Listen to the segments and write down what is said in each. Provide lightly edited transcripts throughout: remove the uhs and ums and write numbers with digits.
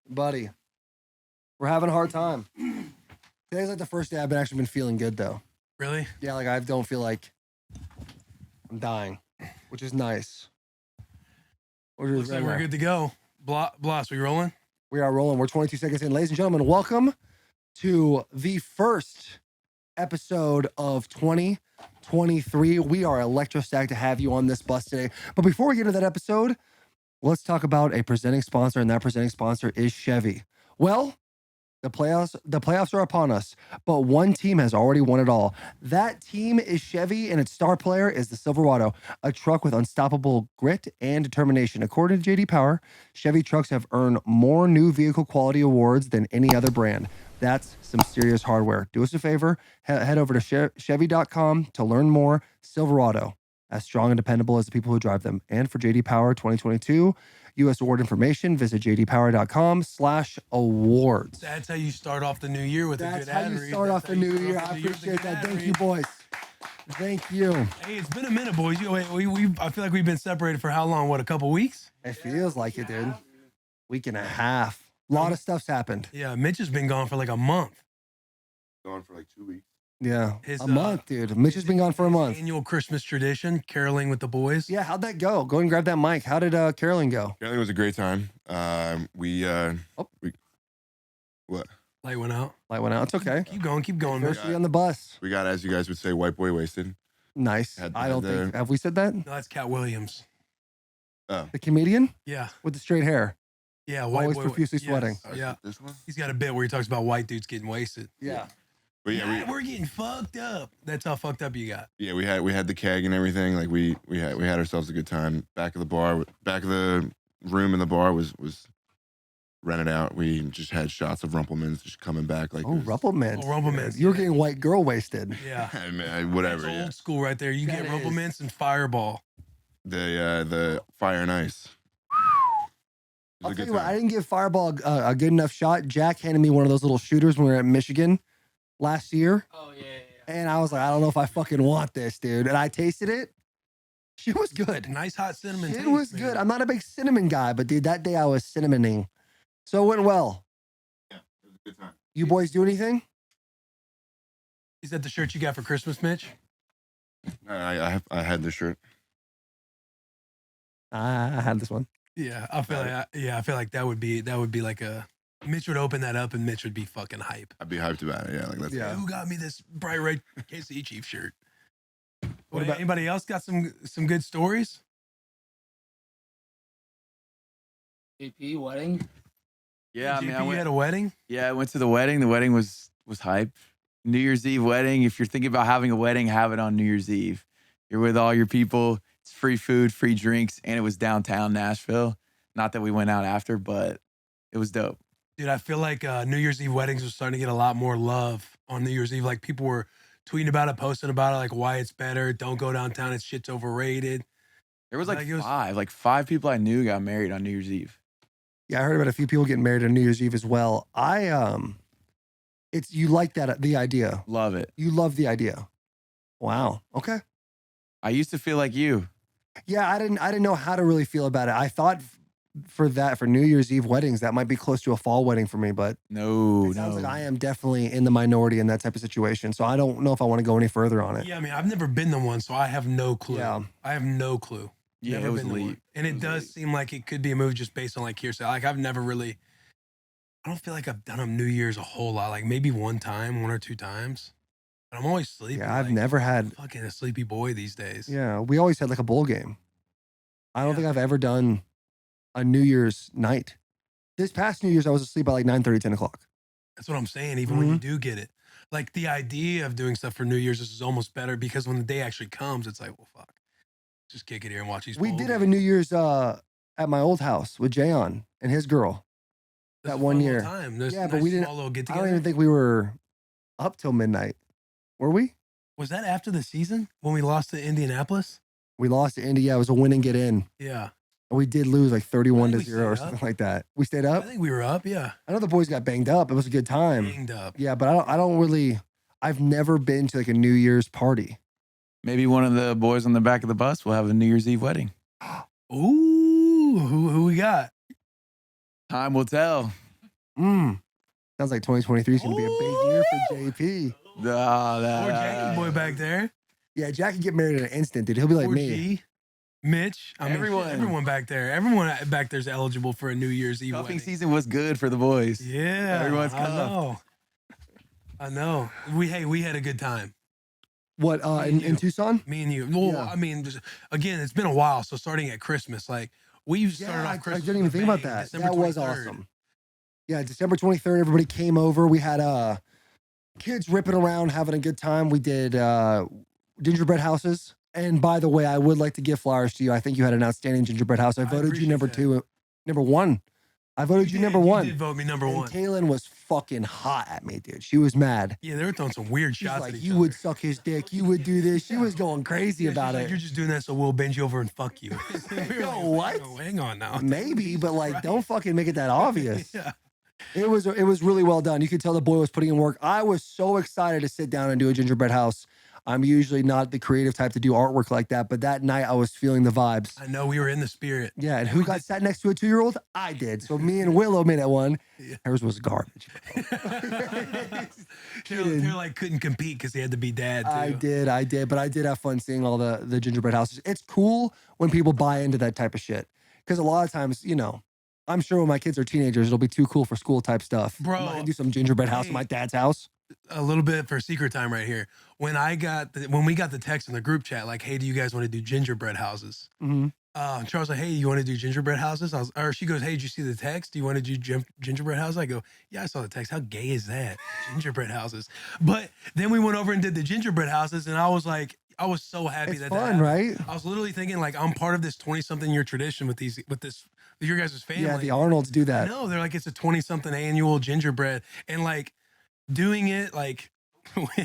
Buddy, we're having a hard time. Today's like the first day I've actually been feeling good, though. Really? Yeah, like I don't feel like I'm dying, which is nice. Looks like we're good to go. Bloss, we rolling? We are rolling. We're 22 seconds in. Ladies and gentlemen, welcome to the first episode of 2023. We are electrostatic to have you on this bus today. But before we get into that episode, let's talk about a presenting sponsor, and that presenting sponsor is Chevy. Well, the playoffs are upon us, but one team has already won it all. That team is Chevy, and its star player is the Silverado, a truck with unstoppable grit and determination. According to J.D. Power, Chevy trucks have earned more new vehicle quality awards than any other brand. That's some serious hardware. Do us a favor, head over to Chevy.com to learn more. Silverado, as strong and dependable as the people who drive them. And for J.D. Power 2022 U.S. award information, visit jdpower.com/awards. That's how you start off the new year with a good ad. That's how you start off the new year. I appreciate that. Thank you, boys. Thank you. Hey, it's been a minute, boys. I feel like we've been separated for how long? What, a couple weeks? It feels like it, dude. Week and a half. A lot of stuff's happened. Yeah, Mitch has been gone for like a month. Gone for like 2 weeks. Yeah, a month, dude. Mitch has been gone for a month. Annual Christmas tradition, caroling with the boys. Yeah, how'd that go? Go and grab that mic. How did caroling go? Caroling was a great time. What? Light went out. Light went out. It's okay. Keep going. First on the bus. We got, as you guys would say, white boy wasted. Nice. I don't think. Have we said that? No, that's Cat Williams. Oh. The comedian? Yeah. With the straight hair. Yeah, white always boy, profusely sweating. Yeah. This one? He's got a bit where he talks about white dudes getting wasted. Yeah. But yeah, we're getting fucked up. That's how fucked up you got. Yeah, we had the keg and everything. Like we had ourselves a good time. Back of the room in the bar was rented out. We just had shots of Rumplemans just coming back. Like Rumplemans. Rumplemans. You were getting white girl wasted. Yeah. I mean, whatever. That's yeah. old school right there. You That get is. Rumplemans and Fireball. The fire and ice. I'll tell you what, I didn't give Fireball a good enough shot. Jack handed me one of those little shooters when we were at Michigan last year. Oh, yeah. And I was like, I don't know if I fucking want this, dude. And I tasted it. Shit was good. Nice hot cinnamon It taste, was man. good. I'm not a big cinnamon guy, but dude, that day I was cinnamoning. So it went well. Yeah, it was a good time. You boys do anything? Is that the shirt you got for Christmas, Mitch? I had this shirt. I had this one. Yeah, I feel like that would be like a Mitch would open that up and Mitch would be fucking hype. I'd be hyped about it. Yeah, like Yeah. Who got me this bright red KC Chief shirt? What about- Anybody else got some good stories? JP wedding. Yeah, I mean, JP had a wedding. I went to the wedding. The wedding was hype. New Year's Eve wedding. If you're thinking about having a wedding, have it on New Year's Eve. You're with all your people. It's free food, free drinks, and it was downtown Nashville. Not that we went out after, but it was dope. Dude, I feel like New Year's Eve weddings are starting to get a lot more love on New Year's Eve. Like people were tweeting about it, posting about it, like why it's better. Don't go downtown. It's shit's overrated. There was Like, it was- five people I knew got married on New Year's Eve. Yeah, I heard about a few people getting married on New Year's Eve as well. You like that, the idea. Love it. You love the idea. Wow. Okay. I used to feel like you. Yeah, I didn't know how to really feel about it. I thought for New Year's Eve weddings, that might be close to a fall wedding for me, but No, it sounds no. like I am definitely in the minority in that type of situation. So I don't know if I want to go any further on it. Yeah, I mean, I've never been to one, so I have no clue. Yeah. I have no clue. Yeah, Never it was been to elite. one. And it does seem like it could be a move just based on like hearsay. Like I've never really, I don't feel like I've done a New Year's a whole lot. Like maybe one or two times. But I'm always sleepy. Yeah, I've like, never had. fucking a sleepy boy these days. Yeah, we always had like a bowl game. I don't Yeah. think I've ever done a New Year's night. This past New Year's, I was asleep by like 9:30, 10 o'clock. That's what I'm saying. Even when you do get it, like the idea of doing stuff for New Year's is almost better because when the day actually comes, it's like, well, fuck, just kick it here and watch these. We bowl did have a games. New Year's at my old house with Jayon and his girl. That's that a one fun year. little time. There's Yeah, a but nice we didn't. small little get I don't together. even think we were up till midnight. Were we? Was that after the season when we lost to Indianapolis? We lost to Indy. Yeah, it was a win and get in. Yeah, And we did lose like 31 to we 0 or stayed up. something like that. We stayed I up. think we were up. Yeah, I know the boys got banged up. It was a good time. banged up. Yeah, but I don't really. I've never been to like a New Year's party. Maybe one of the boys on the back of the bus will have a New Year's Eve wedding. Ooh, who we got? Time will tell. Sounds like 2023 is going to be a big year for JP. Or Jackie boy back there. Yeah, Jack can get married in an instant, dude. He'll be like Or me. G, Mitch. I mean, Everyone. everyone back there. Everyone back there is eligible for a New Year's Eve Cuffing wedding. season was good for the boys. Yeah. Everyone's I cuffed. know. I know. We had a good time. What, in Tucson? Me and you. Well, Yeah. I mean, just, again, it's been a while. So starting at Christmas, like we started Yeah, off Christmas. I didn't even with a think about bang, that. December That was 23rd. awesome. Yeah, December 23rd, everybody came over. We had kids ripping around, having a good time. We did gingerbread houses. And by the way, I would like to give flowers to you. I think you had an outstanding gingerbread house. I voted you appreciate number one. I voted you number one. You did vote me number And one. Kaylin was fucking hot at me, dude. She was mad. Yeah, they were throwing some weird She's shots like, at each you other. would suck his dick. You would do this. She was going crazy Yeah, she's about like, it. You're just doing that so we'll bend you over and fuck you. Yo, what? Hang on now. Maybe, but like, Right. don't fucking make it that obvious. Yeah. It was really well done. You could tell the boy was putting in work. I was so excited to sit down and do a gingerbread house. I'm usually not the creative type to do artwork like that, but that night I was feeling the vibes. I know we were in the spirit. Yeah, and who got sat next to a 2-year-old? I did. So me and Willow made it one. Yeah. Hers was garbage. They're like couldn't compete because he had to be dad too. I did, but I did have fun seeing all the gingerbread houses. It's cool when people buy into that type of shit because a lot of times, you know, I'm sure when my kids are teenagers, it'll be too cool for school type stuff. Bro, I'm not gonna do some gingerbread house at my dad's house. A little bit for secret time right here. When we got the text in the group chat, like, hey, do you guys want to do gingerbread houses? Mm-hmm. Charles like, hey, you want to do gingerbread houses? Or she goes, hey, did you see the text? Do you want to do gingerbread houses? I go, yeah, I saw the text. How gay is that? Gingerbread houses. But then we went over and did the gingerbread houses, and I was like, I was so happy It's that fun, happened. right? I was literally thinking like I'm part of this 20-something year tradition with your guys' family. Yeah, the Arnolds do that. No, they're like it's a 20-something annual gingerbread, and like doing it like But he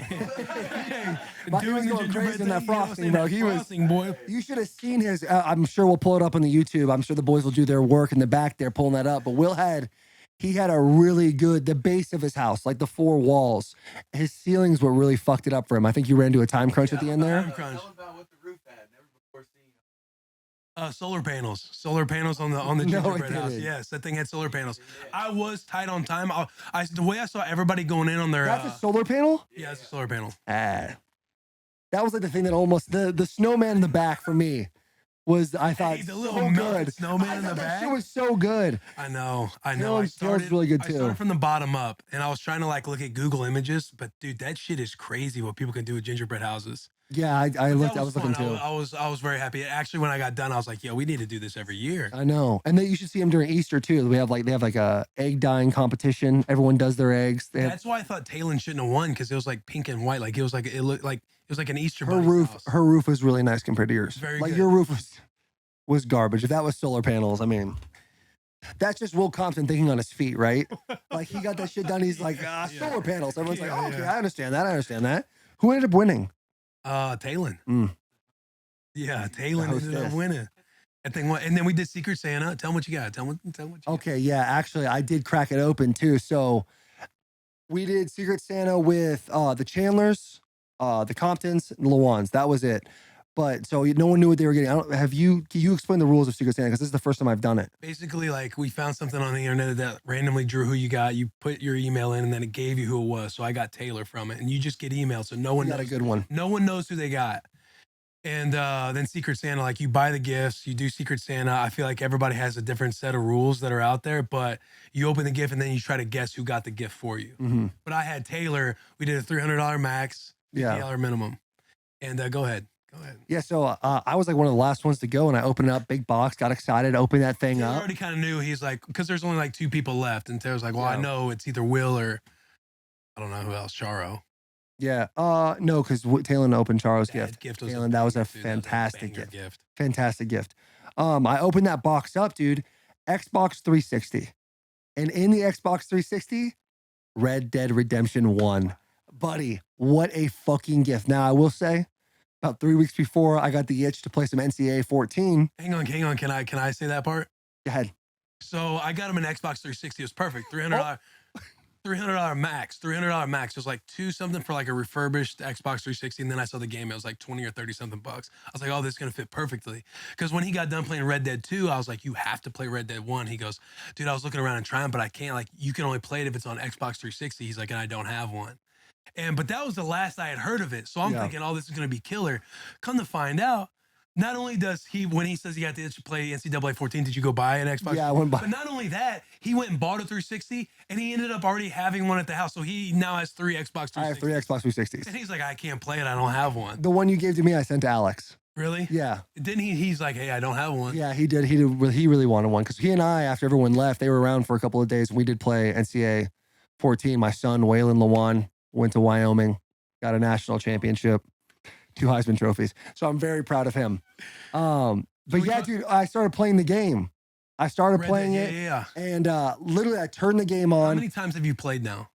was doing the going gingerbread crazy in that thing, you know what I'm frosting, saying? bro. That He was- frosting, boy. You should have seen his. I'm sure we'll pull it up on the YouTube. I'm sure the boys will do their work in the back there pulling that up. But he had a really good, the base of his house, like the 4 walls. His ceilings were really fucked it up for him. I think you ran into a time crunch at the end there. Time crunch. Solar panels on the No, it gingerbread house. didn't. Yes, that thing had solar panels. I was tight on time. The way I saw everybody going in on their That's a solar panel? yeah, it's a solar panel. That was like the thing that almost, the snowman in the back for me was, I thought, The little so melted good. snowman I in the thought that back. shit was so good. I know. Taylor's really good I too. started from the bottom up, and I was trying to like look at Google Images, but dude, that shit is crazy what people can do with gingerbread houses. Yeah, I was looking fun. too. I was very happy. Actually, when I got done, I was like, "Yo, we need to do this every year." I know. And then you should see them during Easter too. They have like a egg dyeing competition. Everyone does their eggs. They have, That's why I thought Talon shouldn't have won because it was like pink and white. Like it looked like an Easter her bunny roof house. her roof was really nice compared to yours. Very like good. your roof was garbage. If that was solar panels, I mean, that's just Will Compton thinking on his feet, right? Like he got that shit done. He's like, solar panels. Everyone's like, oh, okay, Yeah. I understand that. Who ended up winning? Talon. Mm. Yeah, Talon ended up hostess. winning. And then we did Secret Santa. Tell them what you got. Tell them what you got. Okay, yeah, actually, I did crack it open too. So we did Secret Santa with the Chandlers, the Comptons, and the Lewans. That was it. But so no one knew what they were getting. Can you explain the rules of Secret Santa? Because this is the first time I've done it. Basically, like we found something on the internet that randomly drew who you got. You put your email in, and then it gave you who it was. So I got Taylor from it, and you just get emails, so no one You got a knows. good one. No one knows who they got. And then Secret Santa, like you buy the gifts, you do Secret Santa. I feel like everybody has a different set of rules that are out there, but you open the gift and then you try to guess who got the gift for you. Mm-hmm. But I had Taylor. We did a $300 max, $50 Yeah. minimum. And go ahead. Yeah, so I was like one of the last ones to go, and I opened it up, big box, got excited, opened that thing Taylor up. already kind of knew. He's like, because there's only like 2 people left. And Taylor's like, well, I Yeah. know it's either Will or I don't know who else, Charo. Yeah, no, because Taylor opened Charo's That gift. was Taylor, that was a banger, dude. fantastic banger gift. Fantastic gift. I opened that box up, dude. Xbox 360, and in the Xbox 360, Red Dead Redemption 1. Buddy, what a fucking gift. Now I will say, about 3 weeks before I got the itch to play some NCAA 14. Hang on. Can I say that part? Go ahead. So I got him an Xbox 360. It was perfect. $300. $300 max. $300 max. It was like two something for like a refurbished Xbox 360, and then I saw the game. It was like 20 or 30 something bucks. I was like, oh, this is gonna fit perfectly. Because when he got done playing Red Dead 2, I was like, you have to play Red Dead 1. He goes, dude, I was looking around and trying, but I can't. Like, you can only play it if it's on Xbox 360. He's like, and I don't have one. But that was the last I had heard of it. So I'm thinking, oh, this is gonna be killer. Come to find out, not only does he, when he says he got to play NCAA 14, did you go buy an Xbox? Yeah, I went by. But not only that, he went and bought a 360, and he ended up already having one at the house. So he now has 3 Xbox 360s. I have 3 Xbox 360s. And he's like, I can't play it. I don't have one. The one you gave to me, I sent to Alex. Really? Yeah. Didn't he? He's like, hey, I don't have one. Yeah, he did. He really wanted one because he and I, after everyone left, they were around for a couple of days. We did play NCAA 14. My son, Waylon Lewan, went to Wyoming, got a national championship, 2 Heisman trophies. So I'm very proud of him. But yeah, dude, I started playing the game. I started playing it. Yeah. And literally, I turned the game How on. many times have you played now?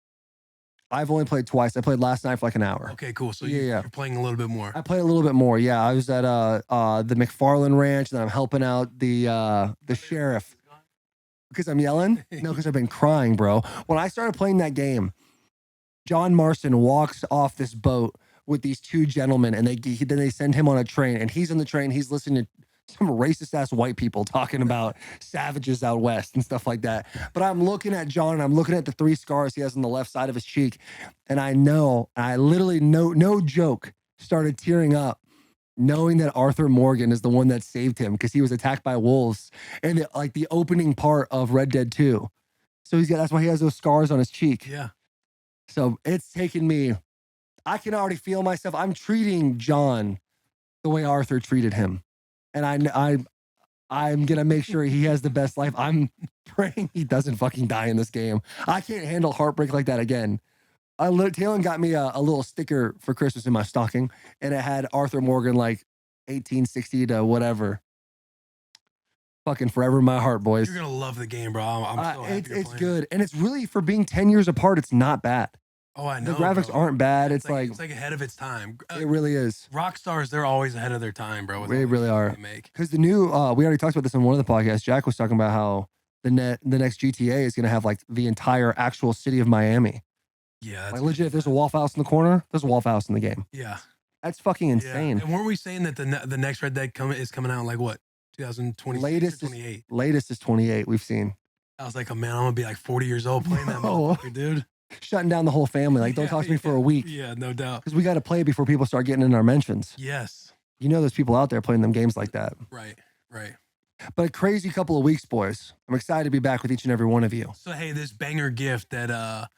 I've only played twice. I played last night for like an hour. Okay, cool. So Yeah. you're playing a little bit more. I played a little bit more. Yeah, I was at the McFarland Ranch, and I'm helping out the sheriff. Because I'm yelling? No, because I've been crying, bro. When I started playing that game, John Marston walks off this boat with these 2 gentlemen, and then they send him on a train, and he's on the train. He's listening to some racist ass white people talking about savages out west and stuff like that. But I'm looking at John, and I'm looking at the 3 scars he has on the left side of his cheek, and I literally, no joke, started tearing up, knowing that Arthur Morgan is the one that saved him because he was attacked by wolves in the opening part of Red Dead 2. So that's why he has those scars on his cheek. Yeah. So it's taken me, I can already feel myself. I'm treating John the way Arthur treated him. And I'm going to make sure he has the best life. I'm praying he doesn't fucking die in this game. I can't handle heartbreak like that again. Taylor got me a little sticker for Christmas in my stocking, and it had Arthur Morgan like 1860 to whatever. Fucking forever in my heart, boys. You're going to love the game, bro. I'm so happy it's good. And it's really, for being 10 years apart, it's not bad. Oh, I know. The graphics aren't bad. It's like ahead of its time. it really is. Rock stars, they're always ahead of their time, bro. They really are. They make. Because the new, we already talked about this on one of the podcasts. Jack was talking about how the next GTA is going to have like the entire actual city of Miami. Yeah. Like legit, if there's a Waffle House in the corner, there's a Waffle House in the game. Yeah. That's fucking insane. Yeah. And weren't we saying that the next Red Dead is coming out in like what? 2026 Latest or 28? Latest is 28, we've seen. I was like, oh man, I'm going to be like 40 years old playing that motherfucker, dude. Shutting down the whole family. Like, don't talk to me for a week. Yeah, no doubt. Because we got to play it before people start getting in our mentions. Yes. You know there's people out there playing them games like that. Right. But a crazy couple of weeks, boys. I'm excited to be back with each and every one of you. So, hey, this banger gift that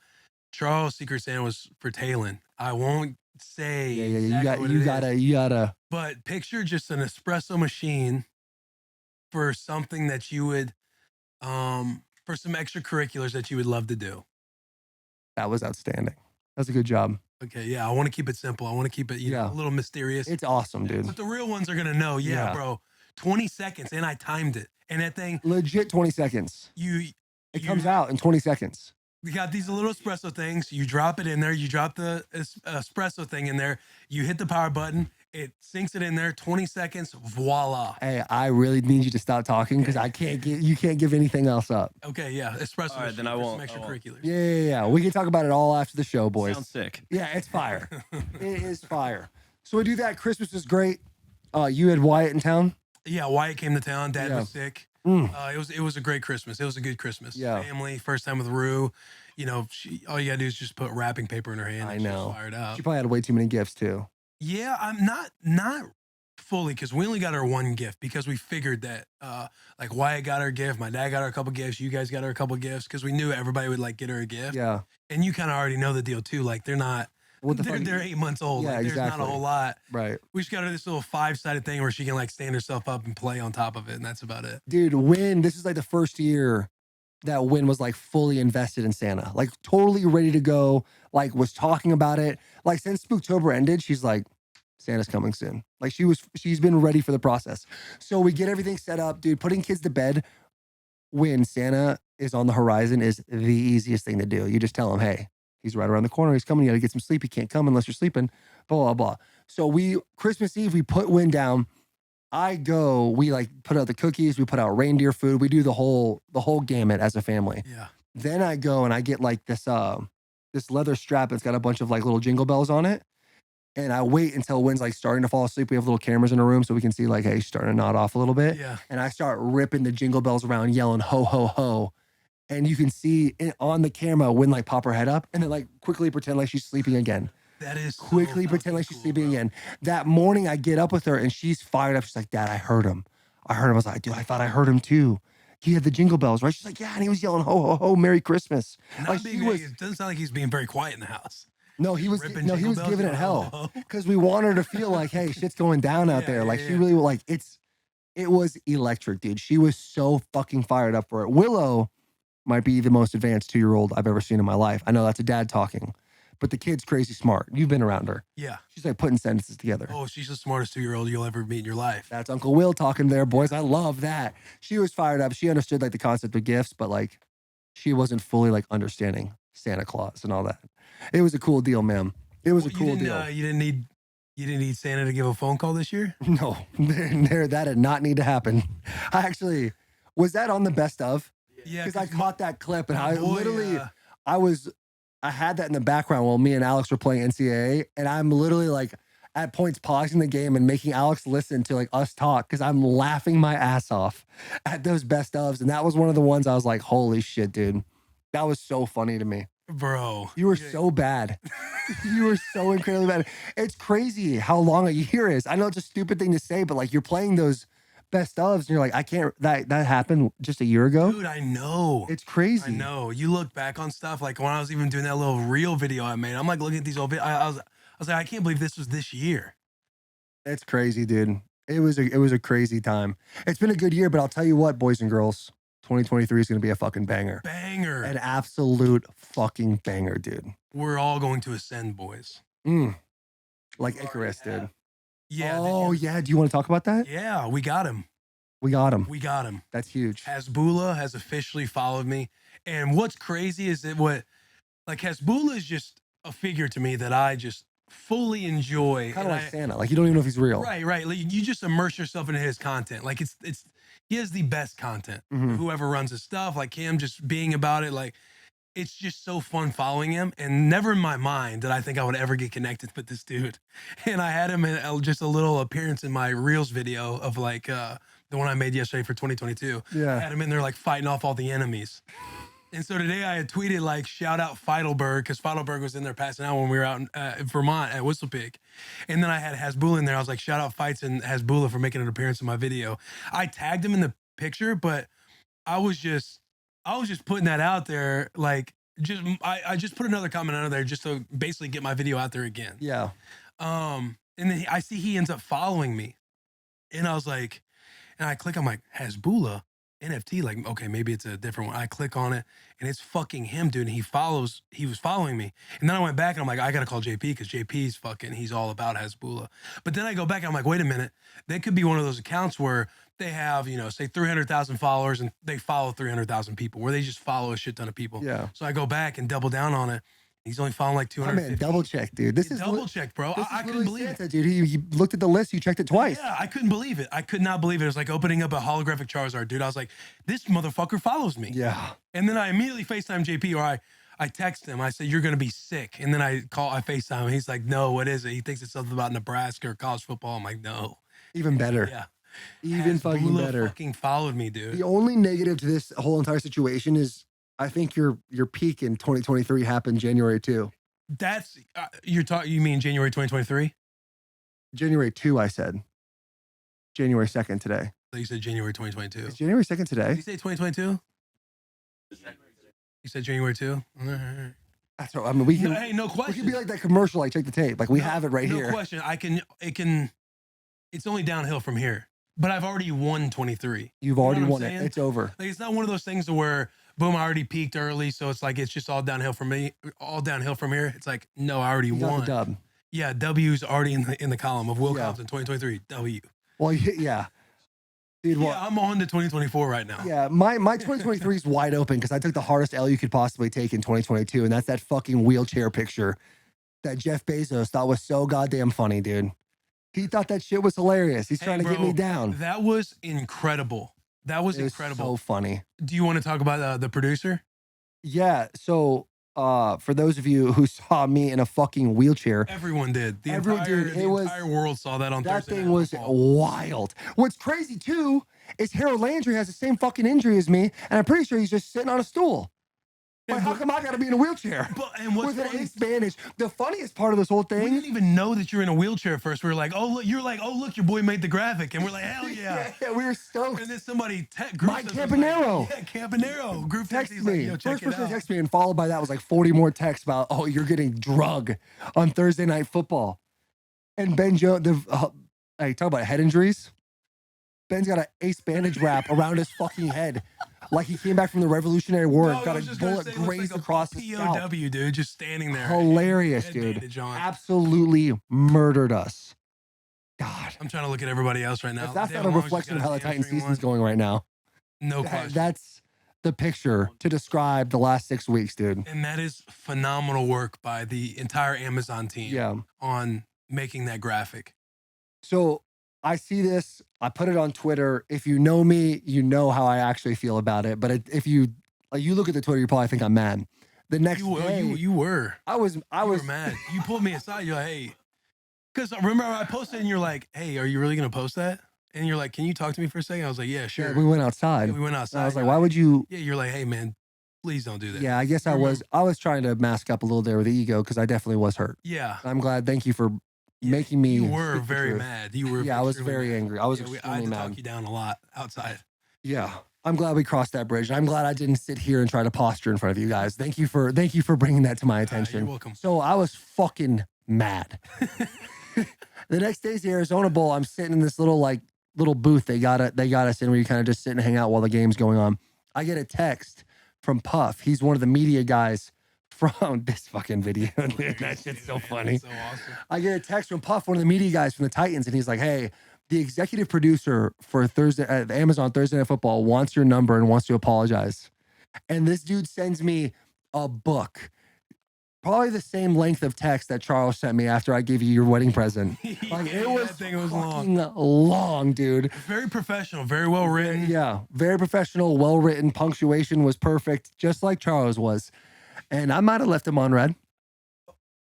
Charles Secret Santa was for Talon. I won't say Yeah. exactly You gotta. But picture just an espresso machine for something that you would, for some extracurriculars that you would love to do. That was outstanding. That's a good job. Okay, yeah, I want to keep it simple. I want to keep it a little mysterious. It's awesome, dude. But the real ones are going to know, yeah, bro, 20 seconds, and I timed it. And that thing... Legit 20 seconds. It comes out in 20 seconds. We got these little espresso things. You drop it in there. You drop the espresso thing in there. You hit the power button. It sinks it in there. 20 seconds. Voila. Hey, I really need you to stop talking because you can't give anything else up. Okay, yeah. Espresso. All right, then I won't. Some extracurriculars. Yeah. We can talk about it all after the show, boys. Sounds sick. Yeah, it's fire. It is fire. So we do that. Christmas is great. You had Wyatt in town? Yeah, Wyatt came to town. Dad was sick. It was a great Christmas. It was a good Christmas. Yeah. Family, first time with Rue. You know, all you gotta do is just put wrapping paper in her hand. I know. Fired up. She probably had way too many gifts too. Yeah, I'm not fully, because we only got her one gift because we figured that like Wyatt got her a gift, my dad got her a couple gifts, you guys got her a couple gifts because we knew everybody would like get her a gift. Yeah. And you kind of already know the deal too. Like they're 8 months old. Yeah, like, there's exactly. not a whole lot. Right. We just got her this little 5-sided thing where she can like stand herself up and play on top of it, and that's about it. Dude, this is like the first year that Wynn was like fully invested in Santa, like totally ready to go, like was talking about it. Like since Spooktober ended, she's like, Santa's coming soon. Like she's been ready for the process. So we get everything set up, dude, putting kids to bed when Santa is on the horizon is the easiest thing to do. You just tell him, hey, he's right around the corner. He's coming. You got to get some sleep. He can't come unless you're sleeping, blah, blah, blah. So Christmas Eve, we put Wynn down. We like put out the cookies. We put out reindeer food. We do the whole gamut as a family. Yeah. Then I go and I get like this leather strap that's got a bunch of like little jingle bells on it. And I wait until Wynn's like starting to fall asleep. We have little cameras in the room so we can see like, hey, he's starting to nod off a little bit. Yeah. And I start ripping the jingle bells around, yelling ho, ho, ho. And you can see on the camera Wynn like pop her head up and then like quickly pretend like she's sleeping again. That is Quickly so pretend like she's cool, sleeping bro. again. That morning I get up with her and she's fired up. She's like, Dad, I heard him. I was like, dude, I thought I heard him too. He had the jingle bells, right? She's like, yeah, and he was yelling ho, ho, ho, Merry Christmas. Not Like being, it doesn't sound like he's being very quiet in the house. No, he was Ripping no, he jingle was bells giving it going, hell "Oh." because we want her to feel like, hey, shit's going down out Yeah, there. Like yeah, she yeah. really like it was electric, dude. She was so fucking fired up for it. Willow might be the most advanced 2-year-old I've ever seen in my life. I know that's a dad talking, but the kid's crazy smart. You've been around her. Yeah. She's like putting sentences together. Oh, she's the smartest 2-year-old you'll ever meet in your life. That's Uncle Will talking there, boys. I love that. She was fired up. She understood like the concept of gifts, but like she wasn't fully like understanding Santa Claus and all that. It was a cool deal, man. It was a cool deal. You didn't need Santa to give a phone call this year? No, that did not need to happen. I actually was that on the best of Yeah, because I caught that clip and my I boy, literally I had that in the background while me and Alex were playing NCAA, and I'm literally like at points pausing the game and making Alex listen to like us talk because I'm laughing my ass off at those best ofs, and that was one of the ones I was like, holy shit, dude, that was so funny to me. bro. You were so bad. You were so incredibly bad. It's crazy how long a year is. I know it's a stupid thing to say, but like you're playing those best ofs and you're like, I can't, that happened just a year ago. Dude, I know. It's crazy. I know. You look back on stuff like when I was even doing that little reel video I made. I'm like looking at these old videos. I was like, I can't believe this was this year. It's crazy, dude. It was a crazy time. It's been a good year, but I'll tell you what, boys and girls, 2023 is going to be a fucking banger. Banger. An absolute fucking banger, dude. We're all going to ascend, boys. Like Icarus, dude. Yeah. Oh, yeah. Do you want to talk about that? Yeah, we got him. We got him. We got him. That's huge. Hasbulla has officially followed me. And what's crazy is that Hasbulla is just a figure to me that I just fully enjoy. Kind of like Santa. Like you don't even know if he's real. Right. Like, you just immerse yourself into his content. Like he has the best content. Mhm. Whoever runs his stuff, like him just being about it, like it's just so fun following him. And never in my mind did I think I would ever get connected with this dude. And I had him in just a little appearance in my Reels video of like the one I made yesterday for 2022. I Yeah. had him in there like fighting off all the enemies. And so today I had tweeted like shout out Feidelberg because Feidelberg was in there passing out when we were out in Vermont at Whistle Pig. And then I had Hasbulla in there. I was like shout out Fights and Hasbulla for making an appearance in my video. I tagged him in the picture, but I was just putting that out there. Like I just put another comment under there just to basically get my video out there again. Yeah. And then I see he ends up following me. And I was like, and I click, I'm like, Hasbulla NFT, like, okay, maybe it's a different one. I click on it and it's fucking him, dude. And he was following me. And then I went back and I'm like, I gotta call JP because JP's he's all about Hasbulla. But then I go back and I'm like, wait a minute, that could be one of those accounts where they have, say 300,000 followers and they follow 300,000 people, where they just follow a shit ton of people. Yeah. So I go back and double down on it. He's only following like 250. Man, double check, dude. This is double check, bro. I couldn't believe it. Santa, dude. He looked at the list. He checked it twice. Yeah, I couldn't believe it. I could not believe it. It was like opening up a holographic Charizard, dude. I was like, this motherfucker follows me. Yeah. And then I immediately FaceTime JP, or I text him. I said, you're going to be sick. And then I FaceTime him. He's like, no, what is it? He thinks it's something about Nebraska or college football. I'm like, no. Even better. Yeah. Even fucking better. Fucking followed me, dude. The only negative to this whole entire situation is I think your peak in 2023 happened January 2. That's you mean January 2023? January 2, I said. January 2nd today. So you said January 2022. It's January 2nd Did today. you say 2022? You said January 2? That's what I mean. We can, hey, no we question. can be like that commercial, like check the tape. Like we have it right no here. No question. It's only downhill from here. But I've already won 23. You've already what I'm won it. saying? It's over. Like it's not one of those things where boom, I already peaked early, so it's like it's just all downhill from me, all downhill from here. It's like no, I already You got won. the dub. Yeah, W's already in the column of Will Yeah. Compton 2023. W. Well, yeah. Dude, well, Yeah, I'm on to 2024 right now. yeah, my 2023 is wide open because I took the hardest L you could possibly take in 2022, and that's that fucking wheelchair picture that Jeff Bezos thought was so goddamn funny, dude. He thought that shit was hilarious. He's trying to get me down. That was incredible. That was It was incredible. so funny. Do you want to talk about the producer? Yeah. So for those of you who saw me in a fucking wheelchair, Everyone did. The Everyone entire did. the It was- entire world saw that on that Thursday thing Night was Football. wild. What's crazy too is Harold Landry has the same fucking injury as me, and I'm pretty sure he's just sitting on a stool. Like, And how what- come I got to be in a wheelchair? And what's With an funny, ace bandage. The funniest part of this whole we thing. didn't even know that you're in a wheelchair first. We were like, oh, look, you're like, oh, look, your boy made the graphic. And we're like, hell yeah. Yeah, we were stoked. And then somebody Mike Campanaro. Yeah, Campanaro. Group text. Text He's me. like, yo, check First it person to out. text me, and followed by that was like 40 more texts about, oh, you're getting drug on Thursday Night Football. And Ben Jones, hey, talk about head injuries. Ben's got an ace bandage wrap around his fucking head. Like he came back from the Revolutionary War and No, I got was a just gonna bullet say, it looks grazed like a across his scalp. POW, dude, just standing there. Hilarious, Head dude. bandage on. Absolutely murdered us. God. I'm trying to look at everybody else right now. If that's Damn, not a Long's just reflection of got how the his Titans hamstring season's one. going right now. No question. That's the picture to describe the last 6 weeks, dude. And that is phenomenal work by the entire Amazon team Yeah. on making that graphic. So I see this. I put it on Twitter. If you know me, you know how I actually feel about it. But if you look at the Twitter, you probably think I'm mad. The next day, You were. I was You were mad. You pulled me aside. You're like, hey, because remember I posted and you're like, hey, are you really gonna post that? And you're like, can you talk to me for a second? I was like, yeah, sure. we went outside. Yeah, we went And outside. I was like, You're why would you? Yeah, you're like, hey, man, please don't do that. Yeah, I guess You I remember- was trying to mask up a little there with the ego because I definitely was hurt. Yeah. I'm glad. Thank you for making me. You were speak the very truth. mad. You were. Yeah, I was extremely very mad. angry. I was Yeah, I had extremely to mad. talk you down a lot outside. Yeah. I'm glad we crossed that bridge. I'm glad I didn't sit here and try to posture in front of you guys. Thank you for bringing that to my attention. You're welcome. So I was fucking mad. The next day's the Arizona Bowl. I'm sitting in this little booth they got us in where you kind of just sit and hang out while the game's going on. I get a text from Puff. He's one of the media guys from this fucking video. Dude, that shit's so funny. That's so awesome. I get a text from Puff, one of the media guys from the Titans, and he's like, hey, the executive producer for Amazon Thursday Night Football wants your number and wants to apologize. And this dude sends me a book, probably the same length of text that Charles sent me after I gave you your wedding present. Like Yeah, it was, that thing was fucking long, dude. Very professional, very well written. Yeah, very professional, well written. Punctuation was perfect, just like Charles was. And I might have left him on red.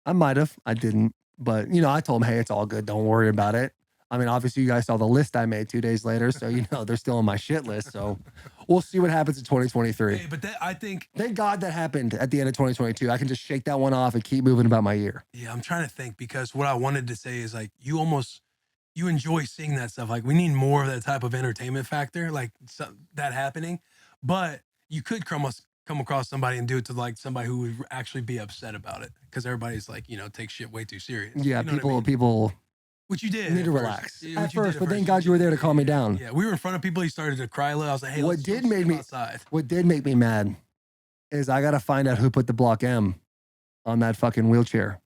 I might have. I didn't. But, I told him, hey, it's all good. Don't worry about it. I mean, obviously, you guys saw the list I made 2 days later. So, they're still on my shit list. So we'll see what happens in 2023. Hey, but that, I think, Thank God that happened at the end of 2022. I can just shake that one off and keep moving about my year. yeah, I'm trying to think because what I wanted to say is like, you enjoy seeing that stuff. Like we need more of that type of entertainment factor, like that happening. But you could come across somebody and do it to like somebody who would actually be upset about it because everybody's like, takes shit way too serious. Yeah, You know what I mean? people Which you did. need to at first. relax. Yeah, At which you did first, but thank first. God you were there to calm me down. Yeah, we were in front of people. He started to cry a little. I was like, hey, What let's did go make me- outside. What did make me mad is I got to find out who put the block M on that fucking wheelchair.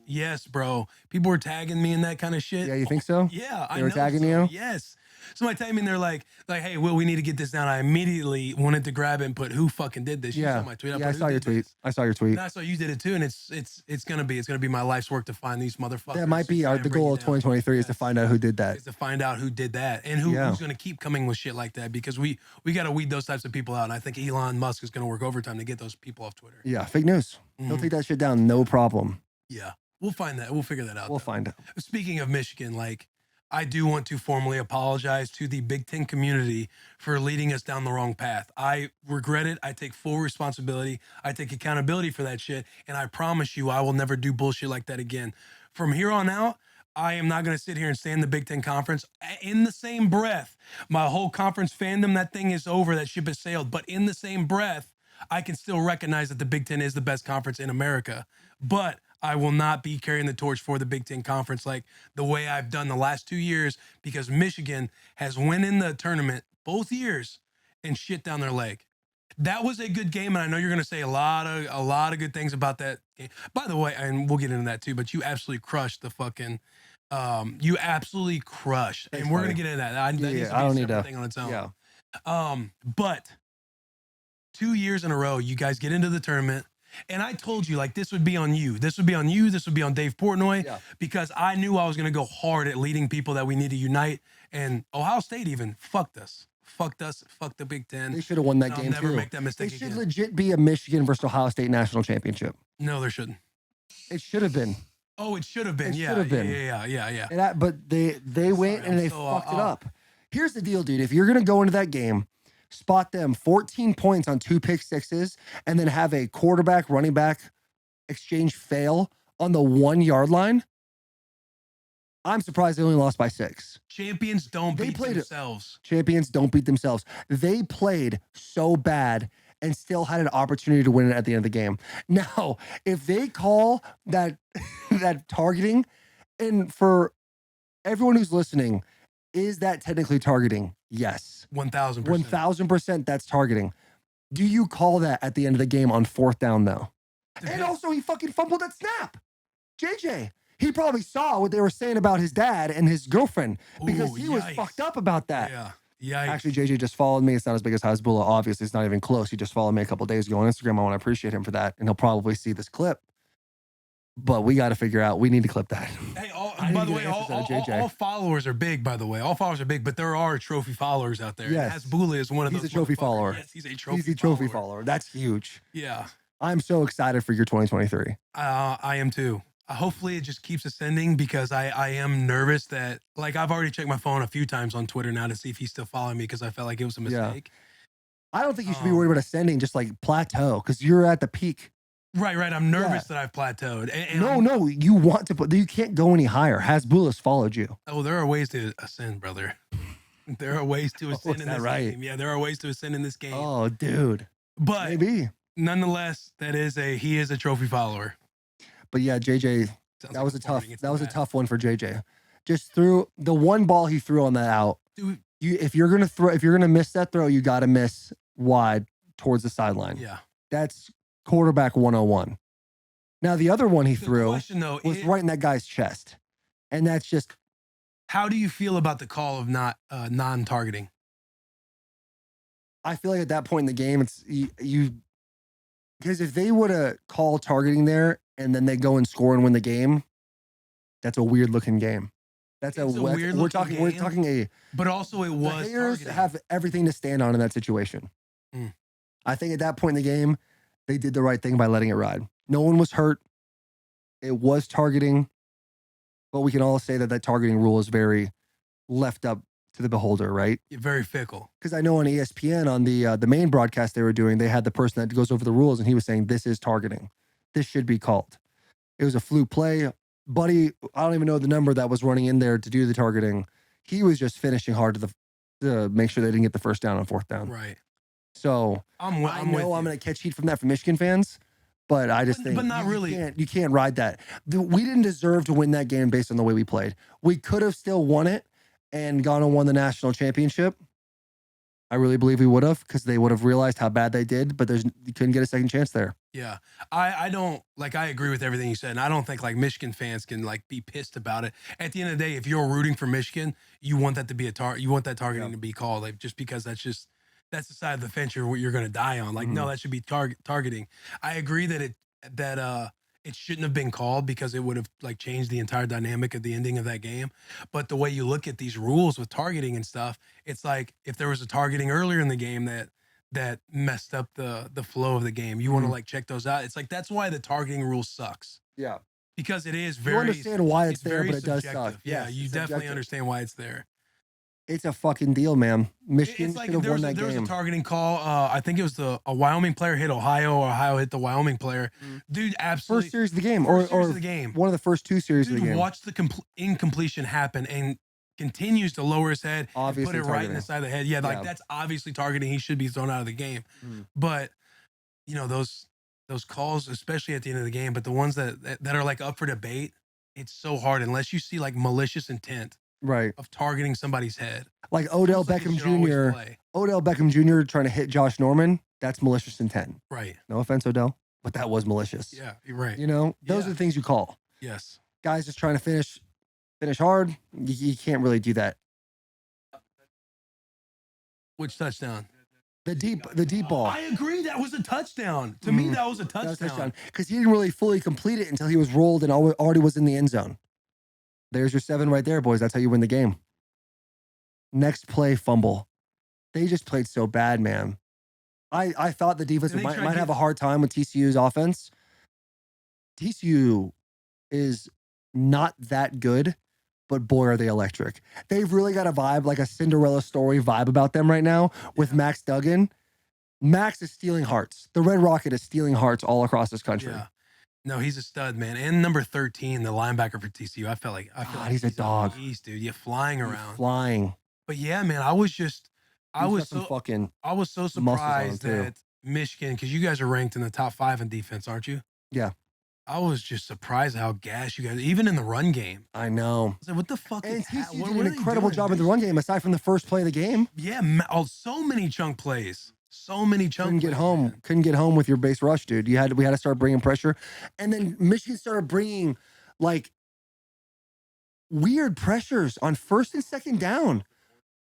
Yes, bro. People were tagging me in that kind of shit. Yeah, you think so? Yeah, I They were know tagging so. you? Yes. Somebody tagged me and they're like, hey, Will, we need to get this down. I immediately wanted to grab it and put who fucking did this. You Yeah. saw my tweet. Yeah, I put, "Who saw your did tweet. this?" I saw your tweet. And I saw you did it too, and it's gonna be my life's work to find these motherfuckers. That might be and try the and bring goal it of down. 2023 is to Yes. find out who did that. Is to find out who did that and who's gonna keep coming with shit like that because we got to weed those types of people out. And I think Elon Musk is gonna work overtime to get those people off Twitter. Yeah, fake news. He'll Mhm. take that shit down, no problem. Yeah, we'll find that. We'll figure that out. We'll though. find out. Speaking of Michigan, like I do want to formally apologize to the Big Ten community for leading us down the wrong path. I regret it. I take full responsibility. I take accountability for that shit. And I promise you, I will never do bullshit like that again. From here on out, I am not going to sit here and stay in the Big Ten conference. In the same breath, my whole conference fandom, that thing is over. That ship has sailed. But in the same breath, I can still recognize that the Big Ten is the best conference in America. But I will not be carrying the torch for the Big Ten Conference like the way I've done the last 2 years because Michigan has went in the tournament both years and shit down their leg. That was a good game, and I know you're going to say a lot of good things about that game. By the way, and we'll get into that too, but you absolutely crushed the fucking. You absolutely crushed, Thanks, and we're buddy. going to get into that. That needs to be I a don't need separate to. thing on its own. Yeah. But 2 years in a row, you guys get into the tournament. And I told you, like, this would be on you. This would be on you. This would be on Dave Portnoy. Yeah. Because I knew I was going to go hard at leading people that we need to unite. And Ohio State even fucked us. Fucked us. Fuck the Big Ten. They should have won that I'll game never too. make that They mistake should again. legit be a Michigan versus Ohio State national championship. No, there shouldn't. It should have been. Oh, it should have been. It Yeah, should have been. Yeah. But they went and I'm they so, fucked it up. Here's the deal, dude. If you're gonna go into that game, spot them 14 points on 2 pick sixes, and then have a quarterback running back exchange fail on the 1 yard line, I'm surprised they only lost by 6. Champions don't They beat played it. themselves. Champions don't beat themselves. They played so bad and still had an opportunity to win it at the end of the game. Now, if they call that that targeting, and for everyone who's listening, is that technically targeting? Yes. 1,000%. 1,000% that's targeting. Do you call that at the end of the game on 4th down though? And also he fucking fumbled that snap. JJ. He probably saw what they were saying about his dad and his girlfriend because he was fucked up about that. Yeah. Yikes. Actually, JJ just followed me. It's not as big as Hasbulla. Obviously, it's not even close. He just followed me a couple days ago on Instagram. I want to appreciate him for that. And he'll probably see this clip. But we got to figure out, we need to clip that. Hey, I by need the to way, get answers out of JJ. all followers are big, by the way. All followers are big, but there are trophy followers out there. Yes. Hasbulla is one of He's those. a trophy motherfuckers. follower. Yes, he's a trophy He's a trophy follower. That's huge. Yeah. I'm so excited for your 2023. I am too. Hopefully it just keeps ascending because I am nervous that, like, I've already checked my phone a few times on Twitter now to see if he's still following me because I felt like it was a mistake. I don't think you should be worried about ascending, just like plateau, because you're at the peak. Right. I'm nervous that I've plateaued. And No, you want to put, you can't go any higher. Hasbulla's followed you. Oh, there are ways to ascend, brother. There are ways to ascend is in that this right? game. Yeah, there are ways to ascend in this game. Oh, dude. But Maybe. nonetheless, he is a trophy follower. But yeah, JJ, Sounds that like was I'm a tough. farting into That was a that. tough one for JJ. Just threw the one ball he threw on that out. Dude, If you're gonna miss that throw, you got to miss wide towards the sideline. yeah. That's quarterback 101. Now the other one he The threw question, though, was right in that guy's chest, and that's just. how do you feel about the call of non-targeting? I feel like at that point in the game, it's you because if they would have called targeting there and then they go and score and win the game, that's a weird looking game. That's It's a weird we're looking talking game. a. But also it The was Haters targeting. have everything to stand on in that situation. Mm. I think at that point in the game, they did the right thing by letting it ride. No one was hurt. It was targeting, but we can all say that targeting rule is very left up to the beholder, right? You're very fickle. Because I know on ESPN on the main broadcast they were doing, they had the person that goes over the rules, and he was saying this is targeting. This should be called. It was a fluke play. Buddy, I don't even know the number that was running in there to do the targeting. He was just finishing hard to make sure they didn't get the first down on 4th down. Right. So I I know know I'm going to catch heat from that from Michigan fans, but I just think but not really. You can't ride that. We didn't deserve to win that game based on the way we played. We could have still won it and gone and won the national championship. I really believe we would have, because they would have realized how bad they did, but you couldn't get a second chance there. Yeah. I don't, like, I agree with everything you said. And I don't think, like, Michigan fans can, like, be pissed about it. At the end of the day, if you're rooting for Michigan, you want that to be you want that targeting to be called, like, just because that's the side of the fence you're going to die on. Like, no, that should be targeting. I agree that it shouldn't have been called because it would have, like, changed the entire dynamic of the ending of that game. But the way you look at these rules with targeting and stuff, it's like if there was a targeting earlier in the game that messed up the flow of the game, you want to, like, check those out. It's like, that's why the targeting rule sucks. Yeah. Because it is You very, understand why it's there, very but it does subjective. suck. Yeah, Yes, you it's definitely subjective. understand why it's there. It's a fucking deal, man. Michigan It's like should have there won was, that there was a game. targeting call. I think it was a Wyoming player hit Ohio hit the Wyoming player. Dude, absolutely. First series of the game, First or series of the game. one of the first 2 series of Dude, the game. watch the incompletion happen and continues to lower his head Obviously and put it right in targeting. the side of the head. Yeah, like, Yeah. that's obviously targeting. He should be thrown out of the game. But, you know, those calls, especially at the end of the game, but the ones that are, like, up for debate, it's so hard unless you see, like, malicious intent Right. of targeting somebody's head. Like Odell Feels like it Beckham should always Jr. play. Odell Beckham Jr. trying to hit Josh Norman. That's malicious intent. Right. No offense, Odell, but that was malicious. Yeah, you're right. You know, those Yeah. are the things you call. Yes. Guys just trying to finish hard. You can't really do that. Which touchdown? The deep ball. I agree. That was a touchdown. To me, that was a That was touchdown. because he didn't really fully complete it until he was rolled and already was in the end zone. There's your 7 right there, boys. That's how you win the game. Next play, fumble. They just played so bad, man. I thought the defense And they might tried have a hard time with TCU's offense. TCU is not that good, but boy, are they electric. They've really got a vibe, like a Cinderella story vibe about them right now with Max Duggan. Max is stealing hearts. The Red Rocket is stealing hearts all across this country. Yeah. No, he's a stud, man. And number 13, the linebacker for TCU. I feel like he's a dog. Beast, dude. You're flying He's around. flying. But yeah, man, I was He's got some fucking I was so muscles on him, surprised too. that Michigan, because you guys are ranked in the top 5 in defense, aren't you? Yeah. I was just surprised how gassed you guys, even in the run game. I know. I was like, what the fuck And is TCU what did are an they incredible doing? job in the run game, aside from the first play of the game. Yeah, so many chunk plays. So many chunk Couldn't get plays, home. man. Couldn't get home with your base rush, dude. We had to start bringing pressure, and then Michigan started bringing like weird pressures on first and second down,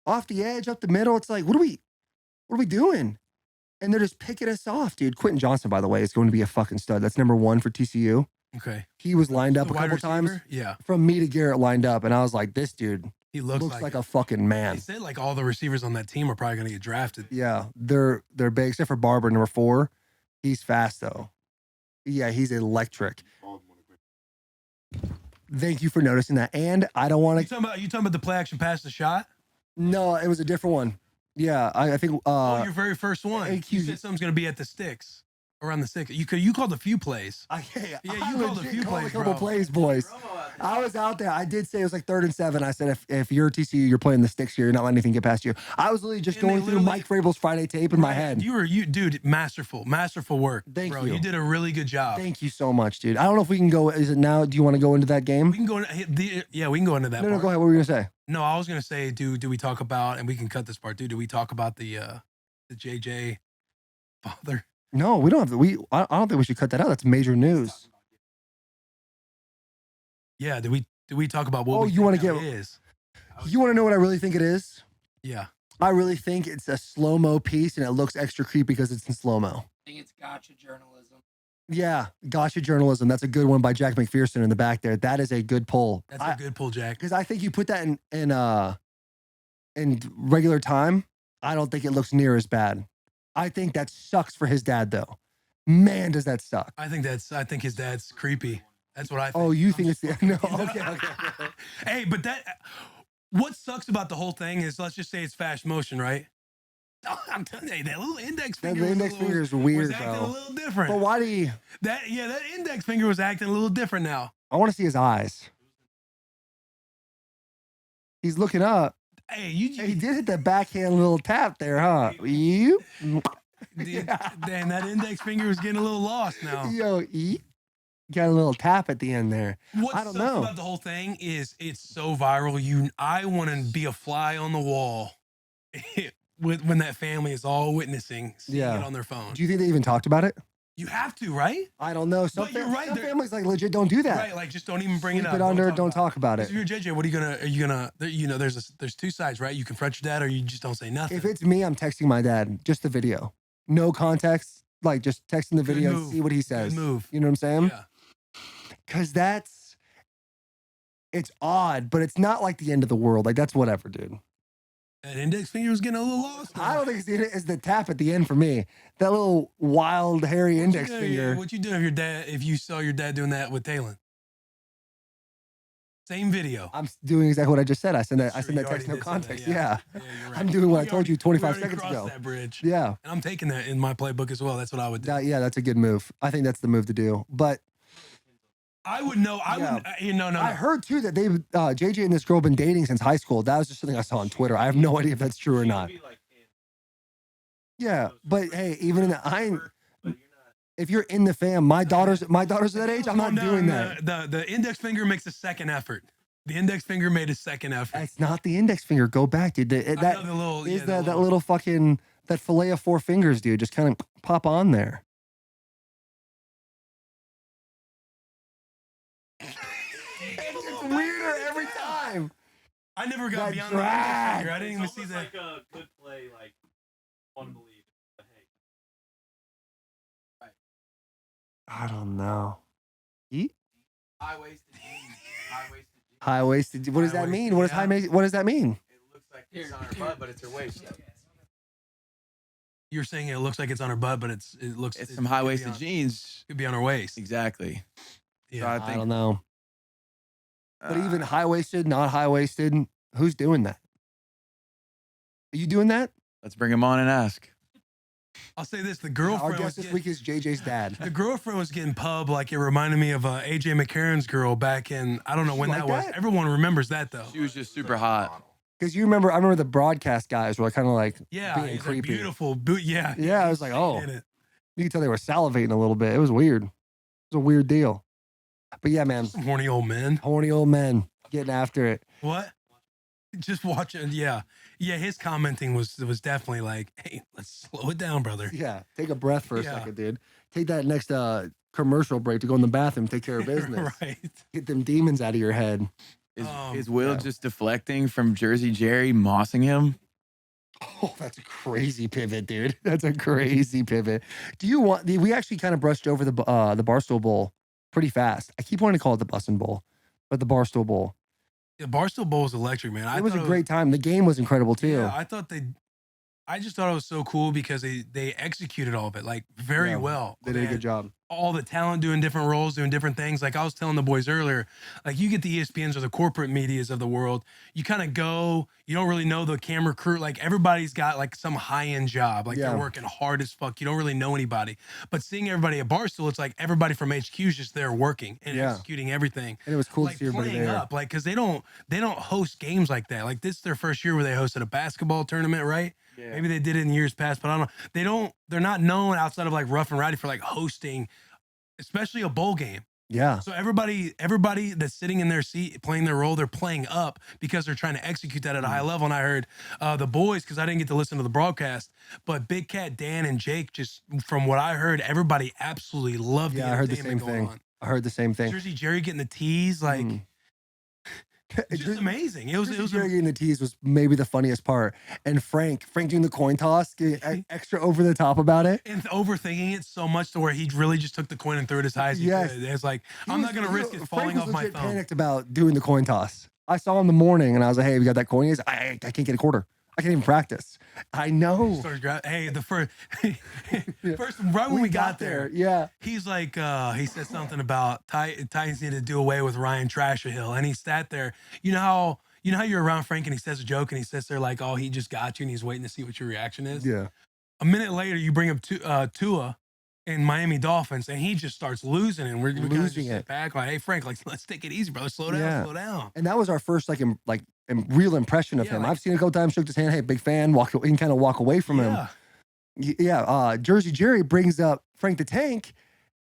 off the edge, up the middle. It's like, what are we doing? And they're just picking us off, dude. Quentin Johnson, by the way, is going to be a fucking stud. That's number 1 for TCU. Okay. He was lined up The a wide couple times receiver? Yeah. from me to Garrett lined up, and I was like, this dude He looks like it. a fucking They man. said like all the receivers on that team are probably going to get drafted. Yeah, they're big, except for Barber, number 4. He's fast though. Yeah, he's electric. Thank you for noticing that. And I don't want You to. talking about the play action pass the shot? No, it was a different one. Yeah, I think. Your very first one. AQ You said something's going to be at the sticks, around the sticks. You called a few plays. I you called a legit few called plays, a couple bro. plays, boys. I was out there. I did say it was like 3rd and 7. I said, if you're TCU, you're playing the sticks here. You're not letting anything get past you. I was literally just And they going through literally- Mike Vrabel's Friday tape in my head. Dude, masterful work. Thank bro. you. You did a really good job. Thank you so much, dude. I don't know if we can go. Is it now? Do you want to go into that game? We can go. We can go into that. No, part. go ahead. What were you gonna say? No, I was gonna say, do we talk about, and we can cut this part too. Do we talk about the JJ father? No, we don't have to. I don't think we should cut that out. That's major news. Yeah. Do we talk about what? Oh, we you wanna think get- it is? You want to know what I really think it is? Yeah. I really think it's a slow-mo piece, and it looks extra creepy because it's in slow-mo. I think it's gotcha journalism. Yeah, gotcha journalism. That's a good one by Jack McPherson in the back there. That is a good pull. That's a good pull, Jack. Because I think you put that in regular time, I don't think it looks near as bad. I think that sucks for his dad, though. Man, does that suck. I think his dad's creepy. That's what I think. Oh, you think it's the no? Okay. Hey, but what sucks about the whole thing is, let's just say it's fast motion, right? I'm telling you, that little index That finger. index finger is weird, was acting bro. a little different. But why do you? That index finger was acting a little different now. I want to see his eyes. He's looking up. Hey, He did hit that backhand little tap there, huh? You? Damn, that index finger was getting a little lost now. Yo, got a little tap at the end there. What I don't sucks know. about the whole thing is it's so viral. I want to be a fly on the wall when that family is all witnessing, seeing Yeah. it on their phone. Do you think they even talked about it? You have to, right? I don't know. Some, But you're right, some there- families like legit don't do that. Right, like just don't even bring Sleep it up. it under. Don't talk about If it. you're JJ, what are you gonna? There's 2 sides, right? You confront your dad, or you just don't say nothing. If it's me, I'm texting my dad just the video, no context, like just texting the Good video and move. see what he says. Good move. You know what I'm saying? Yeah. Because it's odd, but it's not like the end of the world. Like that's whatever, dude. That index finger was getting a little lost. I don't think it's the tap at the end for me. That little wild, hairy index finger. What you doing if you saw your dad doing that with Talon? Same video. I'm doing exactly what I just said. I sent that. I Sure, sent you that text, no already did say that, context. yeah. Yeah. Yeah, you're right. I'm doing what I We told you already- 25 we already seconds crossed ago. That bridge. Yeah. And I'm taking that in my playbook as well. That's what I would do. Yeah, that's a good move. I think that's the move to do. But I would know. I Yeah. would. No. I heard too that they JJ and this girl been dating since high school. That was just something I saw on Twitter. I have no idea if that's true or not. Yeah, but hey, even in the if you're in the fam, my daughter's that age. I'm not doing that. The index finger makes a second effort. The index finger made a second effort. It's not the index finger. Go back, dude. I know the little, is yeah, that the that little fucking that fillet of 4 fingers, dude. Just kind of pop on there. It's just weirder every time. I never got That beyond the index drag. finger. I didn't even see that. like a good play, like one believe. But hey, I don't know. Yeet? High-waisted jeans. High-waisted jeans. High waisted. What does that mean? What does Yeah. what does that mean? It looks like it's on her butt, but it's her waist. You're saying it looks like it's on her butt, but it looks It's some high waisted jeans. Could be on her waist. Exactly. Yeah. I don't know. But even Uh, high waisted, not high waisted, who's doing that? Are you doing that? let's bring him on and ask. I'll say this: the Our girlfriend guest this week is JJ's dad. the girlfriend was getting pub like it reminded me of AJ McCarron's girl back in I don't know when Like that was. that? Everyone remembers that though. She was just super hot. Because you remember, I remember the broadcast guys were kind of like Yeah, being he's like creepy. beautiful. Yeah, Yeah, I was like, oh. in it. You could tell they were salivating a little bit. It was weird. It was a weird deal. But yeah, man, Some horny old men. horny old men getting after it. What? Just watching. Yeah. His commenting was definitely like, hey, let's slow it down, brother. Yeah, take a breath for a Yeah. second, dude. Take that next commercial break to go in the bathroom, take care of business. Right. Get them demons out of your head. Is Will yeah. just deflecting from Jersey Jerry mossing him? Oh, that's a crazy pivot, dude. That's a crazy pivot. Do you want? We actually kind of brushed over the Barstool Bowl pretty fast. I keep wanting to call it the Bussin Bowl, but the Barstool Bowl. Yeah, Barstool Bowl was electric, man. It was a great time. The game was incredible too. Yeah, I just thought it was so cool because they executed all of it like very Yeah, well. They did a Man, good job. all the talent doing different roles, doing different things. Like I was telling the boys earlier, like you get the ESPNs or the corporate medias of the world, you kind of go, you don't really know the camera crew. Like everybody's got like some high-end job. Like Yeah. they're working hard as fuck. You don't really know anybody. But seeing everybody at Barstool, it's like everybody from HQ is just there working and Yeah. executing everything. And it was cool Like to see everybody playing there. up, like because they don't host games like that. Like this is their first year where they hosted a basketball tournament, right? Yeah. Maybe they did it in years past, but I don't know. They're not known outside of like Rough and Rowdy for like hosting, especially a bowl game. Yeah. So everybody that's sitting in their seat playing their role, they're playing up because they're trying to execute that at a high level. And I heard the boys, because I didn't get to listen to the broadcast, but Big Cat, Dan, and Jake, just from what I heard, everybody absolutely loved the Yeah, I heard the entertainment same going thing. on. I heard the same thing. Jersey Jerry getting the tease, like it's just amazing. It was Jerry getting the tease was maybe the funniest part. And Frank doing the coin toss, getting extra over the top about it. and overthinking it so much to where he really just took the coin and threw it as high as he Yes. could. It's like, He I'm was- not going to risk it Frank falling was off my legit phone. panicked about doing the coin toss. I saw him in the morning and I was like, hey, we got that coin? He's like, I can't get a quarter. I can't even practice. I know. Hey, the first, right when we got there, Yeah. he's like, he said something about Titans need to do away with Ryan Trashahill, and he sat there. You know how you're around Frank and he says a joke and he sits there like, oh, he just got you, and he's waiting to see what your reaction is. Yeah. A minute later, you bring up Tua in Miami Dolphins, and he just starts losing it. And we kind of Losing just sit it. back like, hey, Frank, like let's take it easy, brother. Slow down, Yeah. slow down. And that was our first real impression of Yeah, him. like- I've seen it a couple times, shook his hand, hey, big fan, he can kind of walk away from him. Yeah. Jersey Jerry brings up Frank the Tank,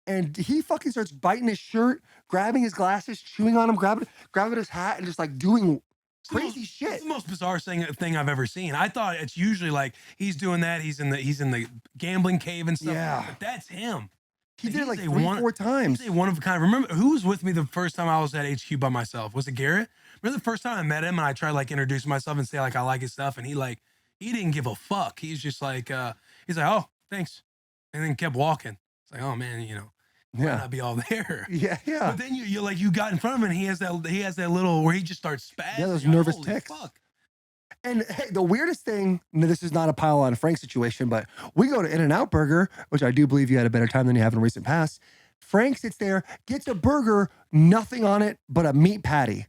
and he fucking starts biting his shirt, grabbing his glasses, chewing on him, grabbing his hat, and just like doing crazy It's shit. the most bizarre thing I've ever seen. I thought it's usually like he's doing that. He's in the gambling cave and stuff. Yeah. But that's him. He did it like He's a 3-4 times. He's a one of a kind. Remember who was with me the first time I was at HQ by myself? Was it Garrett? Remember the first time I met him and I tried like introduce myself and say like I like his stuff, and he didn't give a fuck. He's just like he's like, oh, thanks, and then kept walking. It's like, oh man, might Yeah. not be all there. Yeah. But then you got in front of him and he has that little where he just starts spazzing. Yeah, those You're like, nervous holy tics. fuck. And hey, the weirdest thing, this is not a pile on Frank situation, but we go to In-N-Out Burger, which I do believe you had a better time than you have in recent past. Frank sits there, gets a burger, nothing on it but a meat patty.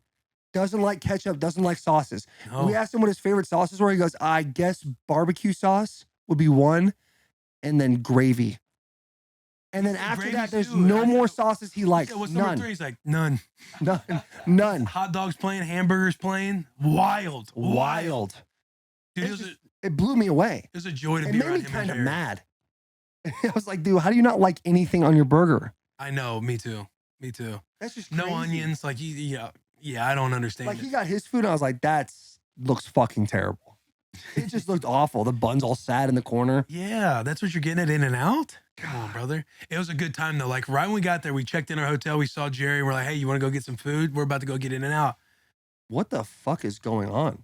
Doesn't like ketchup, doesn't like sauces. No. We asked him what his favorite sauces were. He goes, I guess barbecue sauce would be one, and then gravy. And then after Gravy that, there's too. no I more know. sauces he likes. Yeah, what's number None. 3? He's like, none. None. Hot dogs plain, hamburgers plain. Wild. Wild. Dude, It blew me away. it was a joy to It be made around me him and kind of Jared. mad. I was like, dude, how do you not like anything on your burger? I know, me too. Me too. That's just No crazy. onions. Like, yeah, I don't understand Like it. he got his food, and I was like, that looks fucking terrible. It just looked awful. The bun's all sad in the corner. Yeah, that's what you're getting at In-N-Out? Come on, brother. It was a good time, though. Like, right when we got there, we checked in our hotel. We saw Jerry. We're like, hey, you want to go get some food? We're about to go get In-N-Out. What the fuck is going on?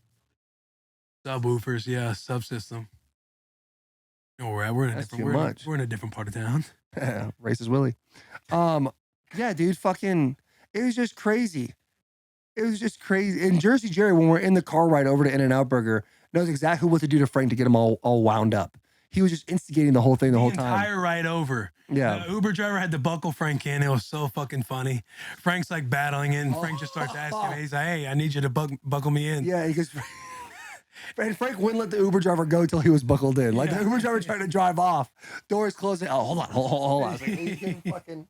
Subwoofers, yeah, subsystem. No, we're in a That's different too much. we're in a different part of town. Racist Willie. Yeah, dude, fucking, it was just crazy. It was just crazy. And Jersey Jerry, when we're in the car ride over to In-N-Out Burger, knows exactly what to do to Frank to get him all wound up. he was just instigating the whole thing the whole time. Entire ride over. Yeah. The Uber driver had to buckle Frank in. It was so fucking funny. Frank's like battling it, and Frank just starts asking him. He's like, "Hey, I need you to buckle me in." Yeah, because Frank wouldn't let the Uber driver go till he was buckled in. Like the Uber driver tried to drive off, doors closing. Oh, hold on. I was like, you can fucking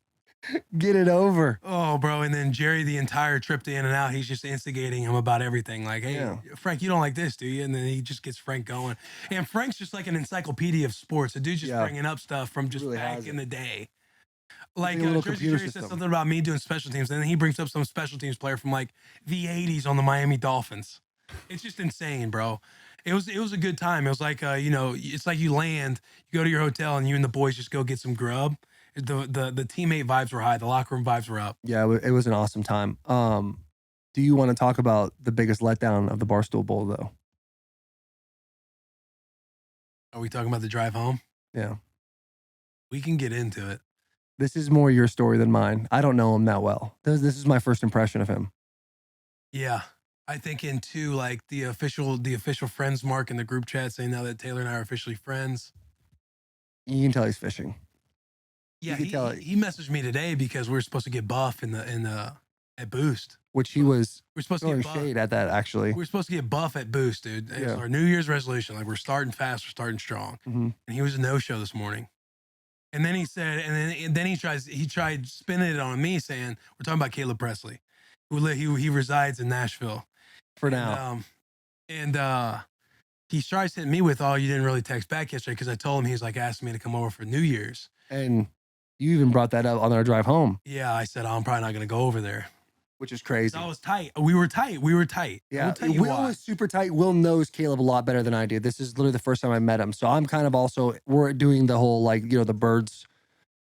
get it over. Oh, bro. And then Jerry, the entire trip to In-N-Out, he's just instigating him about everything. Like, hey, Frank, you don't like this, do you? And then he just gets Frank going. And Frank's just like an encyclopedia of sports. The dude's just bringing up stuff from just really back in the day. Like Like, a little Jersey computer Jerry said system. something about me doing special teams, and then he brings up some special teams player from like the 80s on the Miami Dolphins. It's just insane, bro. It was a good time. It was like, it's like you land, you go to your hotel, and you and the boys just go get some grub. The teammate vibes were high. The locker room vibes were up. Yeah, it was an awesome time. Do you want to talk about the biggest letdown of the Barstool Bowl, though? Are we talking about the drive home? Yeah. We can get into it. This is more your story than mine. I don't know him that well. This is my first impression of him. Yeah. I think into like the official friends mark in the group chat saying now that Taylor and I are officially friends. You can tell he's fishing. Yeah, can tell he messaged me today because we were supposed to get buff at Boost. Which he was We're supposed to throwing get buff. shade at that, actually. We were supposed to get buff at Boost, dude. It was Yeah. our New Year's resolution. Like we're starting fast, we're starting strong. Mhm. And he was a no-show this morning. And then he said, and then he tried spinning it on me, saying we're talking about Caleb Pressley, he resides in Nashville For now. And he tries hitting me with, "Oh, you didn't really text back yesterday," because I told him he's like asking me to come over for New Year's. And you even brought that up on our drive home, Yeah, I said, I'm probably not going to go over there. which is crazy. I was tight. We were tight. Yeah, I'll tell you Will why. was super tight. Will knows Caleb a lot better than I do. This is literally the first time I met him. So I'm kind of also, we're doing the whole, like, the birds.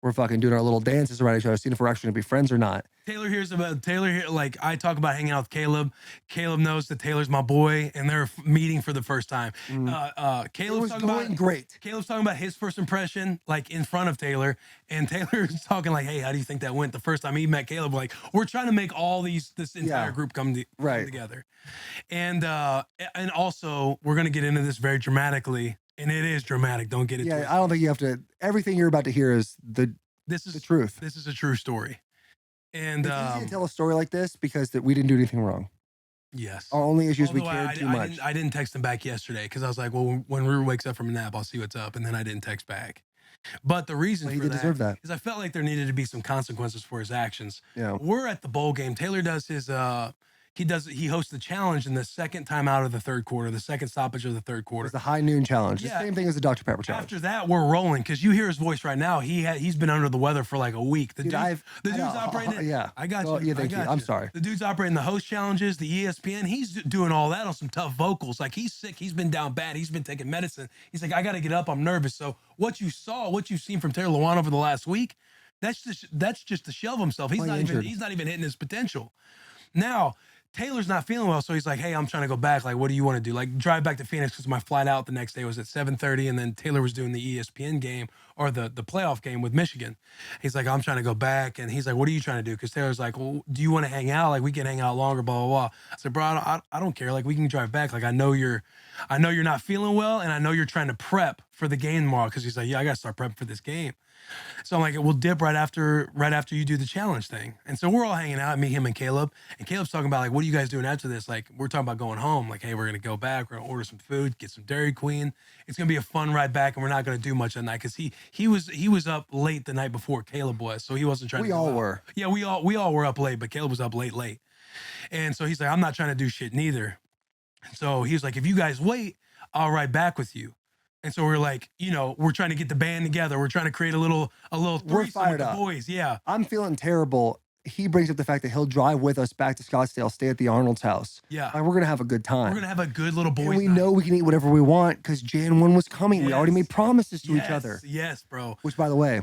We're fucking doing our little dances around each other, seeing if we're actually going to be friends or not. Taylor here. Like I talk about hanging out with Caleb. Caleb knows that Taylor's my boy, and they're meeting for the first time. It Caleb's was talking going about great. Caleb's talking about his first impression, like in front of Taylor, and Taylor's talking like, "Hey, how do you think that went the first time he met Caleb?" Like we're trying to make all this entire group come together, and also we're gonna get into this very dramatically, and it is dramatic. Don't get it. Yeah, twisted. I don't think you have to. Everything you're about to hear is the truth. This is a true story, and It's easy to tell a story like this because we didn't do anything wrong. yes. Our only issue is we Although cared too much. I didn't text him back yesterday because I was like, well, when Ruru wakes up from a nap, I'll see what's up. And then I didn't text back. But the reason But he for did deserve that. is I felt like there needed to be some consequences for his actions. Yeah. We're at the bowl game. Taylor does his he hosts the challenge in the second time out of the third quarter, the second stoppage of the third quarter. It's the high noon challenge. Yeah. The same thing as the Dr. Pepper challenge. After that, we're rolling because you hear his voice right now. He's been under the weather for like a week. The Dude, dude's operating. Yeah. I got Oh, you. yeah, thank I you. got I'm you. sorry. The dude's operating the host challenges, the ESPN. He's doing all that on some tough vocals. Like he's sick. He's been down bad. He's been taking medicine. He's like, I got to get up. I'm nervous. So what you've seen from Taylor Lewan over the last week, that's just the shell of himself. He's not even hitting his potential. Now, Taylor's not feeling well, so he's like, "Hey, I'm trying to go back. Like, what do you want to do? Like, drive back to Phoenix because my flight out the next day was at 7:30, and then Taylor was doing the ESPN game or the playoff game with Michigan. He's like, I'm trying to go back, and he's like, what are you trying to do? Because Taylor's like, well, do you want to hang out? Like, we can hang out longer, blah blah blah. I said, bro, I don't care. Like, we can drive back. Like, I know you're not feeling well, and I know you're trying to prep for the game tomorrow. Because he's like, yeah, I got to start prepping for this game. So I'm like, we'll dip right after you do the challenge thing. And so we're all hanging out, me, him, and Caleb. And Caleb's talking about like, what are you guys doing after this? Like, we're talking about going home. Like, hey, we're gonna go back. We're gonna order some food, get some Dairy Queen. It's gonna be a fun ride back, and we're not gonna do much that night because he was up late the night before Caleb was, so he wasn't trying. We to all go out. were. Yeah, we all were up late, but Caleb was up late. And so he's like, I'm not trying to do shit neither. So he was like, if you guys wait, I'll ride back with you. And so we're like, we're trying to get the band together. We're trying to create a little threesome fired with the up. boys. Yeah. I'm feeling terrible. He brings up the fact that he'll drive with us back to Scottsdale, stay at the Arnold's house. Yeah. Like, we're going to have a good time. We're going to have a good little boys and we night. know we can eat whatever we want because Jan 1 was coming. We already Yes. made promises to each other. Yes, bro. Which, by the way,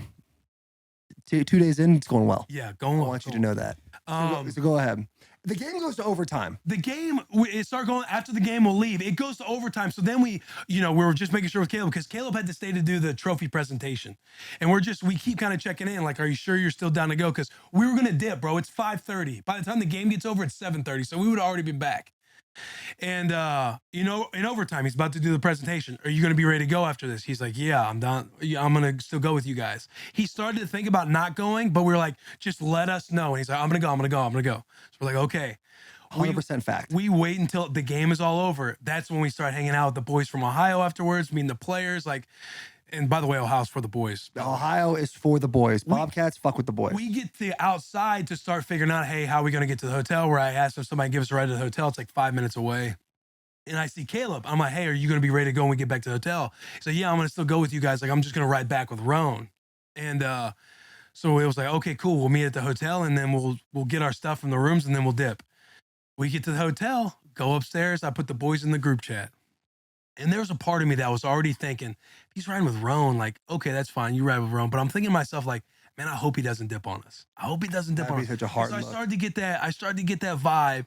2 days in, it's going well. Yeah, I want you to know that. So go ahead. The game goes to overtime. The game, it started going after the game. We'll leave. It goes to overtime. So then we were just making sure with Caleb because Caleb had to stay to do the trophy presentation, and we keep kind of checking in. Like, are you sure you're still down to go? Because we were gonna dip, bro. It's 5:30. By the time the game gets over, it's 7:30. So we would have already been back. And in overtime, he's about to do the presentation. Are you going to be ready to go after this? He's like, yeah, I'm done. Yeah, I'm going to still go with you guys. He started to think about not going, but we were like, just let us know. And he's like, I'm going to go. So we're like, okay. 100% fact. We wait until the game is all over. That's when we start hanging out with the boys from Ohio afterwards, meeting the players. And by the way, Ohio's for the boys. Ohio is for the boys. Bobcats, fuck with the boys. We get to outside to start figuring out, hey, how are we going to get to the hotel? Where I asked if somebody give us a ride to the hotel. It's like 5 minutes away. And I see Caleb. I'm like, hey, are you going to be ready to go when we get back to the hotel? He's like, yeah, I'm going to still go with you guys. Like, I'm just going to ride back with Roan. And so it was like, okay, cool. We'll meet at the hotel, and then we'll get our stuff from the rooms, and then we'll dip. We get to the hotel, go upstairs. I put the boys in the group chat. And there was a part of me that was already thinking, if he's riding with Roan, like, okay, that's fine. You ride with Roan. But I'm thinking to myself, like, man, I hope he doesn't dip on us. I hope he doesn't dip That'd on be us. such a hard So I look. started to get that vibe.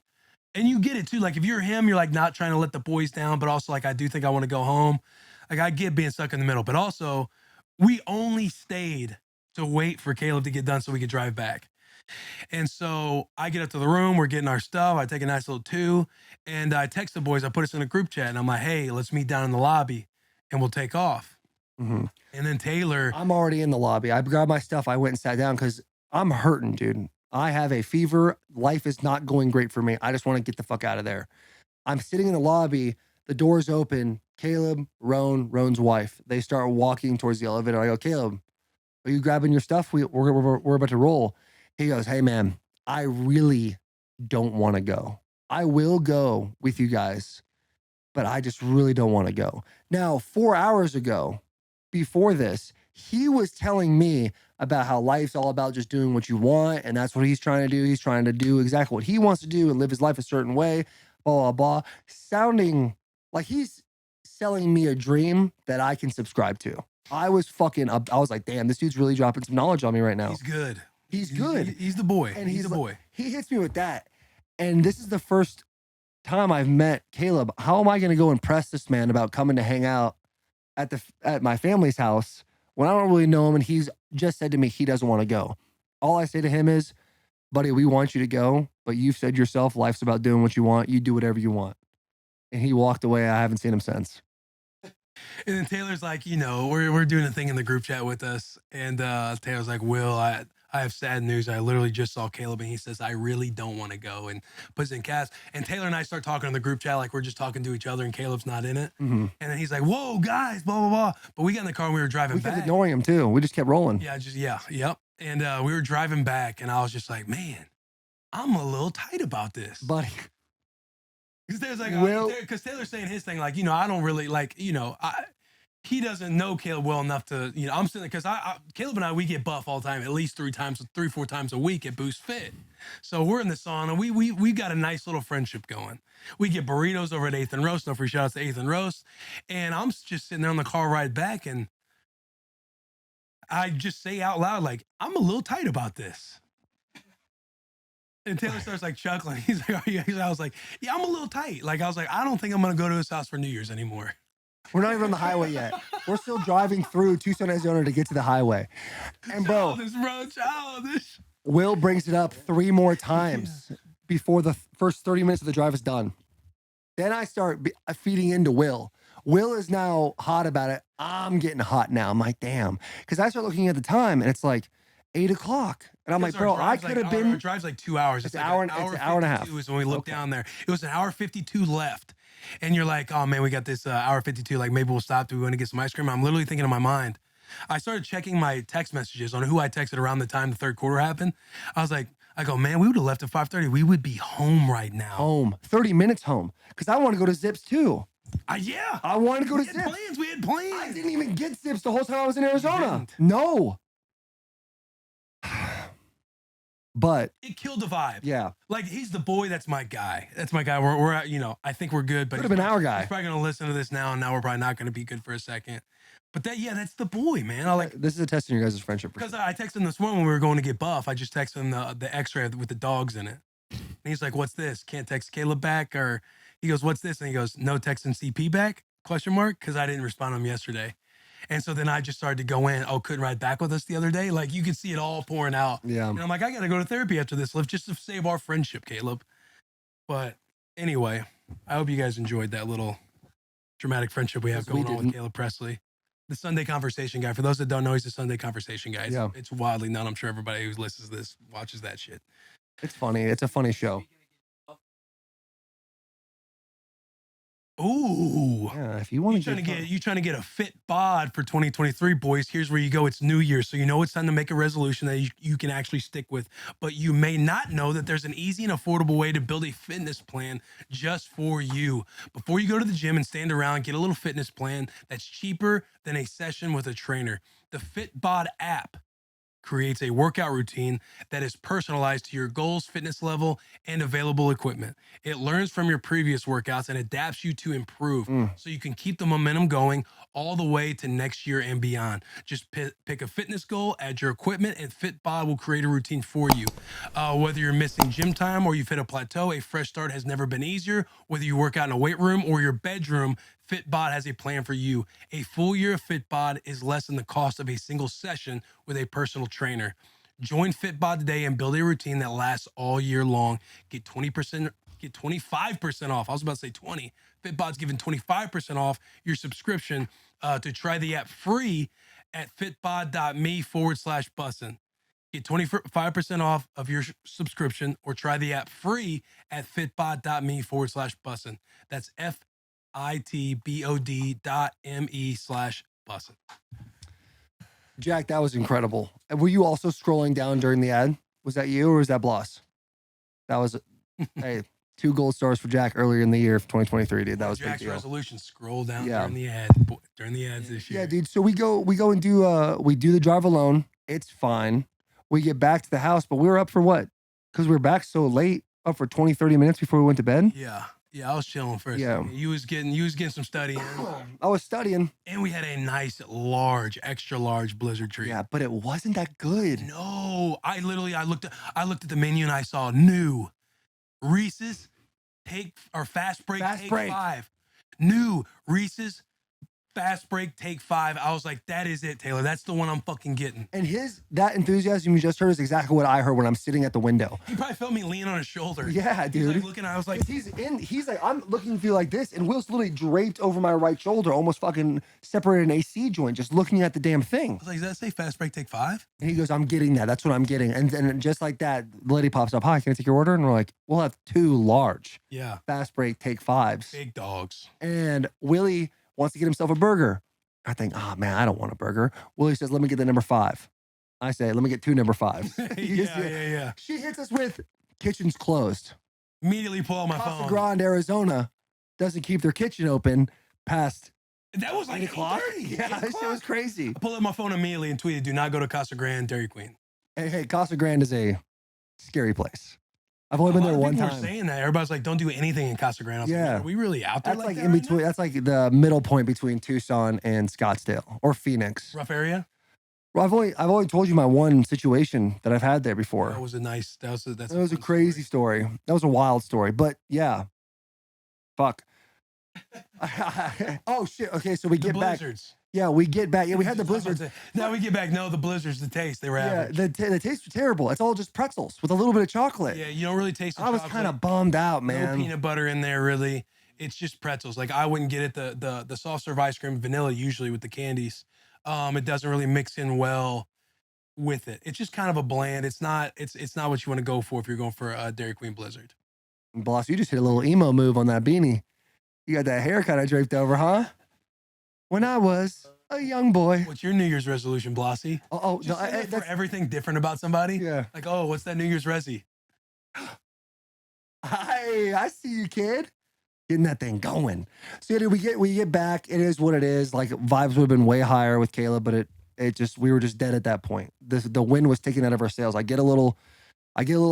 And you get it too. Like, if you're him, you're like not trying to let the boys down, but also like, I do think I want to go home. Like, I get being stuck in the middle, but also we only stayed to wait for Caleb to get done so we could drive back. And so I get up to the room, we're getting our stuff. I take a nice little 2, and I text the boys. I put us in a group chat, and I'm like, hey, let's meet down in the lobby, and we'll take off. Mm-hmm. And then Taylor, I'm already in the lobby. I grabbed my stuff. I went and sat down because I'm hurting, dude. I have a fever. Life is not going great for me. I just want to get the fuck out of there. I'm sitting in the lobby. The door's open. Caleb, Roan's wife, they start walking towards the elevator. I go, Caleb, are you grabbing your stuff? We're about to roll. He goes, hey, man, I really don't want to go. I will go with you guys, but I just really don't want to go. Now, 4 hours ago, before this, he was telling me about how life's all about just doing what you want, and that's what he's trying to do. He's trying to do exactly what he wants to do and live his life a certain way, blah, blah, blah, sounding like he's selling me a dream that I can subscribe to. I was like, damn, this dude's really dropping some knowledge on me right now. he's good. He's good. He's the boy. And he's the like- boy. He hits me with that. And this is the first time I've met Caleb. How am I going to go impress this man about coming to hang out at my family's house when I don't really know him and he's just said to me he doesn't want to go? All I say to him is, buddy, we want you to go, but you've said yourself life's about doing what you want. You do whatever you want. And he walked away. I haven't seen him since. And then Taylor's like, we're doing a thing in the group chat with us. And Taylor's like, Will, I have sad news. I literally just saw Caleb, and he says, I really don't want to go, and puts it in cast. And Taylor and I start talking in the group chat like we're just talking to each other, and Caleb's not in it. Mm-hmm. And then he's like, whoa, guys, blah, blah, blah. But we got in the car and we were driving We kept back. ignoring him too. We just kept rolling. Yep. And we were driving back, and I was just like, man, I'm a little tight about this. Buddy. Because Taylor's like, Will- because Taylor's saying his thing, like, I don't really like, he doesn't know Caleb well enough to, I'm sitting there because Caleb and I, we get buff all the time, at least 3, 4 times a week at Boost Fit. So we're in the sauna. We got a nice little friendship going. We get burritos over at 8th and Roast. No free shout outs to 8th and Roast. And I'm just sitting there on the car ride back, and I just say out loud, like, I'm a little tight about this. And Taylor starts like chuckling. He's like, "Are you?" I was like, "Yeah, I'm a little tight." Like, I was like, "I don't think I'm gonna go to his house for New Year's anymore." We're not even on the highway yet. We're still driving through Tucson, Arizona to get to the highway. And bro, Childish. Will brings it up 3 more times before the first 30 minutes of the drive is done. Then I start feeding into Will. Will is now hot about it. I'm getting hot now. I'm like, damn. Because I start looking at the time, and it's like 8 o'clock. And I'm like, bro, I could have been. Our drive's like 2 hours. It's like an hour and a half. Is when we look down there. It was an hour 52 left. And you're like, oh man, we got this hour 52. Like, maybe we'll stop. Do we want to get some ice cream? I'm literally thinking in my mind. I started checking my text messages on who I texted around the time the third quarter happened. I go, man, we would have left at 5:30. We would be home right now. Home. 30 minutes home. Because I want to go to Zips too. Yeah. I want to go to We had Zips. plans. We had plans. I didn't even get Zips the whole time I was in Arizona. didn't. No. But It killed the vibe. yeah, Like, he's the boy. That's my guy. We're at, I think we're good. But could have been our he's guy. probably going to listen to this now, and now we're probably not going to be good for a second. But that's the boy, man. I like, This is a test in your guys' friendship. because I texted him this morning when we were going to get buff. I just texted him the X-ray with the dogs in it. And he's like, what's this? Can't text Caleb back? Or he goes, what's this? And he goes, no texting CP back? ? Because I didn't respond to him yesterday. And so then I just started to go in. Oh, couldn't ride back with us the other day. Like, you could see it all pouring out. Yeah. And I'm like, I got to go to therapy after this lift just to save our friendship, Caleb. But Anyway, I hope you guys enjoyed that little dramatic friendship we have Yes, we going on with didn't. Caleb Pressley. The Sunday Conversation guy. For those that don't know, he's the Sunday Conversation guy. Yeah. It's wildly known. I'm sure everybody who listens to this watches that shit. It's funny. It's a funny show. Ooh. Yeah, if you want You trying to get a fit bod for 2023, boys. Here's where you go. It's New Year, so you know it's time to make a resolution that you can actually stick with. But you may not know that there's an easy and affordable way to build a fitness plan just for you. Before you go to the gym and stand around, get a little fitness plan that's cheaper than a session with a trainer. The FitBod app creates a workout routine that is personalized to your goals, fitness level, and available equipment. It learns from your previous workouts and adapts you to improve so you can keep the momentum going all the way to next year and beyond. Just pick a fitness goal, add your equipment, and FitBod will create a routine for you. Whether you're missing gym time or you've hit a plateau, a fresh start has never been easier. Whether you work out in a weight room or your bedroom, FitBod has a plan for you. A full year of FitBod is less than the cost of a single session with a personal trainer. Join FitBod today and build a routine that lasts all year long. Get 25% off. I was about to say 20. FitBod's giving 25% off your subscription to try the app free at fitbod.me/bussin. Get 25% off of your subscription or try the app free at fitbod.me/bussin. That's FITBOD.me/bussin. Jack, that was incredible. And were you also scrolling down during the ad? Was that you or was that Bloss? That was, hey, 2 gold stars for Jack earlier in the year of 2023, dude. That was Jack's big deal. resolution. Scroll down Yeah. during the ads this year. Yeah, dude. So we go and do we do the drive alone. It's fine. We get back to the house, but we were up for what? Because we were back so late, up for 20, 30 minutes before we went to bed. Yeah. Yeah, I was chilling first. Yeah. You was getting some studying. I was studying. And we had a nice extra large blizzard treat. Yeah, but it wasn't that good. No, I looked at the menu and I saw new Reese's fast break take 5. New Reese's fast break take 5. I was like, that is it, Taylor. That's the one I'm fucking getting. And that enthusiasm you just heard is exactly what I heard when I'm sitting at the window. He probably felt me leaning on his shoulder. Yeah, dude. He's like looking, I was like, he's like, I'm looking through like this, and Will's literally draped over my right shoulder, almost fucking separated an AC joint, just looking at the damn thing. I was like, does that say fast break take 5? And he goes, I'm getting that. That's what I'm getting. And then just like that, the lady pops up, hi, can I take your order? And we're like, we'll have 2 large Yeah. fast break take 5s. Big dogs. And Willie wants to get himself a burger. I think, oh man, I don't want a burger. Willie says, let me get the number 5. I say, let me get 2 number 5s. yeah. She hits us with, kitchen's closed. Immediately pull out my Casa phone. Grande, Arizona doesn't keep their kitchen open past That was like 8 o'clock. 8:30. Yeah, that shit was crazy. I pulled out my phone immediately and tweeted, do not go to Casa Grande Dairy Queen. Hey, Casa Grande is a scary place. I've only been there one People time. were saying that. Everybody's like, don't do anything in Casa Grande. I was like, Yeah. are we really out there That's like like that in right between. now? That's like the middle point between Tucson and Scottsdale or Phoenix. Rough area? Well, I've only told you my one situation that I've had there before. That was a nice, that's That was a fun crazy story. That was a wild story. But yeah, fuck. Oh shit. Okay, so we The get back. blizzards. Yeah, we get back. Yeah, we had the I was about to blizzards. say, Now we get back. No, the blizzards, the taste, they were Yeah, average. the taste was terrible. It's all just pretzels with a little bit of chocolate. Yeah, you don't really taste the I was chocolate. kind of bummed out, No man. peanut butter in there, really. It's just pretzels. Like, I wouldn't get it. The soft serve ice cream, vanilla usually with the candies. It doesn't really mix in well with it. It's just kind of a bland. It's not what you want to go for if you're going for a Dairy Queen Blizzard. Boss, you just hit a little emo move on that beanie. You got that hair kind of draped over, huh? When I was a young boy. What's your New Year's resolution, Blossy? Oh, Just no, say that for that's, everything different about somebody. yeah. Like, oh, what's that New Year's resi? I see you, kid. Getting that thing going. So yeah, dude, we get back. It is what it is. Like vibes would have been way higher with Caleb, but we were just dead at that point. The wind was taken out of our sails. I get a little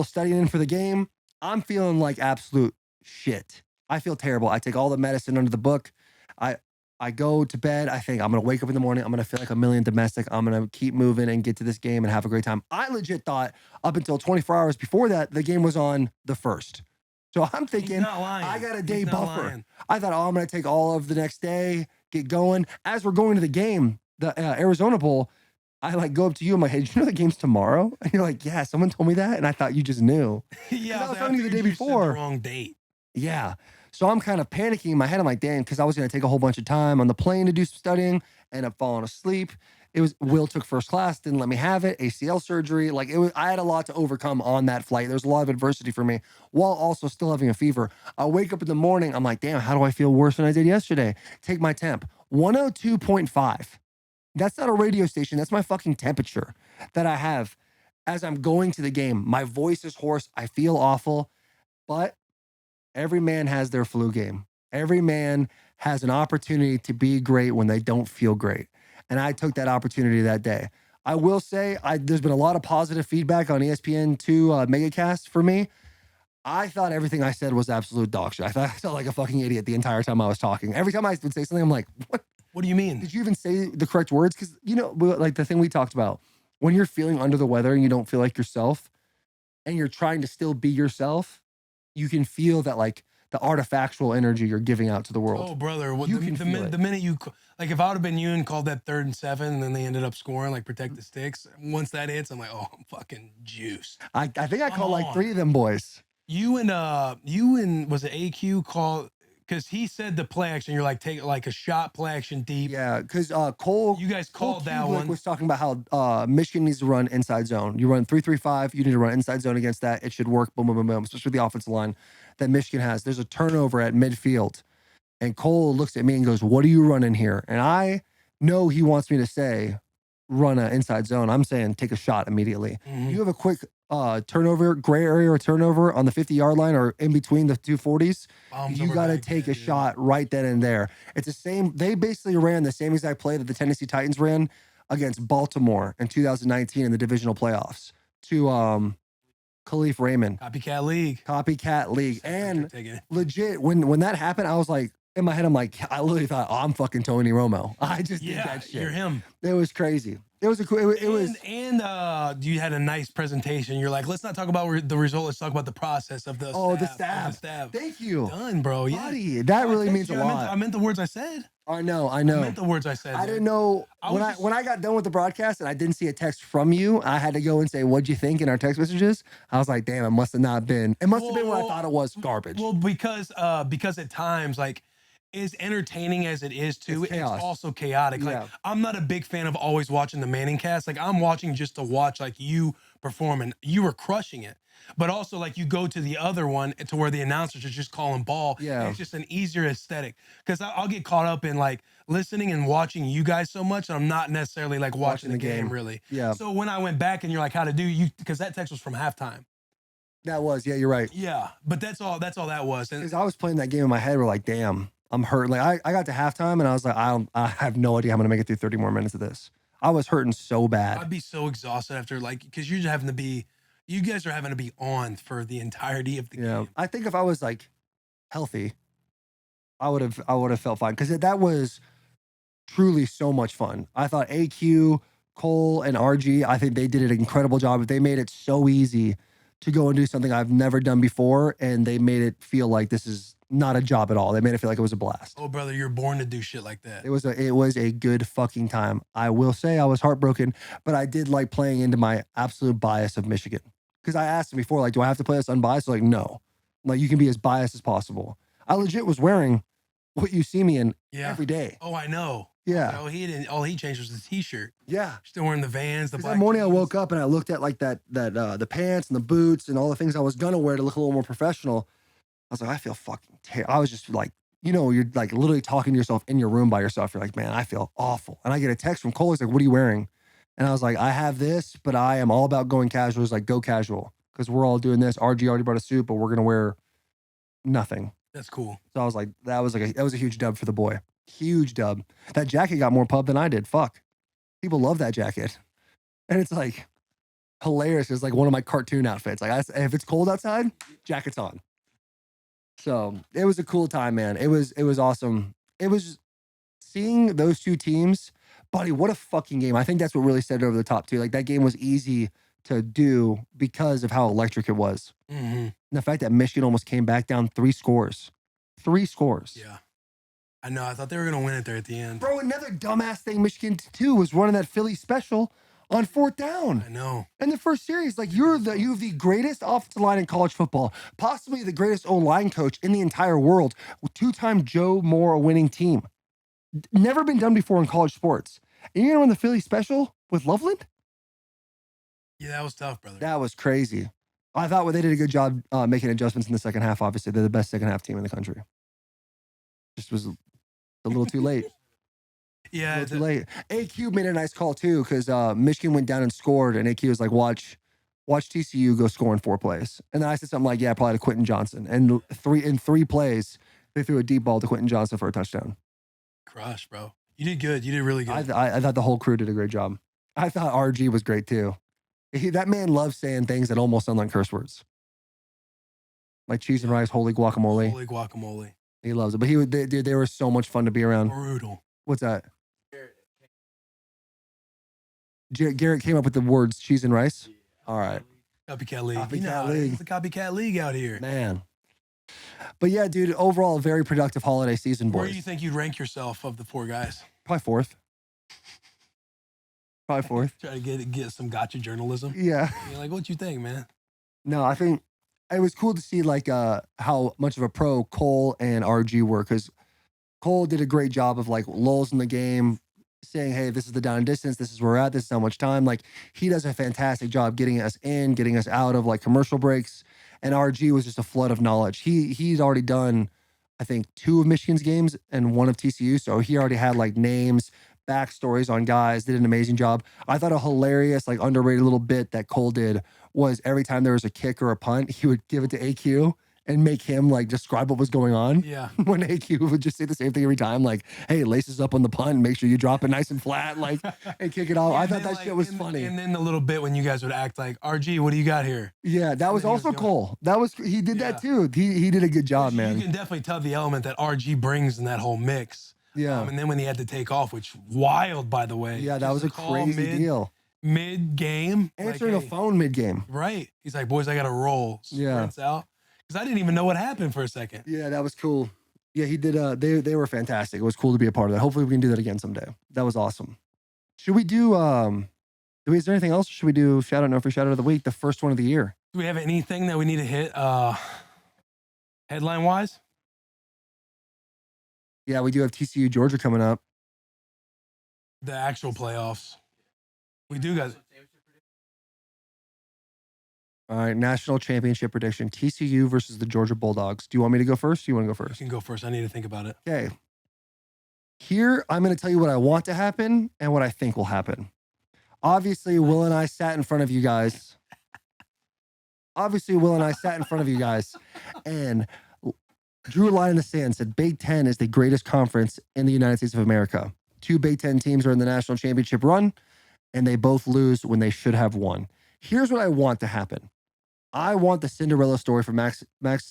studying in for the game. I'm feeling like absolute shit. I feel terrible. I take all the medicine under the book. I go to bed. I think I'm gonna wake up in the morning. I'm gonna feel like a million domestic. I'm gonna keep moving and get to this game and have a great time. I legit thought up until 24 hours before that the game was on the 1st. So I'm thinking He's not lying. I got a He's day not buffer. lying. I thought, oh, I'm gonna take all of the next day, get going. As we're going to the game, the Arizona Bowl, I like go up to you. I'm like, hey, did you know the game's tomorrow? And you're like, yeah, someone told me that, and I thought you just knew. Yeah, I was like, telling you the figured day you said before. the wrong date. Yeah. So I'm kind of panicking in my head. I'm like, damn, because I was going to take a whole bunch of time on the plane to do some studying, end up falling asleep. It was Will took first class, didn't let me have it, ACL surgery. Like it was, I had a lot to overcome on that flight. There was a lot of adversity for me while also still having a fever. I wake up in the morning. I'm like, damn, how do I feel worse than I did yesterday? Take my temp, 102.5. That's not a radio station. That's my fucking temperature that I have as I'm going to the game. My voice is hoarse. I feel awful, but every man has their flu game. Every man has an opportunity to be great when they don't feel great. And I took that opportunity that day. I will say there's been a lot of positive feedback on ESPN2 Megacast for me. I thought everything I said was absolute dog shit. I thought I felt like a fucking idiot the entire time I was talking. Every time I would say something, I'm like, what? What do you mean? Did you even say the correct words? Because, like the thing we talked about, when you're feeling under the weather and you don't feel like yourself and you're trying to still be yourself, you can feel that like the artifactual energy you're giving out to the world. Oh, brother. You can feel it. The minute you, like, if I would have been you and called that 3rd and 7 and then they ended up scoring, like, protect the sticks, once that hits, I'm like, oh, I'm fucking juiced. I think I Come called like on. 3 of them boys. You and was it AQ called? Because he said the play action, you're like, take like a shot play action deep. Yeah, because Cole. You guys called that Kubelik one. was talking about how Michigan needs to run inside zone. You run 3-3-5. You need to run inside zone against that. It should work. Boom, boom, boom, boom. Especially the offensive line that Michigan has. There's a turnover at midfield, and Cole looks at me and goes, "What are you running here?" And I know he wants me to say, "Run an inside zone." I'm saying, take a shot immediately. Mhm. You have a quick turnover, gray area or turnover on the 50-yard line or in between the 240s. Bombs You over got to Baghdad, take a dude. shot right then and there. It's the same. They basically ran the same exact play that the Tennessee Titans ran against Baltimore in 2019 in the divisional playoffs to Khalif Raymond. Copycat league. Copycat league. Except And they're taking it. legit, when that happened, I was like, in my head, I'm like, I literally thought, oh, I'm fucking Tony Romo. I just did Yeah, that shit. you're him. It was crazy. It was a cool. It was. And you had a nice presentation. You're like, let's not talk about the result. Let's talk about the process of the The stab. Of the stab. stab. Thank you, Done, bro. Yeah. buddy. That really Thank means you. a lot. I meant the words I said. I know. I meant the words I said. I dude. didn't know I when was I just- when I got done with the broadcast and I didn't see a text from you. I had to go and say, "What'd you think?" in our text messages. I was like, "Damn, it must have not been. It must have been what I Well, thought it was. Garbage." Well, because at times, like, as entertaining as it is too, It's it's chaos. also chaotic. Like, Yeah. I'm not a big fan of always watching the Manning cast. Like, I'm watching just to watch like you perform, and you were crushing it. But also, like, you go to the other one to where the announcers are just calling ball. Yeah. And it's just an easier aesthetic. Because I'll get caught up in like listening and watching you guys so much, and I'm not necessarily like watching the game really. Yeah, So when I went back and you're like, how to do you? Because that text was from halftime. that was. Yeah, you're right. Yeah, but that's all that was. And Because I was playing that game in my head. We're like, "Damn, I'm hurt." Like I got to halftime and I was like, I have no idea how I'm gonna make it through 30 more minutes of this. I was hurting so bad. I'd be so exhausted after, like, because you're just having to be, you guys are having to be on for the entirety of the Yeah, game. I think if I was like healthy, I would have felt fine because that was truly so much fun. I thought AQ, Cole, and RG, I think they did an incredible job. They made it so easy to go and do something I've never done before, and they made it feel like this is not a job at all. They made it feel like it was a blast. Oh, brother, you're born to do shit like that. It was a good fucking time. I will say I was heartbroken, but I did like playing into my absolute bias of Michigan. Because I asked him before, like, do I have to play this unbiased? Like, no. Like, you can be as biased as possible. I legit was wearing what you see me in Yeah. every day. Oh, I know. Yeah. All he changed was the t-shirt. Yeah. Still wearing the Vans, the 'Cause black that morning I jeans. woke up and I looked at like the pants and the boots and all the things I was gonna wear to look a little more professional. I was like, I feel fucking terrible. I was just like, you're like literally talking to yourself in your room by yourself. You're like, man, I feel awful. And I get a text from Cole. He's like, what are you wearing? And I was like, I have this, but I am all about going casual. He's like, go casual. Because we're all doing this. RG already brought a suit, but we're gonna wear nothing. That's cool. So I was like, that was a huge dub for the boy. Huge dub. That jacket got more pub than I did. Fuck. People love that jacket. And it's like hilarious. It's like one of my cartoon outfits. Like if it's cold outside, jacket's on. So it was a cool time, man. It was awesome. It was seeing those two teams, buddy, what a fucking game. I think that's what really set it over the top too. Like that game was easy to do because of how electric it was. Mm-hmm. And the fact that Michigan almost came back down 3 scores. 3 scores. Yeah. I know. I thought they were going to win it there at the end. Bro, another dumbass thing Michigan too was running that Philly special on 4th down. I know. In the first series, like you have the greatest offensive line in college football, possibly the greatest O-line coach in the entire world, 2-time Joe Moore winning team. Never been done before in college sports. And you're gonna run the Philly special with Loveland? Yeah, that was tough, brother. That was crazy. I thought they did a good job making adjustments in the second half. Obviously, they're the best second half team in the country. Just was a little too late. Yeah, Too late. AQ made a nice call too because Michigan went down and scored, and AQ was like, "Watch TCU go score in 4 plays." And then I said something like, "Yeah, probably to Quentin Johnson." And in three plays, they threw a deep ball to Quentin Johnson for a touchdown. crush, bro. You did good. You did really good. I thought the whole crew did a great job. I thought RG was great too. That man loves saying things that almost sound like curse words, like cheese and rice, holy guacamole. Holy guacamole. He loves it. But they were so much fun to be around. Brutal. What's that? Garrett came up with the words cheese and rice. All right. Copycat league. Copycat league. It's a copycat league out here. Man. But yeah, dude, overall, a very productive holiday season, boys. Where do you think you'd rank yourself of the 4 guys? Probably 4th. Probably 4th. Try to get some gotcha journalism. Yeah. You're like, what you think, man? No, I think it was cool to see like how much of a pro Cole and RG were, because Cole did a great job of like lulls in the game, saying, hey, this is the down and distance, this is where we're at, this is how much time. Like he does a fantastic job getting us in, getting us out of like commercial breaks. And RG was just a flood of knowledge. He's already done, I think, 2 of Michigan's games and 1 of TCU. So he already had like names, backstories on guys, did an amazing job. I thought a hilarious, like underrated little bit that Cole did was every time there was a kick or a punt, he would give it to AQ and make him like describe what was going on. Yeah. When AQ would just say the same thing every time, like, hey, laces up on the punt, make sure you drop it nice and flat, like, and kick it off. Yeah, I thought and then, that shit was funny. And then the little bit when you guys would act like, RG, what do you got here? Yeah, that was then he was also going- Cole. He did that too. He did a good job, man. You can definitely tell the element that RG brings in that whole mix. Yeah. And then when he had to take off, which wild, by the way. Yeah, that was a call crazy deal. Mid-game. Answering like, a phone mid-game. Right. He's like, boys, I got to roll. Yeah. Sprints out. Because I didn't even know what happened for a second. Yeah, that was cool. Yeah, he did. They were fantastic. It was cool to be a part of that. Hopefully we can do that again someday. That was awesome. Should we do, is there anything else? Should we do shout out, no free shout out of the week, the first one of the year? Do we have anything that we need to hit headline-wise? Yeah, we do have TCU Georgia coming up. The actual playoffs. We do, guys. All right, national championship prediction. TCU versus the Georgia Bulldogs. Do you want me to go first? Do you want to go You first? can go first. I need to think about it. Okay. Here, I'm going to tell you what I want to happen and what I think will happen. Obviously, Will and I sat in front of you guys. And drew a line in the sand, said Big Ten is the greatest conference in the United States of America. 2 Big Ten teams are in the national championship run, and they both lose when they should have won. Here's what I want to happen. I want the Cinderella story for Max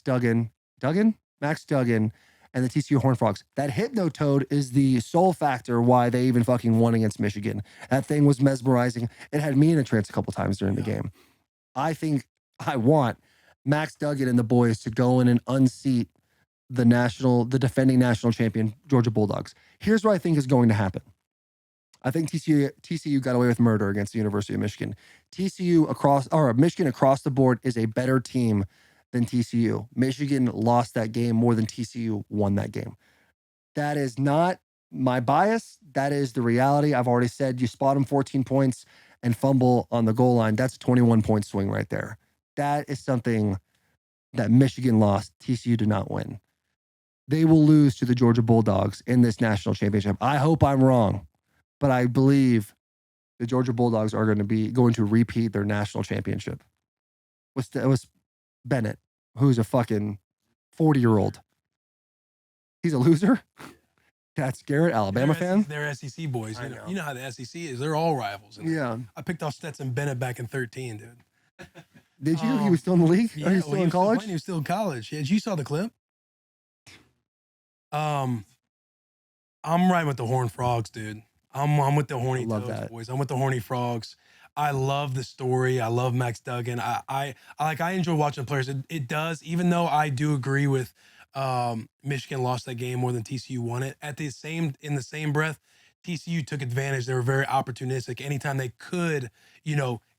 Duggan, and the TCU Horned Frogs. That Hypnotoad is the sole factor why they even fucking won against Michigan. That thing was mesmerizing. It had me in a trance a couple times during the game. I want Max Duggan and the boys to go in and unseat the defending national champion Georgia Bulldogs. Here's what I think is going to happen. I think TCU got away with murder against the University of Michigan. Michigan across the board is a better team than TCU. Michigan lost that game more than TCU won that game. That is not my bias. That is the reality. I've already said you spot them 14 points and fumble on the goal line. That's a 21-point swing right there. That is something that Michigan lost. TCU did not win. They will lose to the Georgia Bulldogs in this national championship. I hope I'm wrong, but I believe the Georgia Bulldogs are going to repeat their national championship. It was Bennett, who's a fucking 40-year-old. He's a loser. That's Garrett, Alabama fan. They're SEC boys. I know. You know how the SEC is. They're all rivals. Yeah. I picked off Stetson Bennett back in 13, dude. Did you? He was still in the league? Or he was still in college? He was still in college. Yeah, you saw the clip? I'm riding with the Horned Frogs, dude. I'm with the Horny Love Toads, that. boys. I'm with the Horny Frogs. I love the story. I love Max Duggan. I enjoy watching players. It does, even though I do agree with Michigan lost that game more than TCU won it. In the same breath, TCU took advantage. They were very opportunistic. Anytime they could,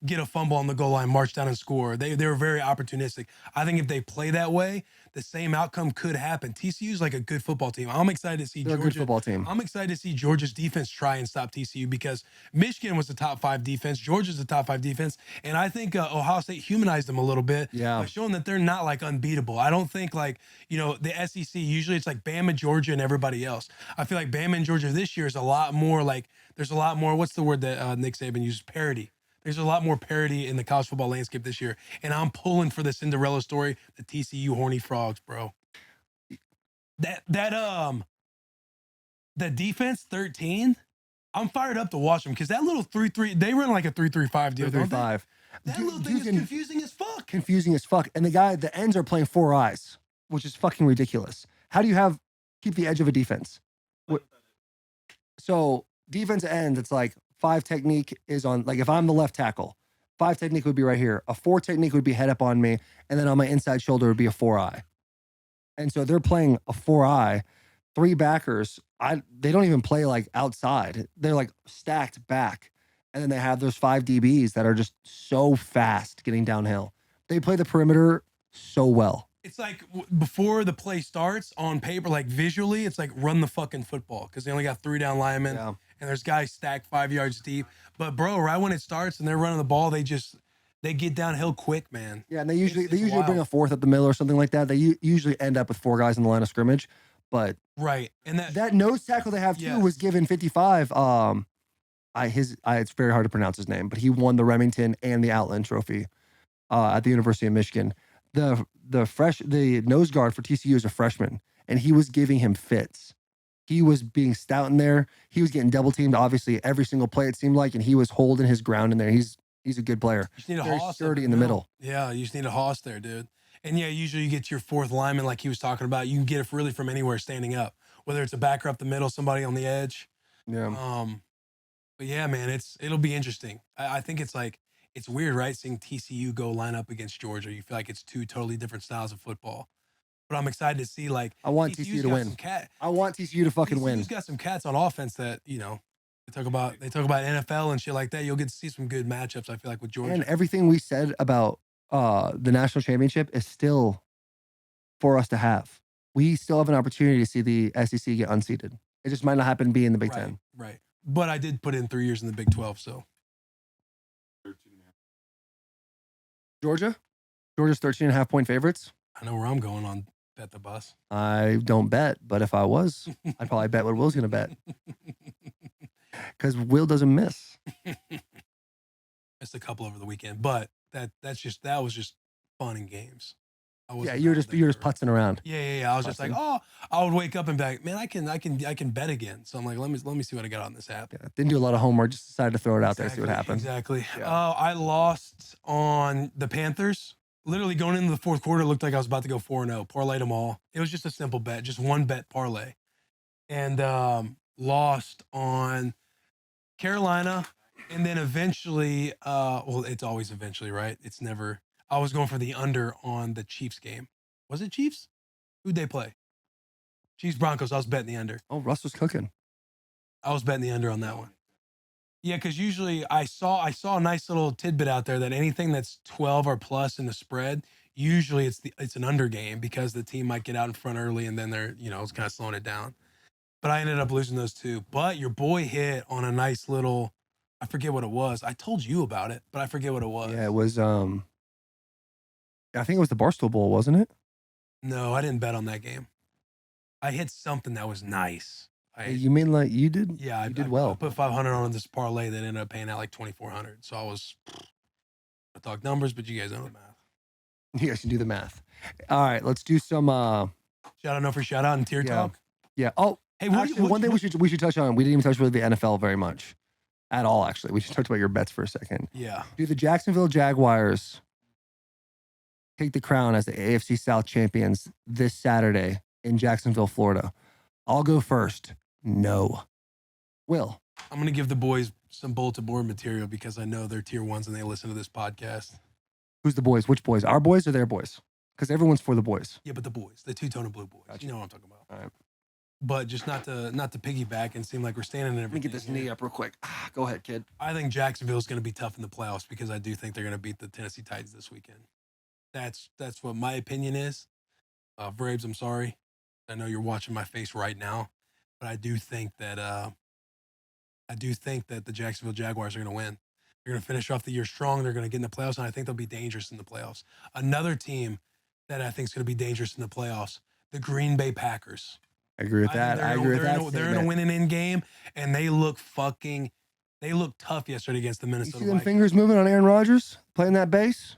get a fumble on the goal line, march down and score. They were very opportunistic. I think if they play that way, the same outcome could happen. TCU is like a good football team. I'm excited to see They're a good football team. I'm excited to see Georgia's defense try and stop TCU because Michigan was the top 5 defense. Georgia's the top 5 defense. And I think Ohio State humanized them a little bit by showing that they're not like unbeatable. I don't think like, the SEC, usually it's like Bama, Georgia, and everybody else. I feel like Bama and Georgia this year is a lot more like, there's a lot more, what's the word that Nick Saban uses? Parity. There's a lot more parity in the college football landscape this year. And I'm pulling for the Cinderella story, the TCU Horny Frogs, bro. The defense 13, I'm fired up to watch them because that little 3-3, they run like a 3-3-5 deal. 3-3-5. That little thing is confusing as fuck. Confusing as fuck. And the ends are playing 4 eyes, which is fucking ridiculous. How do you keep the edge of a defense? So defense ends, it's like 5 technique is on, like if I'm the left tackle, 5 technique would be right here. A 4 technique would be head up on me. And then on my inside shoulder would be a 4 eye. And so they're playing a 4 eye, 3 backers. They don't even play like outside. They're like stacked back. And then they have those 5 DBs that are just so fast getting downhill. They play the perimeter so well. It's like before the play starts on paper, like visually, it's like run the fucking football because they only got 3 down linemen and there's guys stacked 5 yards deep. But bro, right when it starts and they're running the ball, they get downhill quick, man. Yeah, and they usually bring a 4th up the middle or something like that. They usually end up with 4 guys in the line of scrimmage. But right, and that nose tackle they have too was given 55. It's very hard to pronounce his name, but he won the Remington and the Outland Trophy at the University of Michigan. The nose guard for TCU is a freshman, and he was giving him fits. He was being stout in there. He was getting double teamed, obviously, every single play it seemed like, and he was holding his ground in there. He's a good player. You just need a very hoss sturdy in the middle. Yeah, you just need a hoss there, dude. And yeah, usually you get your 4th lineman, like he was talking about. You can get it really from anywhere standing up, whether it's a backer up the middle, somebody on the edge. Yeah. But yeah, man, it'll be interesting. I think it's weird, right? Seeing TCU go line up against Georgia. You feel like it's 2 totally different styles of football. But I'm excited to see, like, I want TCU to win. I want TCU to fucking win. TCU's got some cats on offense that, they talk about NFL and shit like that. You'll get to see some good matchups, I feel like, with Georgia. And everything we said about the national championship is still for us to have. We still have an opportunity to see the SEC get unseated. It just might not happen to be in the Big Ten. Right. But I did put in 3 years in the Big 12, so. Georgia's 13.5 point favorites. I know where I'm going on Bet the Bus. I don't bet, but if I was, I'd probably bet what Will's going to bet. Because Will doesn't miss. Missed a couple over the weekend, but that was just fun and games. Yeah, you're just putzing around. Yeah. I was just like, I would wake up and be like, man, I can bet again. So I'm like, let me see what I got on this app. Yeah, didn't do a lot of homework, just decided to throw it out there, see what happens. Exactly. Yeah. I lost on the Panthers. Literally going into the 4th quarter, it looked like I was about to go 4-0. Parlayed them all. It was just a simple bet, just one bet parlay. And lost on Carolina. And then eventually, it's always eventually, right? It's never. I was going for the under on the Chiefs game. Was it Chiefs? Who'd they play? Chiefs Broncos. I was betting the under. Oh, Russ was cooking. I was betting the under on that one. Yeah, because usually I saw a nice little tidbit out there that anything that's 12 or plus in the spread, usually it's an under game because the team might get out in front early and then they're it's kind of slowing it down. But I ended up losing those 2. But your boy hit on a nice little, I forget what it was. I told you about it, but I forget what it was. Yeah, it was. I think it was the Barstool Bowl, wasn't it? No, I didn't bet on that game. I hit something that was nice. You mean like you did? Yeah, you did well. I put 500 on this parlay that ended up paying out like 2,400. So I talk numbers, but you guys know the math. You guys can do the math. All right, let's do some shout out, no free shout out and tier talk. Yeah. Oh, hey, one thing we should touch on. We didn't even touch about the NFL very much at all. Actually, we should talk about your bets for a second. Yeah. Do the Jacksonville Jaguars take the crown as the AFC South champions this Saturday in Jacksonville, Florida? I'll go first. No. Will. I'm going to give the boys some bulletin board material because I know they're tier 1s and they listen to this podcast. Who's the boys? Which boys? Our boys or their boys? Because everyone's for the boys. Yeah, but the boys, the two-tone and blue boys. Gotcha. You know what I'm talking about. All right. but just not to piggyback and seem like we're standing in Let me everything. get this knee up real quick. Go ahead, kid. I think Jacksonville's going to be tough in the playoffs because I do think they're going to beat the Tennessee Titans this weekend. That's what my opinion is. Braves, I'm sorry. I know you're watching my face right now, but I do think that the Jacksonville Jaguars are going to win. They're going to finish off the year strong. They're going to get in the playoffs, and I think they'll be dangerous in the playoffs. Another team that I think is going to be dangerous in the playoffs, the Green Bay Packers. I agree with that. I agree with that. They're in a winning end game, and they look tough yesterday against the You Minnesota see them Vikings. fingers moving on Aaron Rodgers playing that bass?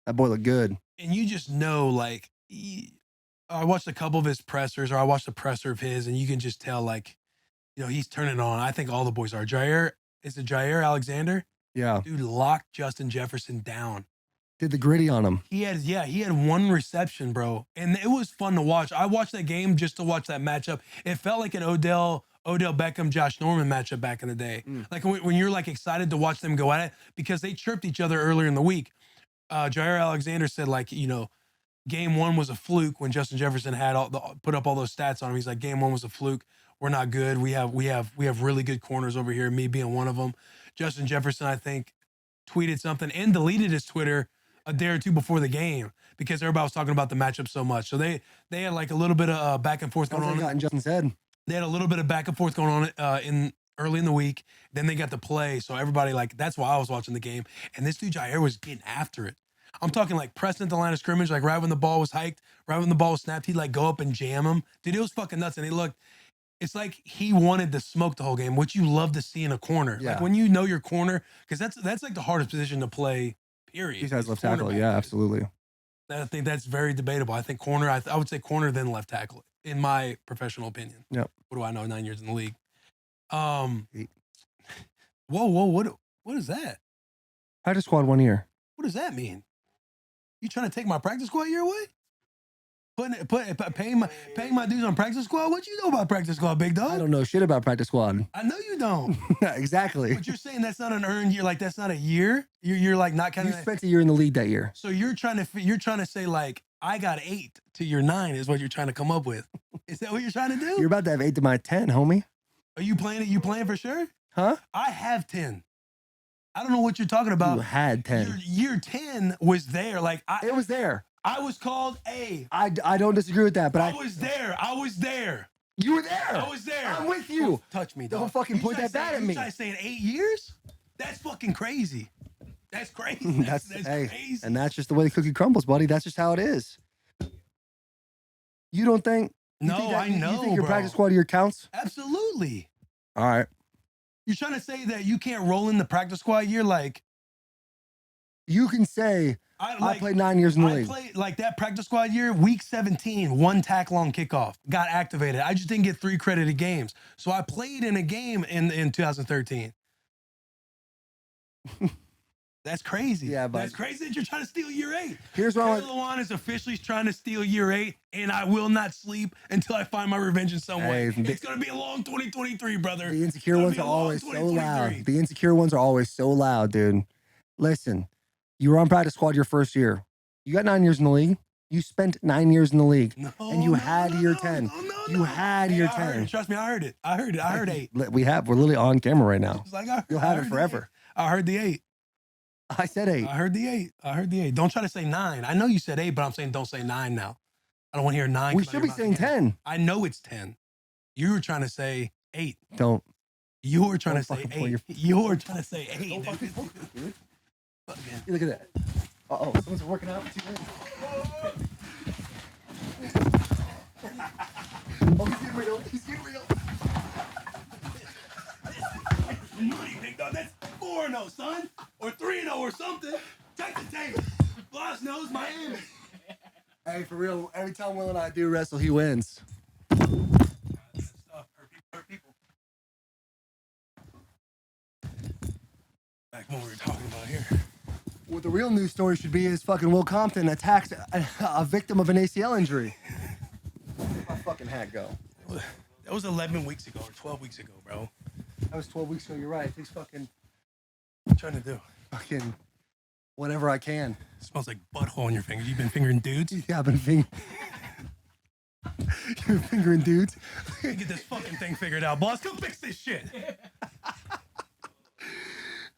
That boy looked good. And you just know, like, I watched a couple of his pressers, or I watched a presser of his, and you can just tell, like, you know, he's turning on. I think all the boys are. Jair Alexander? Yeah. Dude locked Justin Jefferson down. Did the gritty on him. He had one reception, bro. And it was fun to watch. I watched that game just to watch that matchup. It felt like an Odell Beckham, Josh Norman matchup back in the day. Like when you're like excited to watch them go at it because they chirped each other earlier in the week. Jair Alexander said, like, you know, game one was a fluke when Justin Jefferson had put up all those stats on him. He's like, game one was a fluke. We're not good. We have really good corners over here, me being one of them. Justin Jefferson, I think, tweeted something and deleted his Twitter a day or two before the game because everybody was talking about the matchup so much. So they had like a little bit of back and forth going on. Got in Justin's head. They had a little bit of back and forth going on in early in the week. Then they got to play. So everybody, like, that's why I was watching the game. And this dude Jair was getting after it. I'm talking like pressing at the line of scrimmage, like right when the ball was hiked, right when the ball was snapped, he'd like go up and jam him. Dude, it was fucking nuts. And it's like he wanted to smoke the whole game, which you love to see in a corner. Yeah. Like when you know your corner, because that's like the hardest position to play, period. Besides It's left tackle. cornerback. Yeah, absolutely. I think that's very debatable. I think corner, I would say corner then left tackle, in my professional opinion. Yep. What do I know? 9 years in the league. 8. Whoa, what is that? Practice squad 1 year. What does that mean? You trying to take my practice squad year away? Paying my dues on practice squad? What you know about practice squad, big dog? I don't know shit about practice squad. I know you don't. Exactly. But you're saying that's not an earned year, like that's not a year. You're like not You kind of. spent a year in the league that year. So you're trying to say like I got 8 to your 9 is what you're trying to come up with. Is that what you're trying to do? You're about to have 8 to my 10, homie. Are you playing it? You playing for sure? Huh? I have 10. I don't know what you're talking about. You had 10. Year 10 was there. Like It was there. I was called A. I don't disagree with that, but I was there. You were there. I was there. I'm with you. Don't touch me, dog. Don't fucking You point try that bat at me. You try saying 8 years? That's fucking crazy. That's crazy. That's hey, crazy. and that's just the way the cookie crumbles, buddy. That's just how it is. You don't think? You No, think that, I know, You think your bro. practice squad year counts? Absolutely. All right. You're trying to say that you can't roll in the practice squad year like You can say I played 9 years in the I league. played like that practice squad year, week 17, 1 tackle on kickoff, got activated. I just didn't get 3 credited games. So I played in a game in 2013. That's crazy. Yeah, but that's crazy that you're trying to steal year 8. Here's what I Caleb want. Lewan is officially trying to steal year 8, and I will not sleep until I find my revenge in some way. Hey, It's gonna be a long 2023, brother. The insecure It's gonna ones be are a long always so 2023. loud. The insecure ones are always so loud, dude. Listen, you were on practice squad your first year. You got 9 years in the league. You spent 9 years in the league. No, And you had year 10. You had year I heard 10. it. Trust me, I heard it. I heard 8. We're literally on camera right now. It's like, You'll I have heard it the forever. 8. I heard the 8. I said 8. I heard the 8. Don't try to say 9. I know you said 8, but I'm saying don't say 9 now. I don't want to hear 9. We come out should of be your mouth saying again. 10. I know it's 10. You were trying to say 8. Don't. You were trying Don't to say fucking pull 8. your- You were trying to say 8. Don't fucking dude. pull it, dude. Fucking- Look at that. Uh-oh, someone's working out. Oh, he's getting real. He's getting real. Money, big dog. That's 4-0, son. Or 3-0 or something. Check the tape. Boss knows Miami. Hey, for real, every time Will and I do wrestle, he wins. Hurt people. Back when we were talking about here. What the real news story should be is fucking Will Compton attacked a victim of an ACL injury. Where'd my fucking hat go? That was 11 weeks ago or 12 weeks ago, bro. That was 12 weeks ago. You're right. It takes fucking What you trying to do? whatever I can. It smells like butthole on your fingers. You've been fingering dudes? Yeah, I've been You're fingering dudes. Get this fucking thing figured out, boss. Come fix this shit.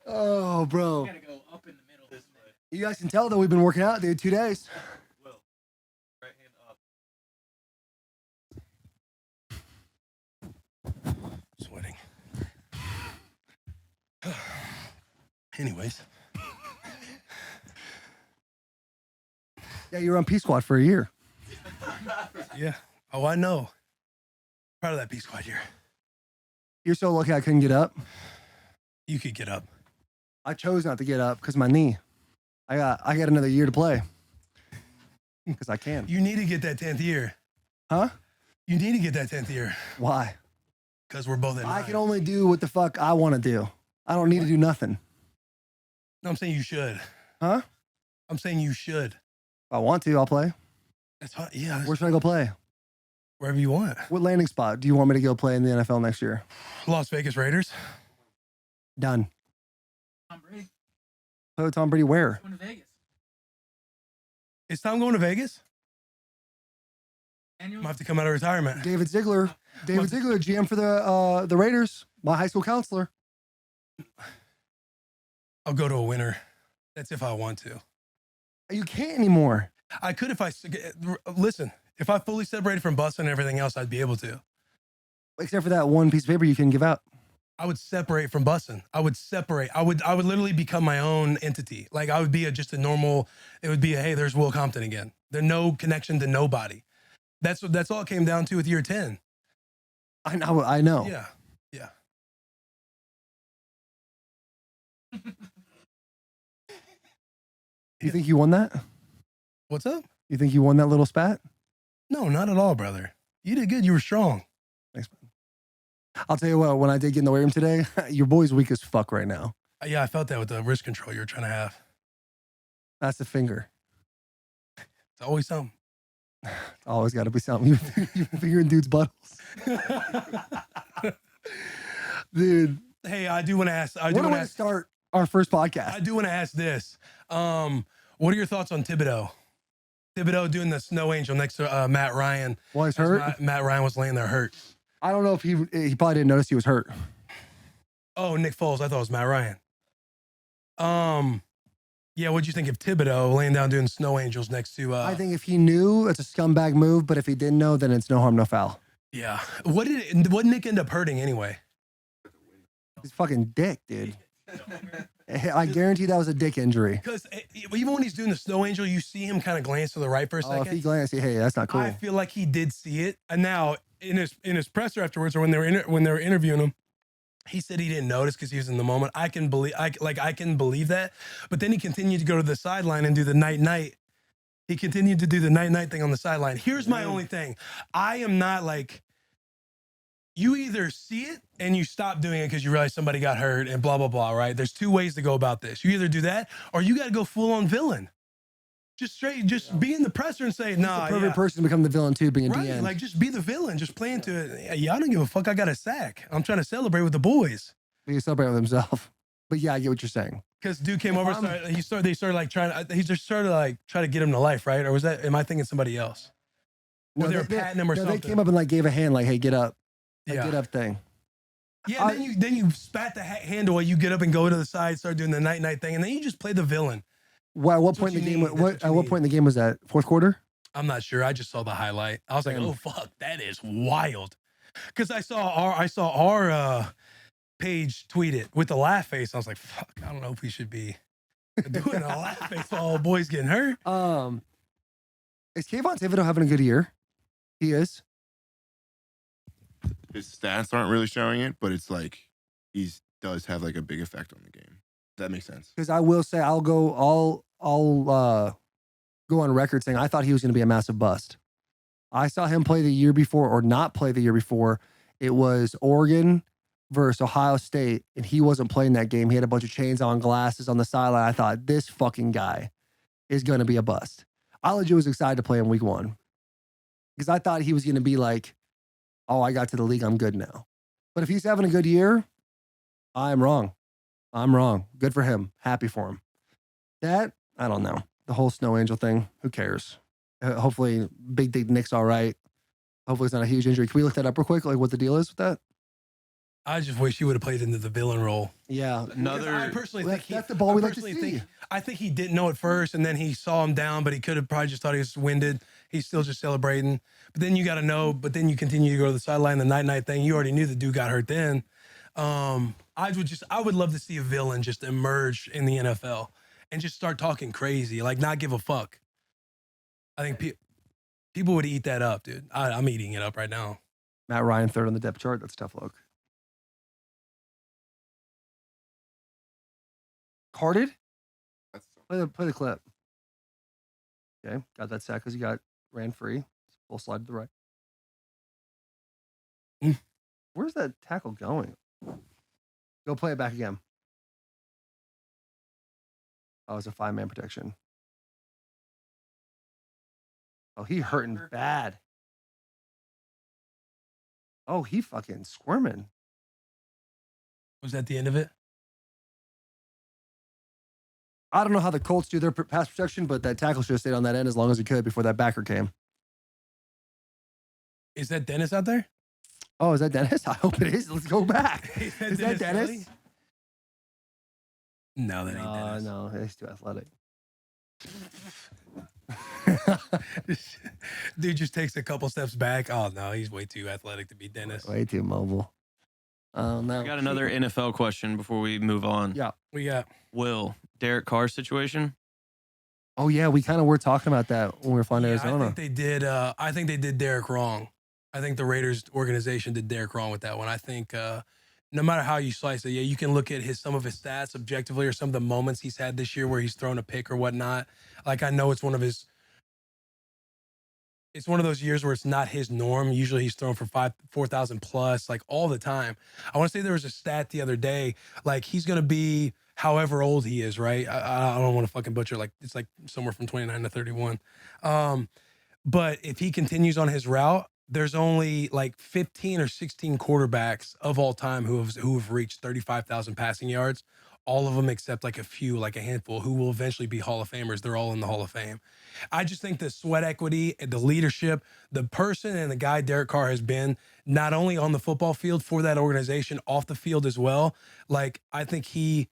Oh, bro. Gotta go up in the middle. This way. You guys can tell that we've been working out, dude. 2 days. Will. Right hand up. Sweating. Anyways. Yeah, you were on P Squad for a year. Yeah. Oh, I know. Proud of that P Squad year. You're so lucky I couldn't get up. You could get up. I chose not to get up because my knee. I got another year to play. Because I can. You need to get that 10th year. Huh? You need to get that 10th year. Why? Because we're both in I line. can only do what the fuck I want to do. I don't need to do nothing. No, I'm saying you should. Huh? I'm saying you should. If I want to, I'll play. That's fine. Yeah. Where should I go play? Wherever you want. What landing spot do you want me to go play in the NFL next year? Las Vegas Raiders. Done. Tom Brady. Play with Tom Brady where? Going to Vegas. Is Tom going to Vegas? Annual. Might have to come out of retirement. David Ziegler. David Ziegler, GM for the Raiders. My high school counselor. I'll go to a winner. That's if I want to. You can't anymore. I could if I listen. If I fully separated from Bussin and everything else, I'd be able to. Except for that one piece of paper you can give out. I would separate from Bussin. I would separate. I would literally become my own entity. Like I would be just a normal. It would be hey, there's Will Compton again. There's no connection to nobody. That's all it came down to with year 10. I know. Yeah. You think you won that? What's up? You think you won that little spat? No, not at all, brother. You did good. You were strong. Thanks, man. I'll tell you what, when I did get in the weight room today, your boy's weak as fuck right now. Yeah, I felt that with the wrist control you were trying to have. That's the finger. It's always something. Always got to be something. You've been fingering dudes' buttholes. Dude. Hey, I do want to ask. What do we start our first podcast? I do want to ask this. What are your thoughts on Thibodeau? Thibodeau doing the snow angel next to Matt Ryan. Well, he's hurt. Matt Ryan was laying there hurt. I don't know if he probably didn't notice he was hurt. Oh, Nick Foles. I thought it was Matt Ryan. Yeah, what'd you think of Thibodeau laying down doing snow angels next to I think if he knew, it's a scumbag move, but if he didn't know, then it's no harm, no foul. Yeah. What did Nick end up hurting anyway? He's fucking dick, dude. I guarantee that was a dick injury. Because even when he's doing the snow angel, you see him kind of glance to the right for a Oh, second. if he glanced, hey, that's not cool. I feel like he did see it. And now in his presser afterwards, or when they were interviewing him, he said he didn't notice because he was in the moment. I can believe that. But then he continued to go to the sideline and do the night. He continued to do the night thing on the sideline. Here's my only thing. I am not like, you either see it and you stop doing it because you realize somebody got hurt and blah, blah, blah, right? There's two ways to go about this. You either do that or you got to go full on villain. Just be in the presser and say, nah, the perfect person to become the villain too, being a right, DN. like just be the villain, just play into it. Yeah, I don't give a fuck. I got a sack. I'm trying to celebrate with the boys. He can celebrate with himself. But yeah, I get what you're saying. Because dude came over, they started like he just started like try to get him to life, right? Or am I thinking somebody else? Or they were patting him or something. They came up and like gave a hand, like, hey, get up. Like, Yeah. get up thing. Yeah, then you spat the hand away, you get up and go to the side, start doing the night thing, and then you just play the villain. Well, at what That's point in what the you game? need. That's what At you what need. point in the game was that? Fourth quarter? I'm not sure. I just saw the highlight. I was like, Damn. oh fuck, that is wild. Because I saw our page tweet it with the laugh face. I was like, fuck, I don't know if we should be doing a laugh face while all boys getting hurt. Is Kayvon Thibodeau having a good year? He is. His stats aren't really showing it, but it's like he does have like a big effect on the game. That makes sense. Because I will say, I'll go on record saying I thought he was going to be a massive bust. I saw him play the year before or not play the year before. It was Oregon versus Ohio State, and he wasn't playing that game. He had a bunch of chains on, glasses on the sideline. I thought, this fucking guy is going to be a bust. I legit was excited to play him week one because I thought he was going to be like, oh, I got to the league, I'm good now. But if he's having a good year, I'm wrong. I'm wrong. Good for him. Happy for him. That, I don't know. The whole snow angel thing, who cares? Hopefully Big Dick Nick's all right. Hopefully it's not a huge injury. Can we look that up real quick? Like what the deal is with that? I just wish he would have played into the villain role. Yeah. Because I personally think That's the ball we like to personally see. I think he didn't know at first, and then he saw him down, but he could have probably just thought he was winded. He's still just celebrating. But then you got to know. But then you continue to go to the sideline, the night thing. You already knew the dude got hurt then. I would love to see a villain just emerge in the NFL and just start talking crazy, like not give a fuck. I think people would eat that up, dude. I'm eating it up right now. Matt Ryan third on the depth chart. That's a tough look. Carded? Play the clip. Okay, got that sack because he ran free. Full slide to the right. Where's that tackle going? Go play it back again. Oh, it's a 5-man protection. Oh, he hurting bad. Oh, he fucking squirming. Was that the end of it? I don't know how the Colts do their pass protection, but that tackle should have stayed on that end as long as he could before that backer came. Is that Dennis out there? Oh, is that Dennis? I hope it is. Let's go back. Is that Dennis? Kelly? No, that ain't Dennis. No, he's too athletic. Dude just takes a couple steps back. Oh, no, he's way too athletic to be Dennis. Way too mobile. No. I got another NFL question before we move on. Yeah. We got Will, Derek Carr situation? Oh, yeah, we kind of were talking about that when we were flying to Arizona. I think they did Derek wrong. I think the Raiders organization did Derek wrong with that one. I think no matter how you slice it, yeah, you can look at some of his stats objectively or some of the moments he's had this year where he's thrown a pick or whatnot. Like I know it's one of those years where it's not his norm. Usually he's thrown for 4,000 plus, like all the time. I want to say there was a stat the other day, like he's going to be however old he is, right? I don't want to fucking butcher, like it's like somewhere from 29 to 31. But if he continues on his route, there's only like 15 or 16 quarterbacks of all time who have reached 35,000 passing yards. All of them except like a few, like a handful, who will eventually be Hall of Famers. They're all in the Hall of Fame. I just think the sweat equity, the leadership, the person and the guy Derek Carr has been, not only on the football field for that organization, off the field as well. Like, I think he's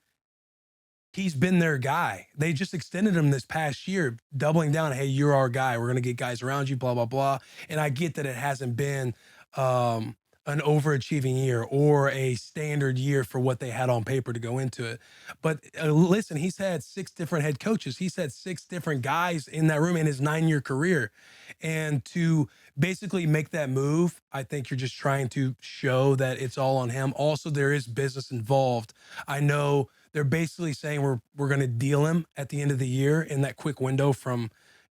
been their guy. They just extended him this past year, doubling down. Hey, you're our guy. We're going to get guys around you, blah, blah, blah. And I get that it hasn't been an overachieving year or a standard year for what they had on paper to go into it. But listen, he's had 6 different head coaches. He's had 6 different guys in that room in his 9-year career. And to basically make that move, I think you're just trying to show that it's all on him. Also, there is business involved. I know they're basically saying we're going to deal him at the end of the year in that quick window from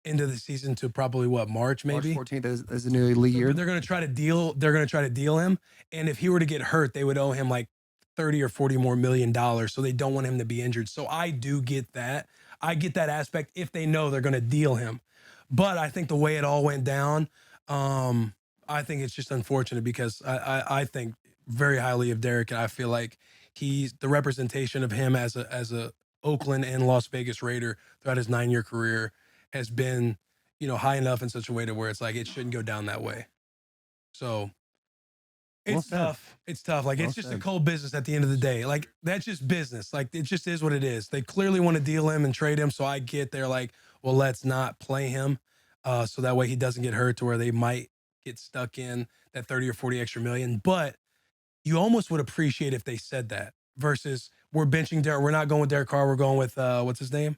end of the season to probably March maybe. March 14th is the new league year. They're going to try to deal. They're going to try to deal him, and if he were to get hurt, they would owe him like $30 or $40 more million. So they don't want him to be injured. So I do get that. I get that aspect if they know they're going to deal him. But I think the way it all went down, I think it's just unfortunate because I think very highly of Derek, and I feel like he's the representation of him as a Oakland and Las Vegas Raider throughout his 9-year career has been, high enough in such a way to where it's like it shouldn't go down that way. So it's tough. It's tough. Like it's just a cold business at the end of the day. Like that's just business. Like it just is what it is. They clearly want to deal him and trade him. So I get they're like, well, let's not play him. So that way he doesn't get hurt to where they might get stuck in that 30 or 40 extra million. But you almost would appreciate if they said that versus we're benching Derek. We're not going with Derek Carr. We're going with what's his name?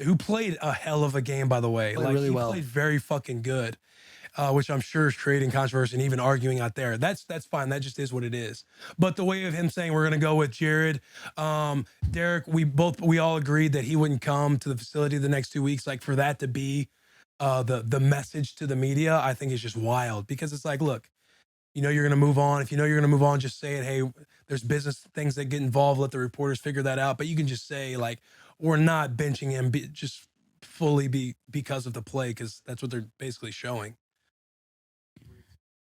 Who played a hell of a game, by the way. Played really well. Played very fucking good, which I'm sure is creating controversy and even arguing out there. That's fine. That just is what it is. But the way of him saying we're going to go with Jared, Derek, we all agreed that he wouldn't come to the facility the next 2 weeks. Like for that to be the message to the media, I think is just wild because it's like, look, you're going to move on. If you're going to move on, just say it. Hey, there's business things that get involved. Let the reporters figure that out. But you can just say like, we're not benching him just fully because of the play because that's what they're basically showing.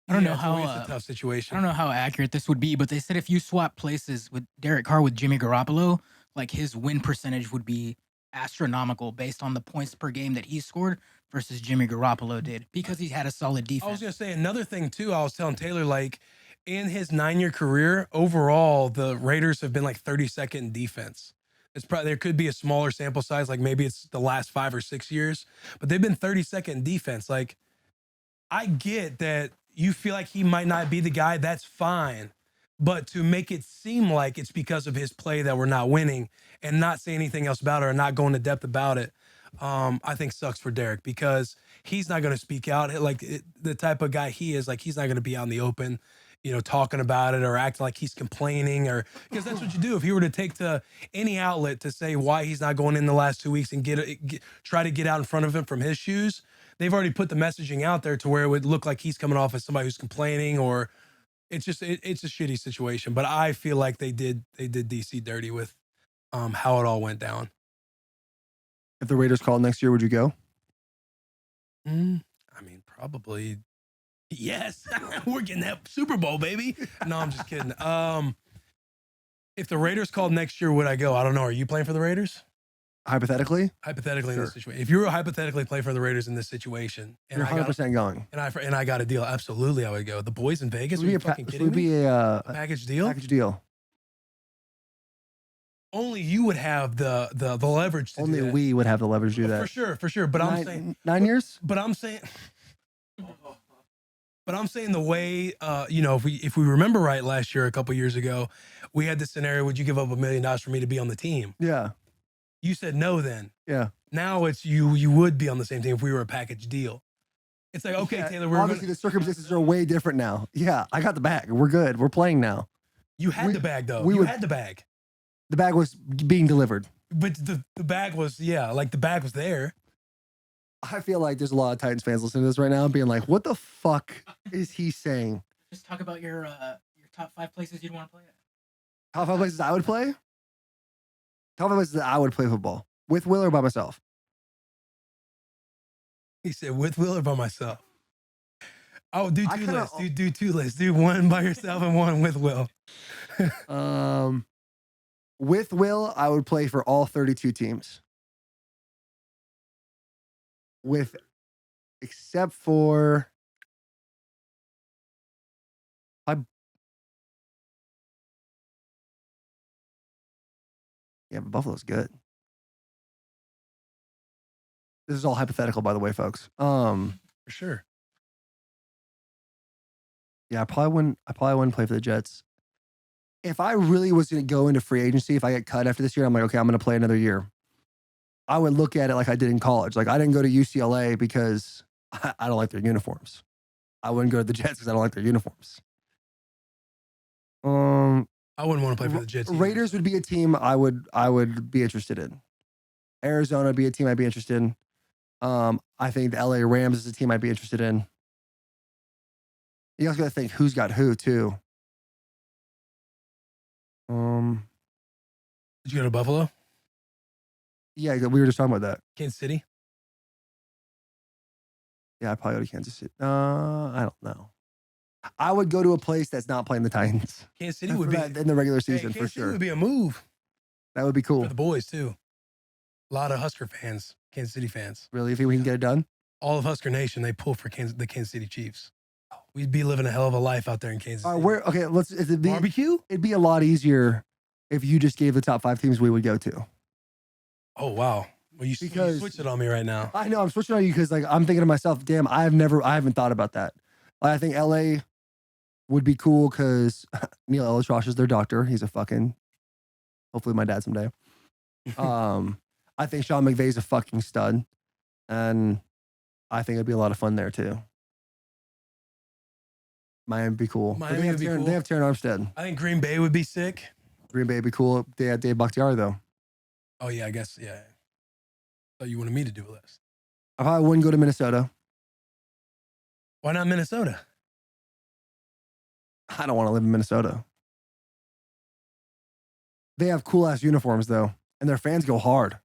I don't know how it's a tough situation. I don't know how accurate this would be, but they said if you swap places with Derek Carr with Jimmy Garoppolo, like his win percentage would be astronomical based on the points per game that he scored versus Jimmy Garoppolo did because he had a solid I was defense. gonna say another thing too. I was telling Taylor, like in his 9-year career, overall, the Raiders have been like 32nd in defense. It's probably there could be a smaller sample size, like maybe it's the last 5 or 6 years, but they've been 32nd in defense. Like, I get that you feel like he might not be the guy. That's fine, but to make it seem like it's because of his play that we're not winning and not say anything else about it or not go into depth about it, I think sucks for Derek because he's not going to speak out. The type of guy he is, like he's not going to be out in the open, talking about it or acting like he's complaining or because that's what you do. If he were to take to any outlet to say why he's not going in the last 2 weeks and try to get out in front of him from his shoes, they've already put the messaging out there to where it would look like he's coming off as somebody who's complaining or it's just it's a shitty situation. But I feel like they did DC dirty with how it all went down. If the Raiders called next year, would you go? I mean, probably yes. We're getting that Super Bowl, baby. No, I'm just kidding. If the Raiders called next year, would I go? I don't know. Are you playing for the Raiders? Hypothetically, Hypothetically, in Sure. this situation, if you were hypothetically play for the Raiders in this situation, and you're I got 100% going. and I got a deal, absolutely, I would go. The boys in Vegas, This are you would be a, fucking this kidding would me? be A package deal? package deal. Only you would have the leverage to Only do that. we would have the leverage to do Oh, that. for sure. But I'm Nine- saying, 9 years? but I'm saying, the way, if we remember right, last year, a couple years ago, we had this scenario: would you give up $1 million for me to be on the team? Yeah. You said no. Then Yeah. now it's you would be on the same team if we were a package deal. It's like, okay, Yeah, Taylor, we're obviously the circumstances are way different now. Yeah, I got the bag. We're good. We're playing now. you had we- the bag though. we You would- had the bag, The bag was being delivered. but the bag was the bag was there. I feel like there's a lot of Titans fans listening to this right now being like, what the fuck is he saying? Just talk about your top 5 places you'd want to play at. Top 5 places I would play? Top 5 places that I would play football. With Will or by myself? He said, with Will or by myself? Oh, do I two kinda- lists. Do 2 lists. Do one by yourself and one with Will. With Will, I would play for all 32 teams. Except for yeah, but Buffalo's good. This is all hypothetical, by the way, folks. For sure. Yeah, I probably wouldn't play for the Jets. If I really was going to go into free agency, if I get cut after this year, I'm like, okay, I'm going to play another year. I would look at it like I did in college. Like I didn't go to UCLA because I don't like their uniforms. I wouldn't go to the Jets because I don't like their uniforms. I wouldn't want to play for the Jets either. Raiders would be a team I would be interested in. Arizona would be a team I'd be interested in. I think the LA Rams is a team I'd be interested in. You also got to think who's got who too. Did you go to Buffalo? Yeah, we were just talking about that. Kansas City? Yeah, I'd probably go to Kansas City. I don't know. I would go to a place that's not playing the Titans. Kansas City would be in the regular season Kansas for City sure. would be a move That would be cool. for the boys too. A lot of Husker fans, Kansas City fans. Really, if we can get it done. All of Husker Nation, they pull for the Kansas City Chiefs. We'd be living a hell of a life out there in Kansas City. Barbecue? Barbecue? It'd be a lot easier if you just gave the top 5 teams we would go to. Oh wow! Well, you Because- switched it on me right now. I know I'm switching on you because like I'm thinking to myself, damn, I haven't thought about that. Like, I think LA would be cool because Neil Elitrosh is their doctor. He's a fucking, hopefully my dad someday. I think Sean McVay's a fucking stud, and I think it'd be a lot of fun there too. Miami would be cool. But Miami would be cool. They have Terran Armstead. I think Green Bay would be sick. Green Bay would be cool. They had Dave Bakhtiari though. Oh yeah, I guess yeah. Thought you wanted me to do a list. I probably wouldn't go to Minnesota. Why not Minnesota? I don't want to live in Minnesota. They have cool ass uniforms though, and their fans go hard.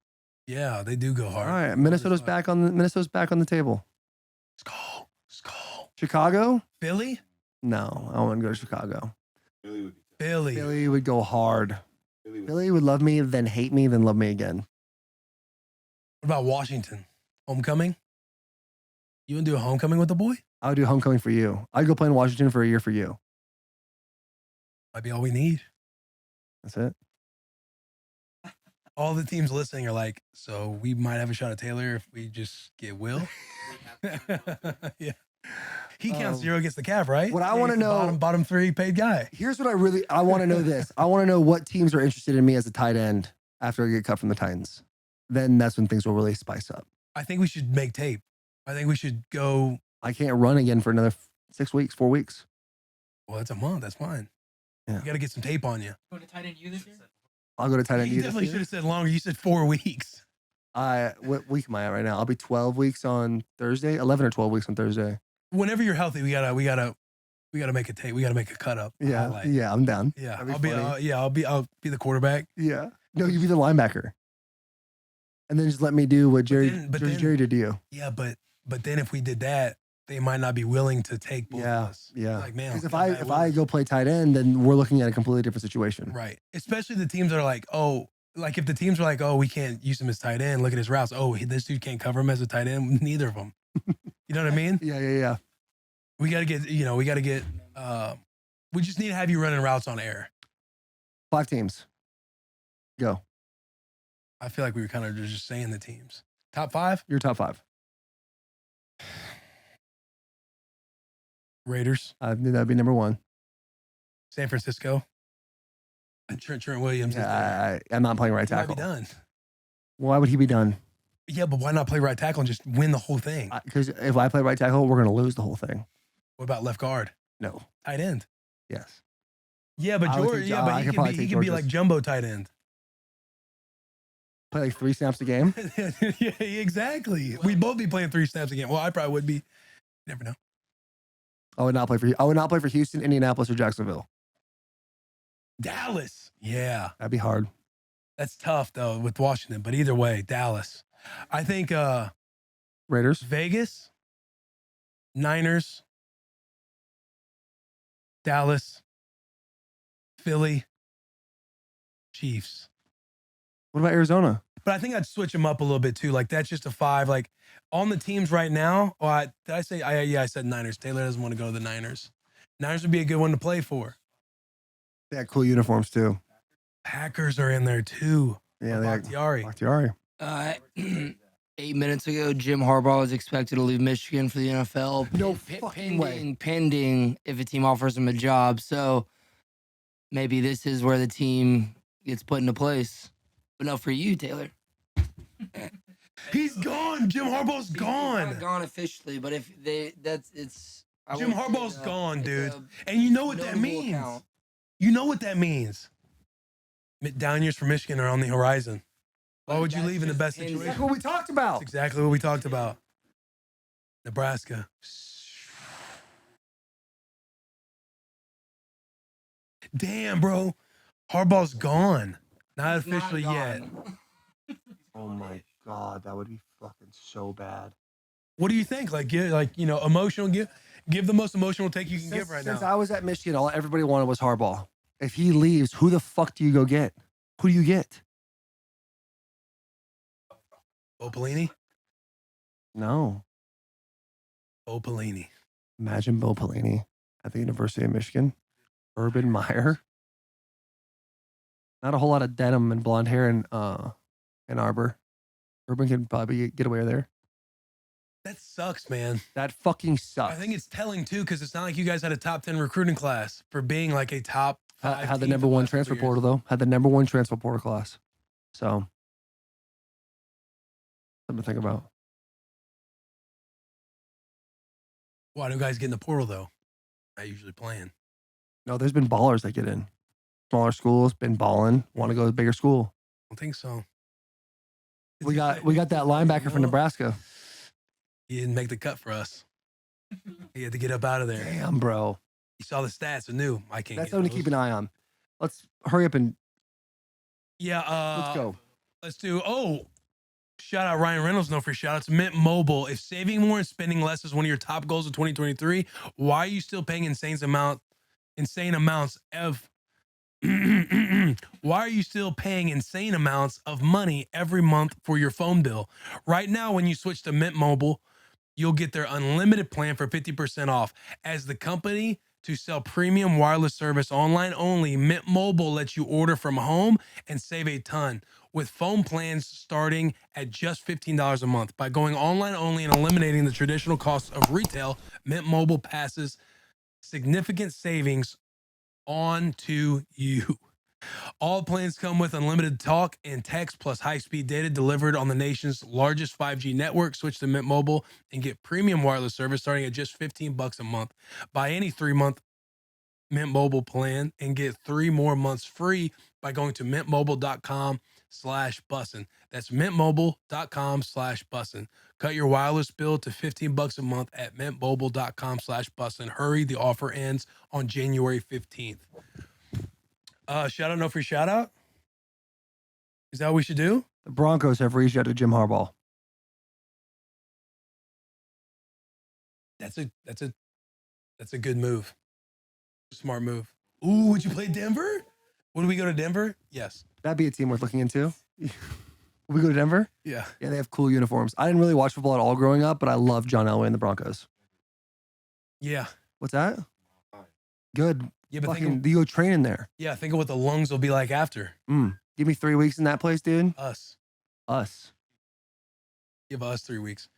Yeah, they do go hard. All right, Minnesota's back on the table. Skull. Skull. Chicago? Philly? No, I wouldn't go to Chicago. Philly. Philly would go hard. Philly would love me, then hate me, then love me again. What about Washington? Homecoming? You want to do a homecoming with the boy? I would do homecoming for you. I'd go play in Washington for a year for you. Might be all we need. That's it. All the teams listening are like, so we might have a shot at Taylor if we just get Will. Yeah. He counts 0 against the cap, right? What I want to know, bottom 3 paid guy. here's what I want to know this. I want to know what teams are interested in me as a tight end after I get cut from the Titans. Then that's when things will really spice up. I think we should make tape. I think we should go. I can't run again for another 6 weeks, 4 weeks. Well, that's a month. That's fine. Yeah. You got to get some tape on you. Going to tight end you this year? I'll go to tight end. You definitely should have said longer. You said 4 weeks. What week am I at right now? I'll be 12 weeks on Thursday, 11 or 12 weeks on Thursday. Whenever you're healthy, we gotta make a tape. We gotta make a cut up. Yeah, highlight. yeah, I'm down. Yeah, That'd be funny. I'll be the quarterback. Yeah. No, you be the linebacker. And then just let me do what Jerry did to you. Yeah, but then if we did that, they might not be willing to take both of us. Yeah. Like, man, Because if I go play tight end, then we're looking at a completely different situation. right. Especially the teams that are like, oh, like if the teams are like, oh, we can't use him as tight end. Look at his routes. Oh, this dude can't cover him as a tight end. Neither of them. You know what I mean? Yeah. We got to get, we just need to have you running routes on air. 5 teams. Go. I feel like we were kind of just saying the teams. Top 5? You're top 5. Raiders. That'd be number 1. San Francisco. And Trent Williams. I'm not playing right He might tackle. be done. Why would he be done? Yeah, but why not play right tackle and just win the whole thing? Because if I play right tackle, we're going to lose the whole thing. What about left guard? No. Tight end. Yes. Yeah, but I would George. take Yeah, I but could probably he take could be George's. like jumbo tight end. Play like 3 snaps a game. Yeah, exactly. We'd both be playing 3 snaps a game. Well, I probably would be. You never know. I would not play for Houston, Indianapolis, or Jacksonville. Dallas. Yeah, That'd be hard. that's tough though with Washington. But either way, Dallas. I think Raiders. Vegas, Niners, Dallas, Philly, Chiefs. What about Arizona? But I think I'd switch them up a little bit too. Like that's just a 5. Like on the teams right now. Oh, did I say? I said Niners. Taylor doesn't want to go to the Niners. Niners would be a good one to play for. They had cool uniforms too. Packers are in there too. Yeah, they had Bakhtiari. Bakhtiari. 8 minutes ago, Jim Harbaugh was expected to leave Michigan for the NFL. No fucking way. Pending if a team offers him a job. So maybe this is where the team gets put into place. But no, for you, Taylor. He's gone. Jim Harbaugh's He's gone. not gone officially, but if it's. I Jim won't say Harbaugh's it, gone, it's dude. a And you know what that notable means. account. You know what that means. Down years for Michigan are on the horizon. Why would you That's leave in the just best pending. situation? That's what we talked about. That's exactly what we talked about. Nebraska. Damn, bro. Harbaugh's gone. Not He's not officially yet. gone. Oh my god, that would be fucking so bad. What do you think? Like, emotional. Give the most emotional take you can give right Since now. I was at Michigan, all everybody wanted was Harbaugh. If he leaves, who the fuck do you go get? Who do you get? Bo Pelini. No. Bo Pelini. Imagine Bill Pelini at the University of Michigan. Urban Meyer. Not a whole lot of denim and blonde hair in Ann Arbor. Urban can probably get away there. That sucks, man. That fucking sucks. I think it's telling too, because it's not like you guys had a top 10 recruiting class for being like a top 5 had the team number for one last couple transfer years. portal though. Had the number 1 transfer portal class. So something to think about. Why do guys get in the portal though? Not usually playing. No, there's been ballers that get in. Smaller schools, been balling, want to go to a bigger school. I don't think so. We got that linebacker from Nebraska. He didn't make the cut for us. He had to get up out of there. Damn, bro. He saw the stats and knew I can't. That's get something to those. keep an eye on. Let's hurry up and Yeah. let's go. Let's do. Oh, shout out Ryan Reynolds. No free shout outs. Mint Mobile. If saving more and spending less is one of your top goals of 2023, why are you still paying insane amounts of Why are you still paying insane amounts of money every month for your phone bill? Right now, when you switch to Mint Mobile, you'll get their unlimited plan for 50% off. As the company to sell premium wireless service online only, Mint Mobile lets you order from home and save a ton with phone plans starting at just $15 a month. By going online only and eliminating the traditional costs of retail, Mint Mobile passes significant savings on to you. All plans come with unlimited talk and text plus high-speed data delivered on the nation's largest 5G network. Switch to Mint Mobile and get premium wireless service starting at just $15 a month. Buy any 3-month Mint Mobile plan and get 3 more months free by going to mintmobile.com/bussin. That's mintmobile.com/bussin. Cut your wireless bill to $15 a month at mintmobile.com/bussin. Hurry, the offer ends on January 15th. Shout out, no free shout out. Is that what we should do? The Broncos have reached out to Jim Harbaugh. That's a good move. Smart move. Ooh, would you play Denver? Would we go to Denver? Yes. That'd be a team worth looking into. Will we go to Denver? Yeah. Yeah, they have cool uniforms. I didn't really watch football at all growing up, but I love John Elway and the Broncos. Yeah. What's that? Good. Yeah, but Fucking, you go training there. think of what the lungs will be like after. Give me 3 weeks in that place, dude. Us. Give us 3 weeks.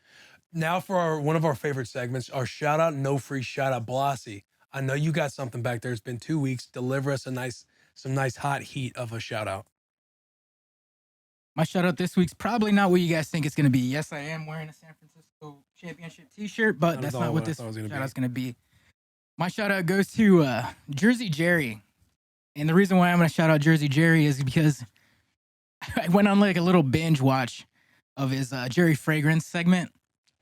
Now for one of our favorite segments, our shout out, no free shout out. Blasi, I know you got something back there. It's been 2 weeks. Deliver us some nice hot heat of a shout out. My shout out this week's probably not what you guys think it's going to be. Yes, I am wearing a San Francisco championship t-shirt, but that's not what this shout out's going to be. My shout out goes to Jersey Jerry. And the reason why I'm going to shout out Jersey Jerry is because I went on like a little binge watch of his Jerry Fragrance segment.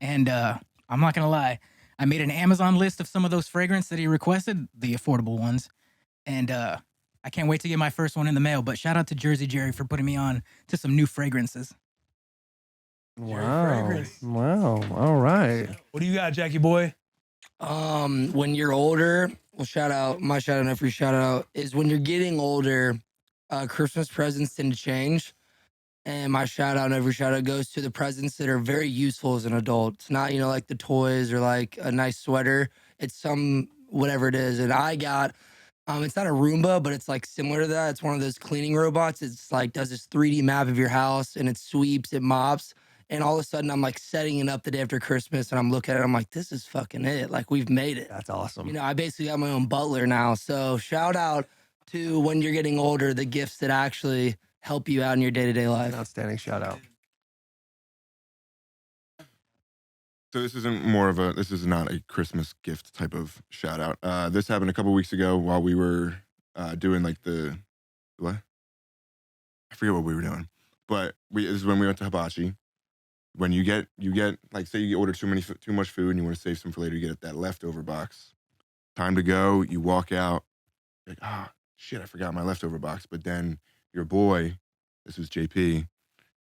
And I'm not going to lie, I made an Amazon list of some of those fragrances that he requested, the affordable ones. And I can't wait to get my first one in the mail. But shout out to Jersey Jerry for putting me on to some new fragrances. Wow. Wow. All right. What do you got, Jackie boy? When you're older, well, my shout out, no free shout out is when you're getting older, Christmas presents tend to change. And my shout out, no free shout out goes to the presents that are very useful as an adult. It's not, like the toys or like a nice sweater. It's some, whatever it is. And I got, it's not a Roomba, but it's like similar to that. It's one of those cleaning robots. It's like does this 3D map of your house and it sweeps, it mops. And all of a sudden I'm like setting it up the day after Christmas and I'm looking at it. I'm like, this is fucking it. Like we've made it. That's awesome. I basically got my own butler now. So shout out to when you're getting older, the gifts that actually help you out in your day-to-day life. An outstanding shout out. So this is not a Christmas gift type of shout out. This happened a couple weeks ago while we were doing like what? I forget what we were doing, but this is when we went to Hibachi. When you get like, say you order too much food and you want to save some for later, you get that leftover box. Time to go. You walk out. You're like, shit, I forgot my leftover box. But then your boy, this was JP,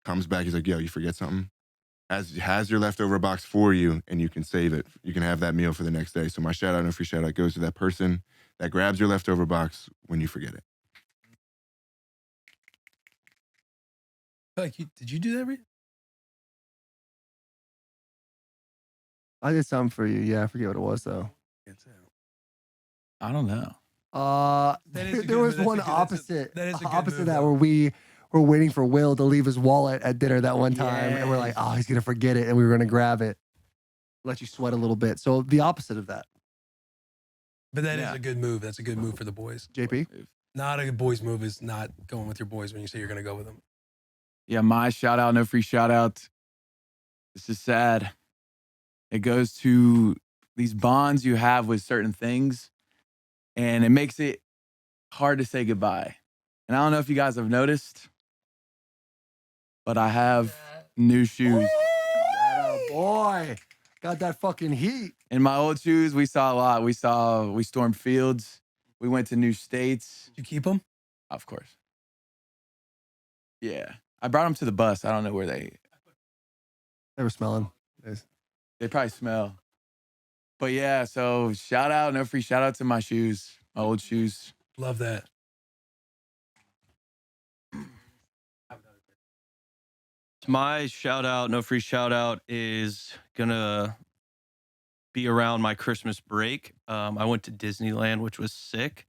comes back. He's like, yo, you forget something? Has your leftover box for you, and you can save it. You can have that meal for the next day. So my shout out, no free shout out, goes to that person that grabs your leftover box when you forget it. Like, did you do that, Reed? I did something for you. Yeah, I forget what it was though. I don't know. There was one opposite. That is a good opposite move, that though. where we were waiting for Will to leave his wallet at dinner that one time, and we're like, he's gonna forget it, and we were gonna grab it, let you sweat a little bit. So the opposite of that. But that is a good move. That's a good move for the boys. JP, Not a good boys move is not going with your boys when you say you're going to go with them. Yeah, my shout out, no free shout out. This is sad. It goes to these bonds you have with certain things, and it makes it hard to say goodbye. And I don't know if you guys have noticed, but I have new shoes. oh boy, got that fucking heat. In my old shoes, we saw a lot. We stormed fields. We went to new states. Did you keep them? Of course. Yeah. I brought them to the bus. I don't know where they were smelling. They probably smell. But yeah, so shout out, no free shout out to my shoes, my old shoes. Love that. My shout out, no free shout out, is gonna be around my Christmas break. I went to Disneyland, which was sick.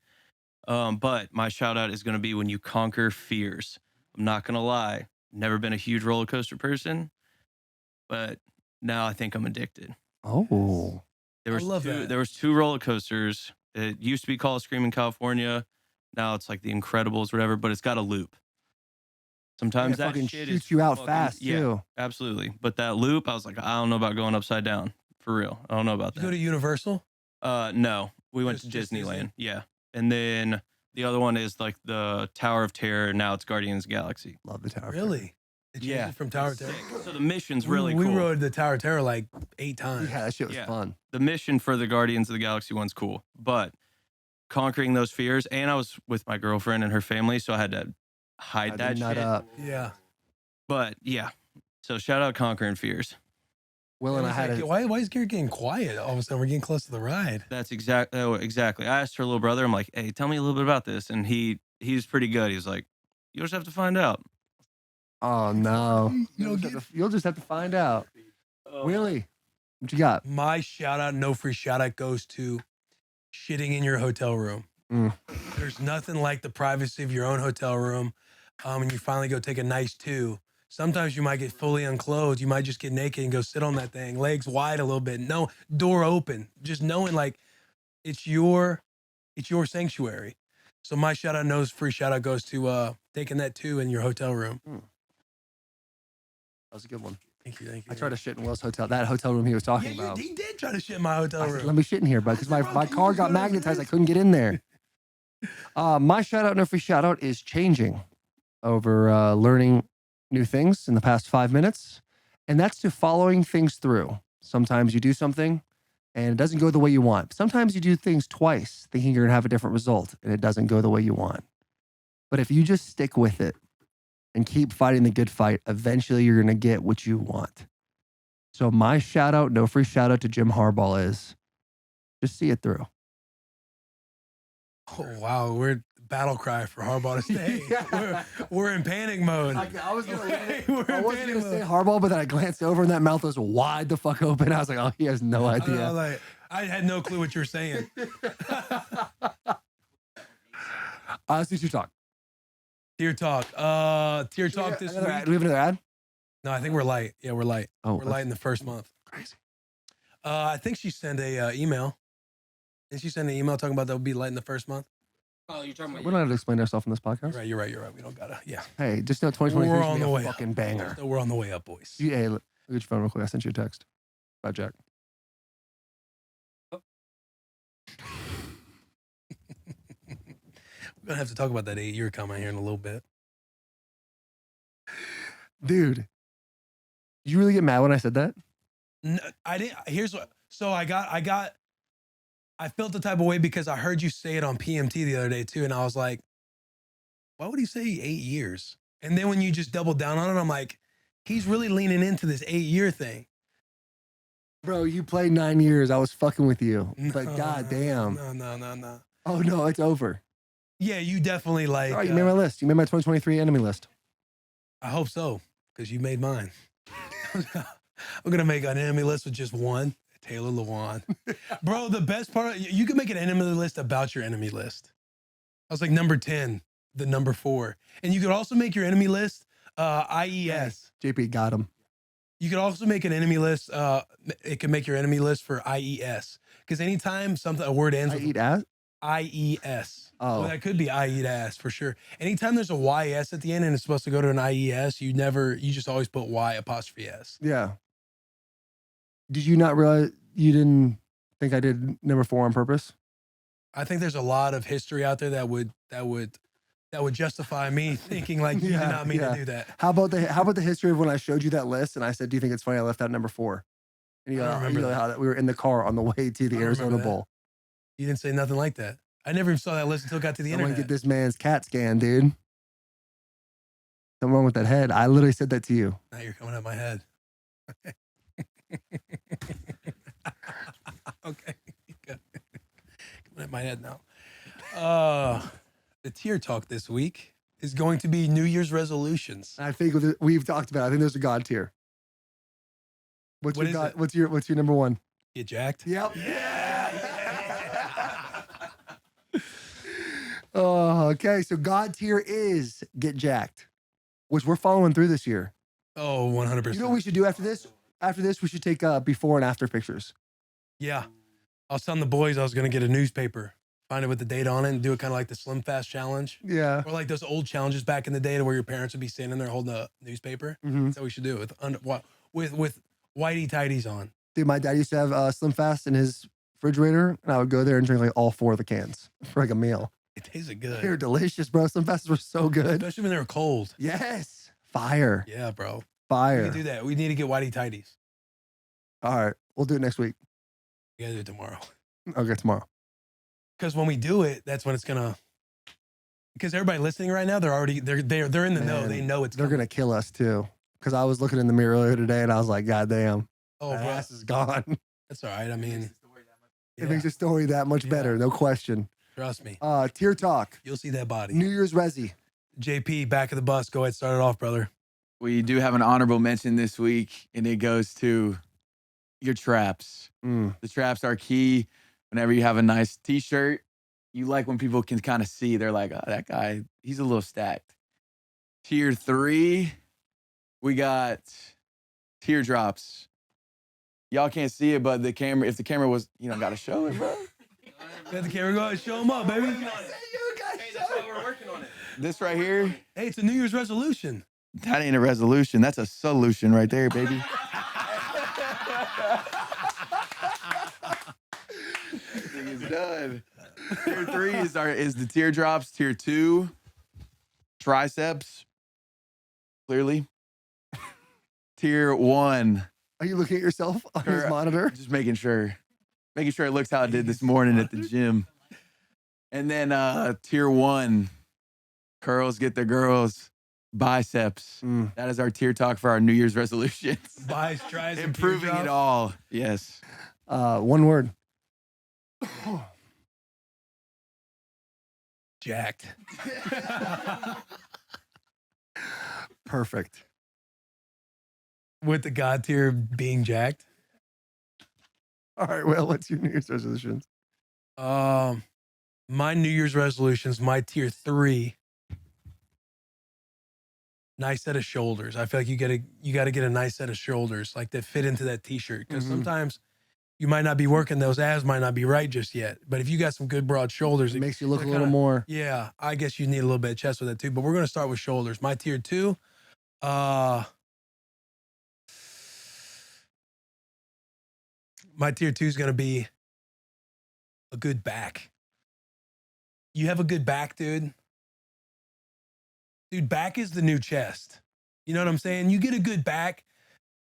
But my shout out is gonna be when you conquer fears. I'm not gonna lie, never been a huge roller coaster person, but now I think I'm addicted. Oh, There I was love two, that. There was two roller coasters. It used to be called Screaming California. Now it's like the Incredibles, whatever. But it's got a loop. Sometimes it that fucking shit shoots is you out fucking- fast yeah, too. absolutely. But that loop, I was like, I don't know about going upside down for real. I don't know about Did you go that. to Universal? No, we went to Just Disney? Disneyland. Yeah, and then the other one is like the Tower of Terror. Now it's Guardians of the Galaxy. Love the tower. Really? They changed Yeah, it from Tower it's Terror. sick. So the mission's really we cool. rode the Tower Terror like 8 times. Yeah, that shit was Yeah. fun. The mission for the Guardians of the Galaxy one's cool, but conquering those fears, and I was with my girlfriend and her family, so I had to hide Had that to nut shit. up. Yeah. But yeah, so shout out conquering fears. Will and I had Why is Garrett getting quiet? All of a sudden, we're getting close to the ride. That's exactly. I asked her little brother, I'm like, hey, tell me a little bit about this, and he's pretty good. He's like, you'll just have to find out. Oh no! You don't You'll just have to find out. Willie, what you got? My shout out, no free shout out, goes to shitting in your hotel room. Mm. There's nothing like the privacy of your own hotel room. And you finally go take a nice 2. Sometimes you might get fully unclothed. You might just get naked and go sit on that thing, legs wide a little bit. No door open. Just knowing like it's your sanctuary. So my shout out, no free shout out, goes to taking that 2 in your hotel room. That was a good one. Thank you. I tried to shit in Will's hotel. That hotel room he was talking Yeah, about. he did try to shit in my hotel I room. said, let me shit in here, bro, because I said, my bro, can you car just got go downstairs? magnetized. I couldn't get in there. My shout out, no free shout out, is changing over learning new things in the past 5 minutes. And that's to following things through. Sometimes you do something and it doesn't go the way you want. Sometimes you do things twice thinking you're going to have a different result and it doesn't go the way you want. But if you just stick with it and keep fighting the good fight, eventually you're going to get what you want. So my shout out, no free shout out to Jim Harbaugh is just see it through. Oh wow, we're battle cry for Harbaugh to stay. we're in panic mode. I was going Okay, to we're I in wasn't panic going to say mode. Harbaugh, but then I glanced over and that mouth was wide the fuck open. I was like, oh, he has no I idea. know, like, I had no clue what you were saying. Let's do talk. Tier talk. Tier talk this Do week. we have another ad? No, I think we're light. Yeah, we're light. Oh, We're light in the first month. crazy. I think she sent a email. Didn't she send an email talking about that would be light in the first month? Oh, you're talking We about don't have to explain ourselves in this podcast. You're right. We don't gotta. Yeah. Hey, just know 2023 We're is on gonna the be way a up. fucking banger. So we're on the way up, boys. Hey, look at your phone real quick. I sent you a text about Jack. We're gonna have to talk about that 8-year comment here in a little bit. Dude, you really get mad when I said that? No, I didn't. Here's what. So I felt the type of way because I heard you say it on PMT the other day too, and I was like, why would he say 8 years? And then when you just doubled down on it, I'm like, he's really leaning into this 8-year thing. Bro, you played 9 years. I was fucking with you. But No, goddamn. No. Oh, no, it's over. Yeah, you definitely like. All right, you made my list. You made my 2023 enemy list. I hope so, because you made mine. I'm gonna make an enemy list with just one. Taylor Lewan. Bro, the best part, you can make an enemy list about your enemy list. I was like number 10, the number 4. And you could also make your enemy list IES. JP got him. You could also make an enemy list. It can make your enemy list for IES. Because anytime a word ends I with eat ass? IES. Oh. Well, that could be I eat ass for sure. Anytime there's a YS at the end and it's supposed to go to an IES, you just always put Y''S. Yeah. Did you not realize you didn't think I did number 4 on purpose? I think there's a lot of history out there that would justify me thinking like you did not mean to do that. How about the history of when I showed you that list and I said, do you think it's funny I left out number 4? And you I go, don't remember you know that. how that we were in the car on the way to the I don't Arizona remember that. Bowl. You didn't say nothing like that. I never even saw that list until it got to the I want to internet. get this man's CAT scan, dude. Something wrong with that head. I literally said that to you. Now you're coming at my head. Okay. Good. Coming at my head now. The tier talk this week is going to be New Year's resolutions. I think we've talked about it. I think there's a God tier. What's What your is God? it? What's your number one? Get jacked. Yep. Oh, okay. So God tier is get jacked, which we're following through this year. Oh, 100%. You know what we should do after this? After this, we should take before and after pictures. Yeah. I was telling the boys I was going to get a newspaper, find it with the date on it, and do it kind of like the Slim Fast challenge. Yeah. Or like those old challenges back in the day to where your parents would be standing there holding a newspaper. Mm-hmm. That's what we should do with whitey tighties on. Dude, my dad used to have Slim Fast in his refrigerator, and I would go there and drink like all 4 of the cans for like a meal. It tasted good. They're delicious, bro. Slim Fasts were so good. Especially when they were cold. Yes. Fire. Yeah, bro. We Fire. can do that. We need to get whitey tighties. All right. We'll do it next week. We got to do it tomorrow. Okay, tomorrow. Because when we do it, that's when it's gonna. Because everybody listening right now, they're in the know. Man, They know they're gonna kill us too. Because I was looking in the mirror earlier today, and I was like, God damn, Oh, my bro, ass is gone. that's all right. I mean, It makes the story that much better, no question. trust me. Tier talk. You'll see that body. New Year's resi. JP, back of the bus. Go ahead, start it off, brother. We do have an honorable mention this week, and it goes to your traps. The traps are key. Whenever you have a nice t-shirt, you like when people can kind of see. They're like, oh, that guy, he's a little stacked. Tier 3, we got teardrops. Y'all can't see it, but the camera, if the camera was, got to show it, bro. Got the camera going. Show them up, baby. Hey, that's why we're working on it. This right here, Hey, it's a New Year's resolution. that ain't a resolution. That's a solution right there, baby. Thing is done. Tier 3 is the teardrops. Tier 2, triceps. Clearly. Tier 1. Are you looking at yourself on his monitor? Just making sure it looks how it did this morning at the gym. And then tier 1, curls get the girls. Biceps. That is our tier talk for our New Year's resolutions. Biceps, triceps, Improving it all. Yes. One word. Jacked. Perfect. With the God tier being jacked. All right, well, what's your New Year's resolutions? My New Year's resolutions, my tier 3. Nice set of shoulders. I feel like you gotta get a nice set of shoulders like that fit into that t-shirt. Because sometimes you might not be working, those abs might not be right just yet. But if you got some good broad shoulders, It makes you look a little more. Yeah, I guess you need a little bit of chest with that too. But we're gonna start with shoulders. My tier 2, my tier 2 is gonna be a good back. You have a good back, dude. Dude, back is the new chest. You know what I'm saying? You get a good back,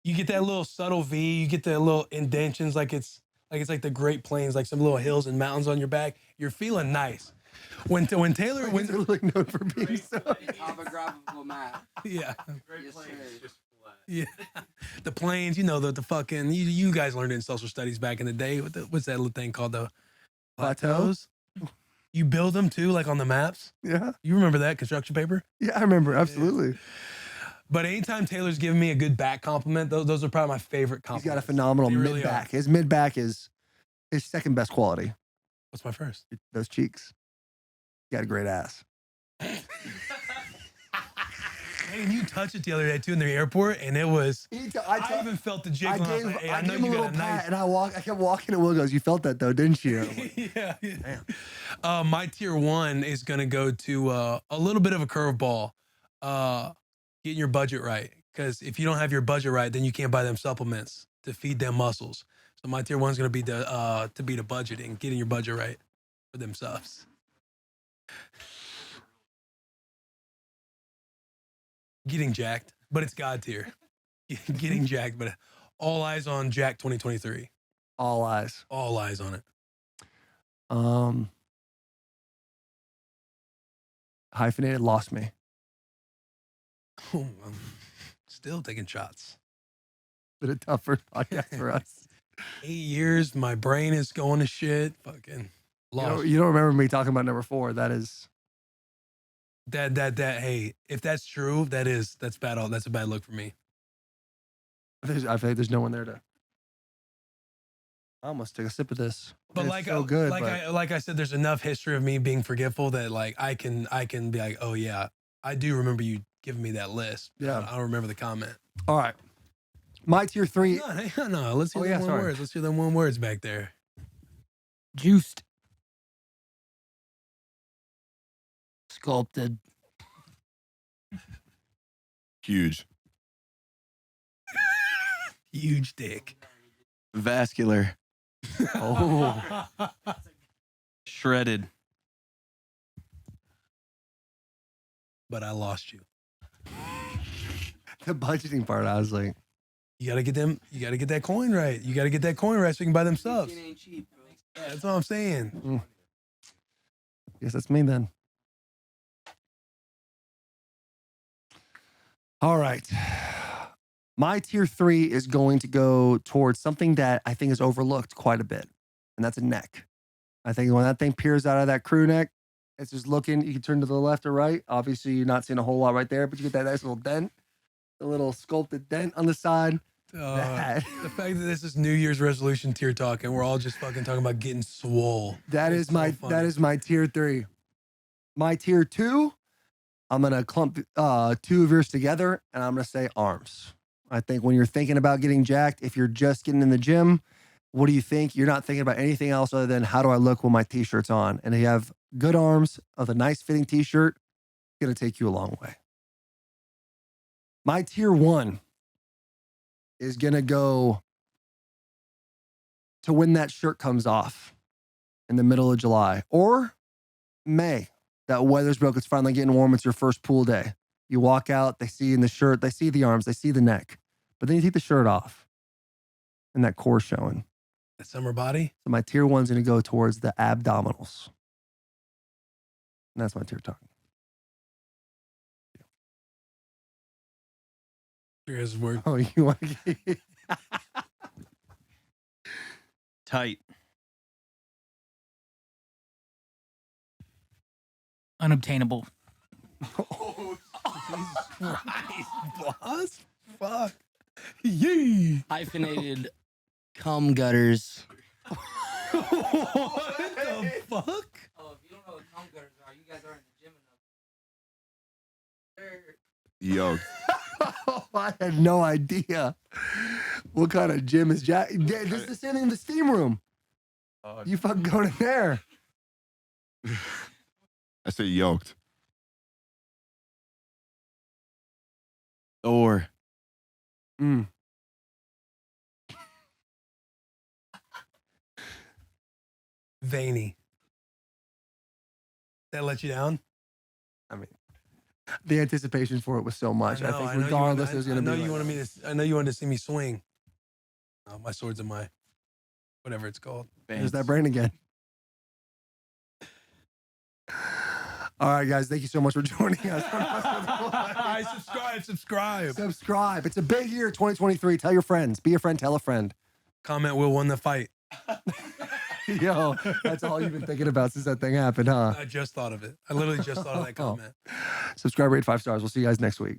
you get that little subtle V, you get the little indentions like it's like the Great Plains, like some little hills and mountains on your back. You're feeling nice. When Taylor He's really known for being so. Topographical map. yeah. Yes, sir. Yeah. The plains, the fucking you guys learned in social studies back in the day. What's that little thing called, the plateaus? You build them too, like on the maps. Yeah. You remember that construction paper? Yeah, I remember. Absolutely. Yeah. But anytime Taylor's giving me a good back compliment, those are probably my favorite compliments. He's got a phenomenal They mid really back. are. His mid back is his second best quality. What's my first? Those cheeks. You got a great ass. Hey, and you touched it the other day too in the airport, and it was. I even felt the jiggle. I and I was like, hey, I gave know him a you little got a nice. pat, and I kept walking, and Will goes, "You felt that though, didn't you?" I'm like, Yeah. My tier 1 is gonna go to a little bit of a curveball. Getting your budget right, because if you don't have your budget right, then you can't buy them supplements to feed them muscles. So my tier 1 is gonna be the budgeting, getting your budget right for them subs. Getting jacked, but it's God tier. Getting jacked, but all eyes on Jack 2023. all eyes. All eyes on it. Hyphenated lost me. I'm still taking shots. Been a tougher podcast for us. 8 years, my brain is going to shit. Fucking lost. You don't remember me talking about number 4. That is Hey, if that's true, that's bad. That's a bad look for me. I feel like there's no one there to. I almost took a sip of this. But It's like, so good. like I said, there's enough history of me being forgetful that like I can be like, oh yeah, I do remember you giving me that list. Yeah. I don't remember the comment. All right. My tier 3. No, let's hear them one words. Let's hear them one words back there. Juiced. Sculpted. Huge. Huge dick. Vascular. Oh. Shredded. But I lost you. The budgeting part, I was like, You gotta get that coin right. You gotta get that coin right so you can buy them subs. Yeah, that's what I'm saying. Yes, that's me then. All right. My tier 3 is going to go towards something that I think is overlooked quite a bit, and that's a neck. I think when that thing peers out of that crew neck, it's just looking. You can turn to the left or right. Obviously, you're not seeing a whole lot right there, but you get that nice little dent, the little sculpted dent on the side. The fact that this is New Year's resolution tier talk and we're all just fucking talking about getting swole. That is my tier 3. My tier 2, I'm gonna clump 2 of yours together, and I'm gonna say arms. I think when you're thinking about getting jacked, if you're just getting in the gym, what do you think? You're not thinking about anything else other than how do I look when my t-shirt's on? And if you have good arms of a nice fitting t-shirt, it's gonna take you a long way. My tier 1 is gonna go to when that shirt comes off in the middle of July or May. That weather's broke. It's finally getting warm. It's your first pool day. You walk out, they see in the shirt, they see the arms, they see the neck, but then you take the shirt off and that core showing. The summer body. So my tier 1's going to go towards the abdominals. And that's my tier talk. Here's word. Oh, you want to get Tight. Unobtainable. Oh, Jesus Christ, boss. Fuck. Yee. Hyphenated cum gutters. What the fuck? Oh, if you don't know what cum gutters are, you guys aren't in the gym Yo, enough. I had no idea what kind of gym is Jack. This is the same thing in the steam room. You fucking go in there. I say yoked. Thor. Veiny. That let you down? I mean, the anticipation for it was so much. I think regardless, there's going to be. I know you wanted to see me swing. Oh, my swords and my whatever it's called. There's that brain again. All right, guys. Thank you so much for joining us. Subscribe. It's a big year, 2023. Tell your friends. Be a friend. Tell a friend. Comment Will won the fight. Yo, that's all you've been thinking about since that thing happened, huh? I just thought of it. I literally just thought of that comment. Subscribe, rate 5 stars. We'll see you guys next week.